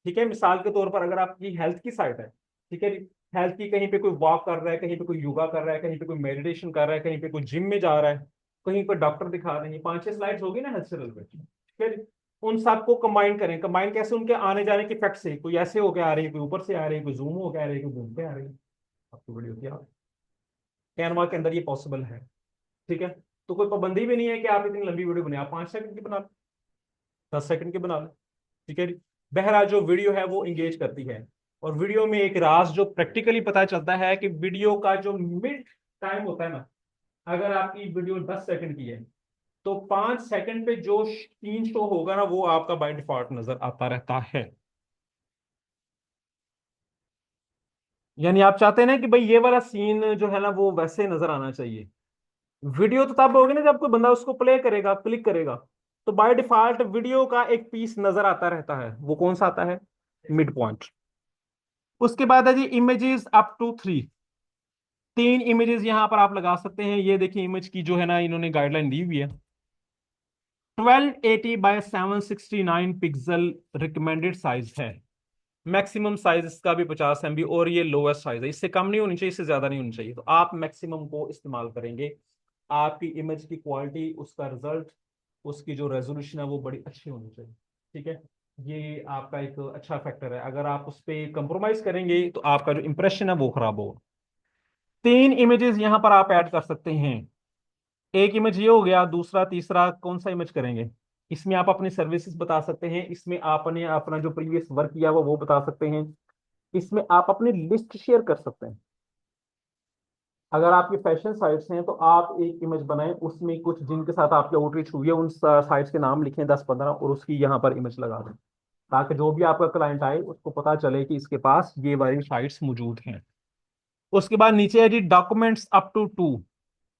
ठीक है। मिसाल के तौर पर अगर आपकी हेल्थ की साइट है, ठीक है, हेल्थ की, कहीं पे कोई वॉक कर रहा है, कहीं पे कोई योगा कर रहा है, कहीं पे कोई मेडिटेशन कर रहा है, कहीं पे कोई जिम में जा रहा है, कहीं पर डॉक्टर दिखा रहे हैं, 5-6 स्लाइड्स होगी ना हेल्थ से रिलेटेड, ठीक है। उन सबको कंबाइन करें, कंबाइन कैसे, उनके आने जाने के इफेक्ट से, कोई ऐसे होके आ रही है, कोई ऊपर से आ रही है, कोई जूम होके आ रही है, कोई घूम के आ रही है, आपकी वीडियो क्या कैनवा के अंदर ये पॉसिबल है, ठीक है। तो कोई पाबंदी भी नहीं है कि आप इतनी लंबी वीडियो बनाए, आप 5 सेकंड की बना लो, 10 सेकंड की बना लो, ठीक है। बहरहाल जो वीडियो है वो इंगेज करती है। और वीडियो में एक राज जो प्रैक्टिकली पता चलता है कि वीडियो का जो मिड टाइम होता है ना, अगर आपकी वीडियो 10 सेकंड की है तो 5 सेकंड पे जो सीन शो होगा ना वो आपका बाय डिफॉल्ट नजर आता रहता है। यानी आप चाहते हैं ना कि भाई ये वाला सीन जो है ना वो वैसे नजर आना चाहिए। वीडियो तो तब होगी ना जब कोई बंदा उसको प्ले करेगा, क्लिक करेगा, तो बाय डिफॉल्ट वीडियो का एक पीस नजर आता रहता है, वो कौन सा आता है? Mid point. उसके बाद है जी इमेजेस अप टू 3, 3 इमेजेस यहां पर आप लगा सकते हैं। ये देखिए इमेज की जो है ना इन्होंने गाइडलाइन दी हुई है, 1280 by 769 पिक्सल रिकमेंडेड साइज है। मैक्सिमम साइज इसका भी 50 MB, और ये लोएस्ट साइज है, इससे कम नहीं होनी चाहिए, इससे ज्यादा नहीं होनी चाहिए, तो आप मैक्सिमम को इस्तेमाल करेंगे। आपकी इमेज की क्वालिटी, उसका रिजल्ट, उसकी जो रेजोल्यूशन है वो बड़ी अच्छी होनी चाहिए, ठीक है। ये आपका एक अच्छा फैक्टर है, अगर आप उस पर कंप्रोमाइज करेंगे तो आपका जो इंप्रेशन है वो खराब होगा। 3 इमेजेस यहां पर आप ऐड कर सकते हैं। एक इमेज ये हो गया, दूसरा तीसरा कौन सा इमेज करेंगे? इसमें आप अपनी सर्विसेज बता सकते हैं, इसमें आपने अपना जो प्रीवियस वर्क किया हुआ वो बता सकते हैं, इसमें आप अपनी लिस्ट शेयर कर सकते हैं। अगर आपकी फैशन साइट्स हैं तो आप एक इमेज बनाएं, उसमें कुछ जिनके साथ आपकी आउटरीच हुई है उन साइट्स के नाम लिखें 10-15 और उसकी यहाँ पर इमेज लगा दें, ताकि जो भी आपका क्लाइंट आए उसको पता चले कि इसके पास ये वाली साइट्स मौजूद हैं। उसके बाद नीचे है जी documents up to 2,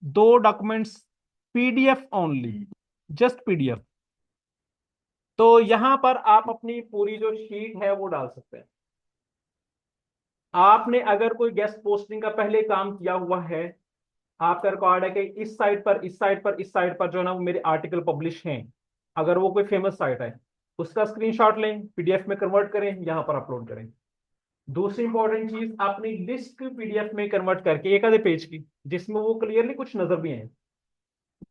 2 documents, PDF only, just PDF. तो यहाँ पर आप अपनी पूरी जो शीट है वो डाल सकते हैं। आपने अगर कोई गेस्ट पोस्टिंग का पहले काम किया हुआ है, आपका रिकॉर्ड है कि इस साइट पर इस साइट पर इस साइट पर जो है ना वो मेरे आर्टिकल पब्लिश हैं, अगर वो कोई फेमस साइट है उसका स्क्रीनशॉट लें, पीडीएफ में कन्वर्ट करें, यहाँ पर अपलोड करें। दूसरी इंपॉर्टेंट चीज, अपनी लिस्ट पीडीएफ में कन्वर्ट करके एक आधे पेज की, जिसमें वो क्लियरली कुछ नजर भी है,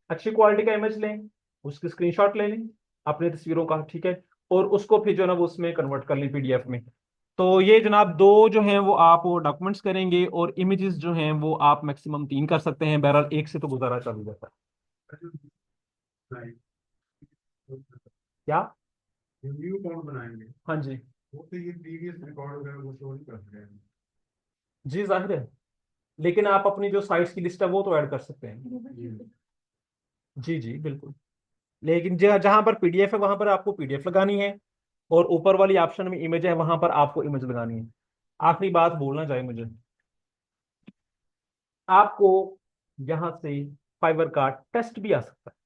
अच्छी क्वालिटी का इमेज लें, उसकी स्क्रीनशॉट ले लें अपनी तस्वीरों का, ठीक है, और उसको फिर जो है ना वो उसमें कन्वर्ट कर लें पीडीएफ में। तो ये जनाब दो जो हैं वो आप डॉक्यूमेंट्स करेंगे, और इमेजेस जो हैं वो आप मैक्सिमम 3 कर सकते हैं, बहरहाल एक से तो गुजारा चल ही जाता है। क्या? रिव्यू कौन बनाएंगे? हाँ जी। वो तो ये प्रीवियस रिकॉर्ड वगैरह वो शो नहीं कर रहे हैं। जी जाहिर है, लेकिन आप अपनी जो साइट्स की लिस्ट है वो तो ऐड कर सकते हैं। जी जी बिल्कुल, लेकिन जहां पर पीडीएफ है वहां पर आपको पीडीएफ लगानी है, और ऊपर वाली ऑप्शन में इमेज है वहां पर आपको इमेज लगानी है। आखिरी बात बोलना चाहिए मुझे, आपको यहां से फाइवर का टेस्ट भी आ सकता है।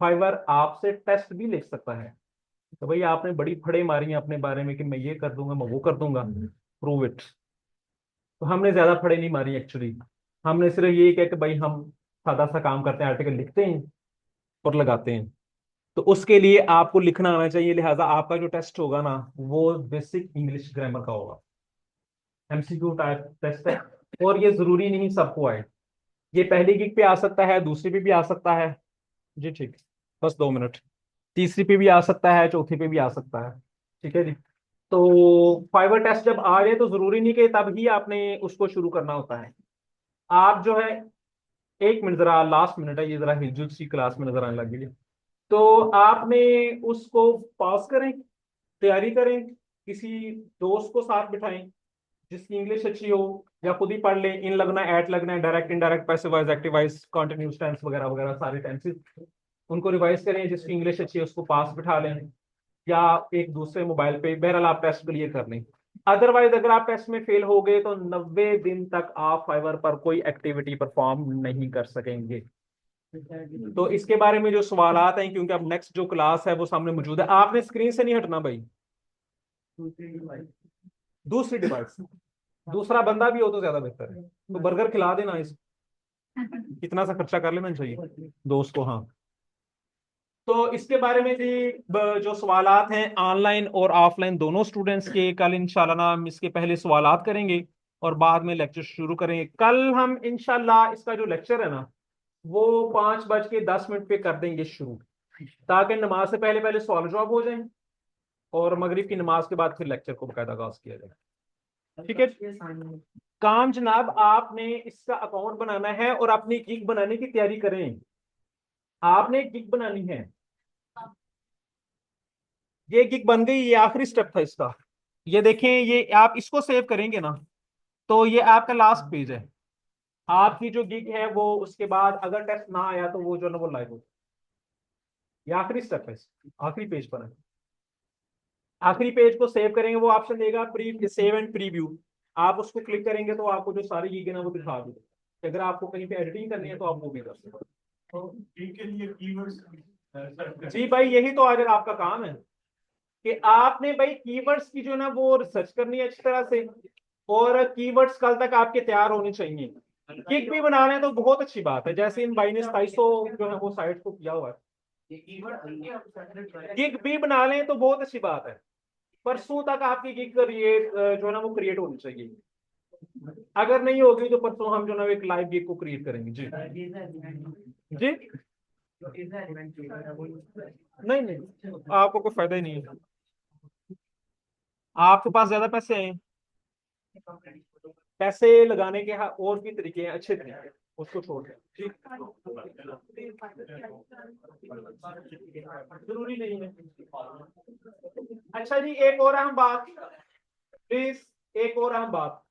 फाइवर आपसे टेस्ट भी ले सकता है, तो भाई आपने बड़ी फड़े मारी हैं अपने बारे में कि मैं ये कर दूंगा मैं वो कर दूंगा, प्रूव इट। तो हमने ज्यादा फड़े नहीं मारी एक्चुअली, हमने सिर्फ ये किया कि भाई हम सादा सा काम करते हैं, आर्टिकल लिखते हैं और लगाते हैं। तो उसके लिए आपको लिखना आना चाहिए, लिहाजा आपका जो टेस्ट होगा ना वो बेसिक इंग्लिश ग्रामर का होगा, एमसीक्यू टाइप टेस्ट है, और ये जरूरी नहीं सबको आए। ये पहली गिग पे आ सकता है, दूसरी पे भी आ सकता है। जी ठीक, बस 2 मिनट। तीसरी पे भी आ सकता है, चौथी पे भी आ सकता है, ठीक है जी। तो फाइवर टेस्ट जब आ जाए तो जरूरी नहीं कि तभी आपने उसको शुरू करना होता है। आप जो है, 1 मिनट, जरा लास्ट मिनट है, ये जरा हिलजुल सी क्लास में नजर आने लगी है। तो आपने उसको पॉज करें, तैयारी करें, किसी दोस्त को साथ बिठाएं जिसकी इंग्लिश अच्छी हो, या खुद ही पढ़ लें, इन लगना, एट लगना है, direct indirect, passive voice, active voice, continuous tense वगैरह वगैरह सारे टेंसेस उनको रिवाइज करें, जिसकी इंग्लिश अच्छी है उसको पास बिठा लें, या एक दूसरे मोबाइल पे, बहरहाल आप टेस्ट क्लियर कर लें। अदरवाइज अगर आप टेस्ट में फेल हो गए तो 90 दिन तक आप फाइवर पर कोई एक्टिविटी परफॉर्म नहीं कर सकेंगे। तो इसके बारे में जो सवालात हैं, क्योंकि अब नेक्स्ट जो क्लास है वो सामने मौजूद है, आपने स्क्रीन से नहीं हटना भाई। दूसरी डिवाइस, दूसरा बंदा भी हो तो ज्यादा बेहतर है, तो बर्गर खिला देना, इस कितना सा खर्चा कर लेना चाहिए दोस्त को। हाँ, तो इसके बारे में जी जो सवालात हैं ऑनलाइन और ऑफलाइन दोनों स्टूडेंट्स के, कल इंशाल्लाह ना हम इसके पहले सवालात करेंगे और बाद में लेक्चर शुरू करेंगे। कल हम इंशाल्लाह इसका जो लेक्चर है ना वो 5:10 पे कर देंगे शुरू, ताकि नमाज से पहले पहले सवाल जवाब हो जाए, और मगरिब की नमाज के बाद फिर लेक्चर को बाकायदा आगाज किया जाए। ठीक है, काम जनाब आपने इसका अकाउंट बनाना है और अपनी गिग बनाने की तैयारी करें। आपने गिग बनानी है, ये गिग बन गई, ये आखिरी स्टेप था इसका। ये देखें, ये आप इसको सेव करेंगे ना तो ये आपका लास्ट पेज है, आपकी जो गिग है वो, उसके बाद अगर टेस्ट ना आया तो वो जो ना वो लाइव हो, ये आखिरी स्टेप है, आखिरी पेज पर है। आखिरी पेज को सेव करेंगे, वो ऑप्शन देगा प्री सेव एंड प्रीव्यू, आप उसको क्लिक करेंगे तो आपको जो सारी गिग है ना वो दिखा देगा। अगर आपको कहीं पे एडिटिंग करनी है तो आप वो भी कर सकते हैं। तो इनके लिए कीवर्ड्स जी भाई, यही तो आज आपका काम है कि आपने भाई कीवर्ड्स की जो ना वो रिसर्च करनी है अच्छी तरह से, और कीवर्ड्स कल तक आपके तैयार होने चाहिए। गिग भी बना रहे हैं तो बहुत अच्छी बात है, जैसे इन भाई ने 2700 जो है वो साइट को किया हुआ है। गिग भी बना लें तो बहुत अच्छी बात है, परसों तक आपकी गिग क्रिएट जो है ना वो क्रिएट होनी चाहिए। अगर नहीं होगी तो परसों हम जो ना एक लाइव गिग को क्रिएट करेंगे। जी जी, नहीं नहीं, आपको कोई फायदा ही नहीं है, आपके पास ज्यादा पैसे हैं, पैसे लगाने के और भी तरीके हैं, अच्छे तरीके। उसको छोड़ दें, ठीक, जरूरी नहीं है। अच्छा जी, एक और अहम बात प्लीज, एक और अहम बात,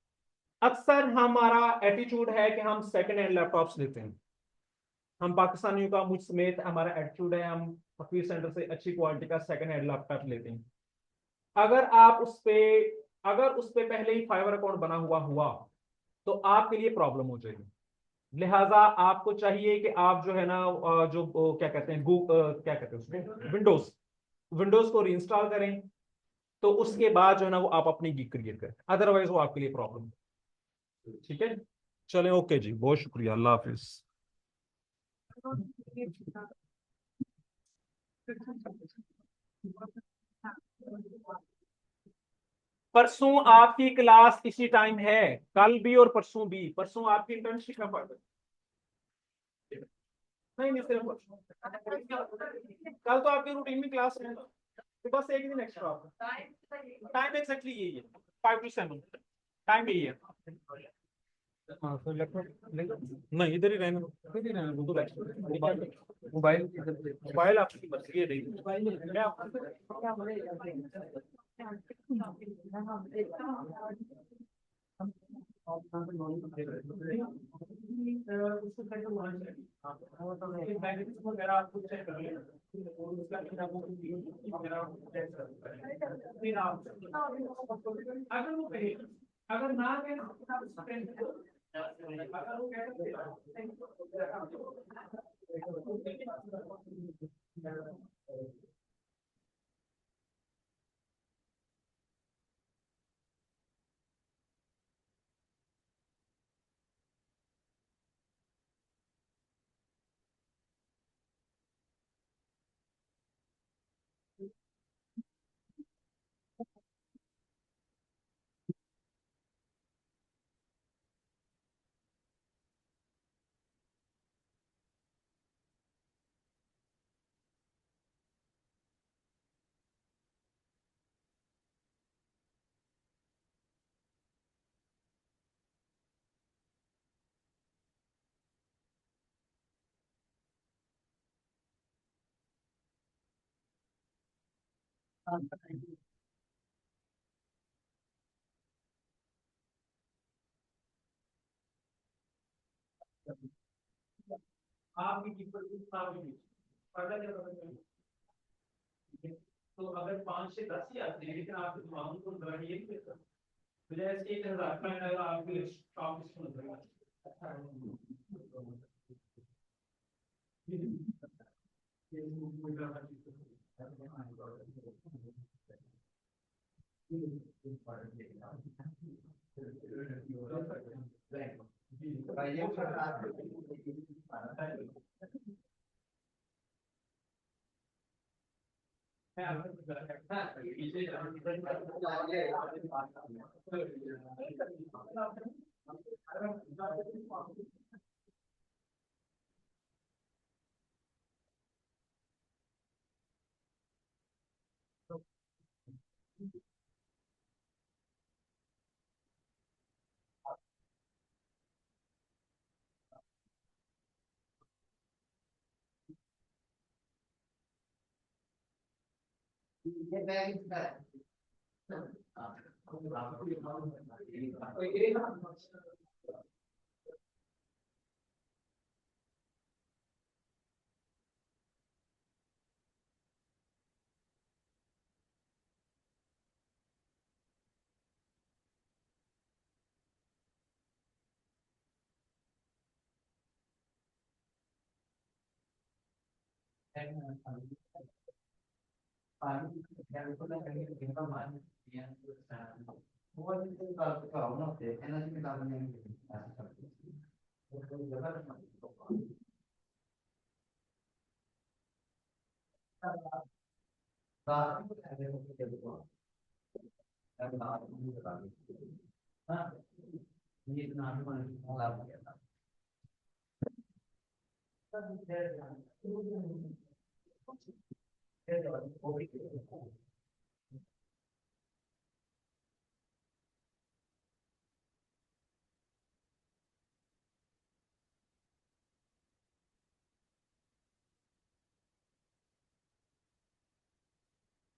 अक्सर हमारा एटीट्यूड है कि हम सेकंड हैंड लैपटॉप्स लेते हैं। हम पाकिस्तानियों का, मुझ समेत, हमारा एटीट्यूड है, हम हफीज सेंटर से अच्छी क्वालिटी का सेकंड हैंड लैपटॉप लेते हैं। अगर आप उस पे अगर उस पे पहले ही फाइवर अकाउंट बना हुआ हुआ तो आपके लिए प्रॉब्लम हो जाएगी। लिहाजा आपको चाहिए कि आप जो है ना क्या कहते हैं क्या कहते हैं उसको, विंडोज विंडोज को रीइंस्टॉल करें, तो उसके बाद जो है ना वो आप अपनी गिग क्रिएट करें, अदरवाइज वो आपके लिए प्रॉब्लम। ठीक है, चलें, ओके जी, बहुत शुक्रिया, अल्लाह हाफिज। परसों आपकी क्लास इसी टाइम है, कल भी और परसों भी। परसों आपकी इंटर्नशिप का पढ़, नहीं नहीं, सिर्फ परसों। कल तो आपकी रूटीन में क्लास है, तो बस एक दिन एक्स्ट्रा आपका टाइम एग्जैक्टली यही है, 5 to 7 टाइम यही है। हाँ, तो लैपटॉप नहीं, इधर ही रहने दो, इधर ही रहने दो, मोबाइल मोबाइल आपकी मर्जी है, नहीं मैं अगर वो कहे, अगर ना कहे अगर वो कहे आपकी तो अगर 5 से 10 ही आते हैं, लेकिन आपके दिमाग को जरा ये नहीं देता, तो जैसे 1000 का अगर आपके स्टॉक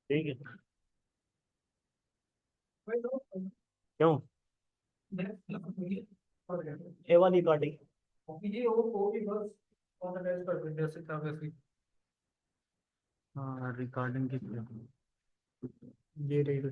ठीक है। क्यों ए वाली काटी? ये वो भी बस और अटैच कर देंगे जैसे था वैसे। हाँ रिकॉर्डिंग की ये रही रिकॉर्डिंग।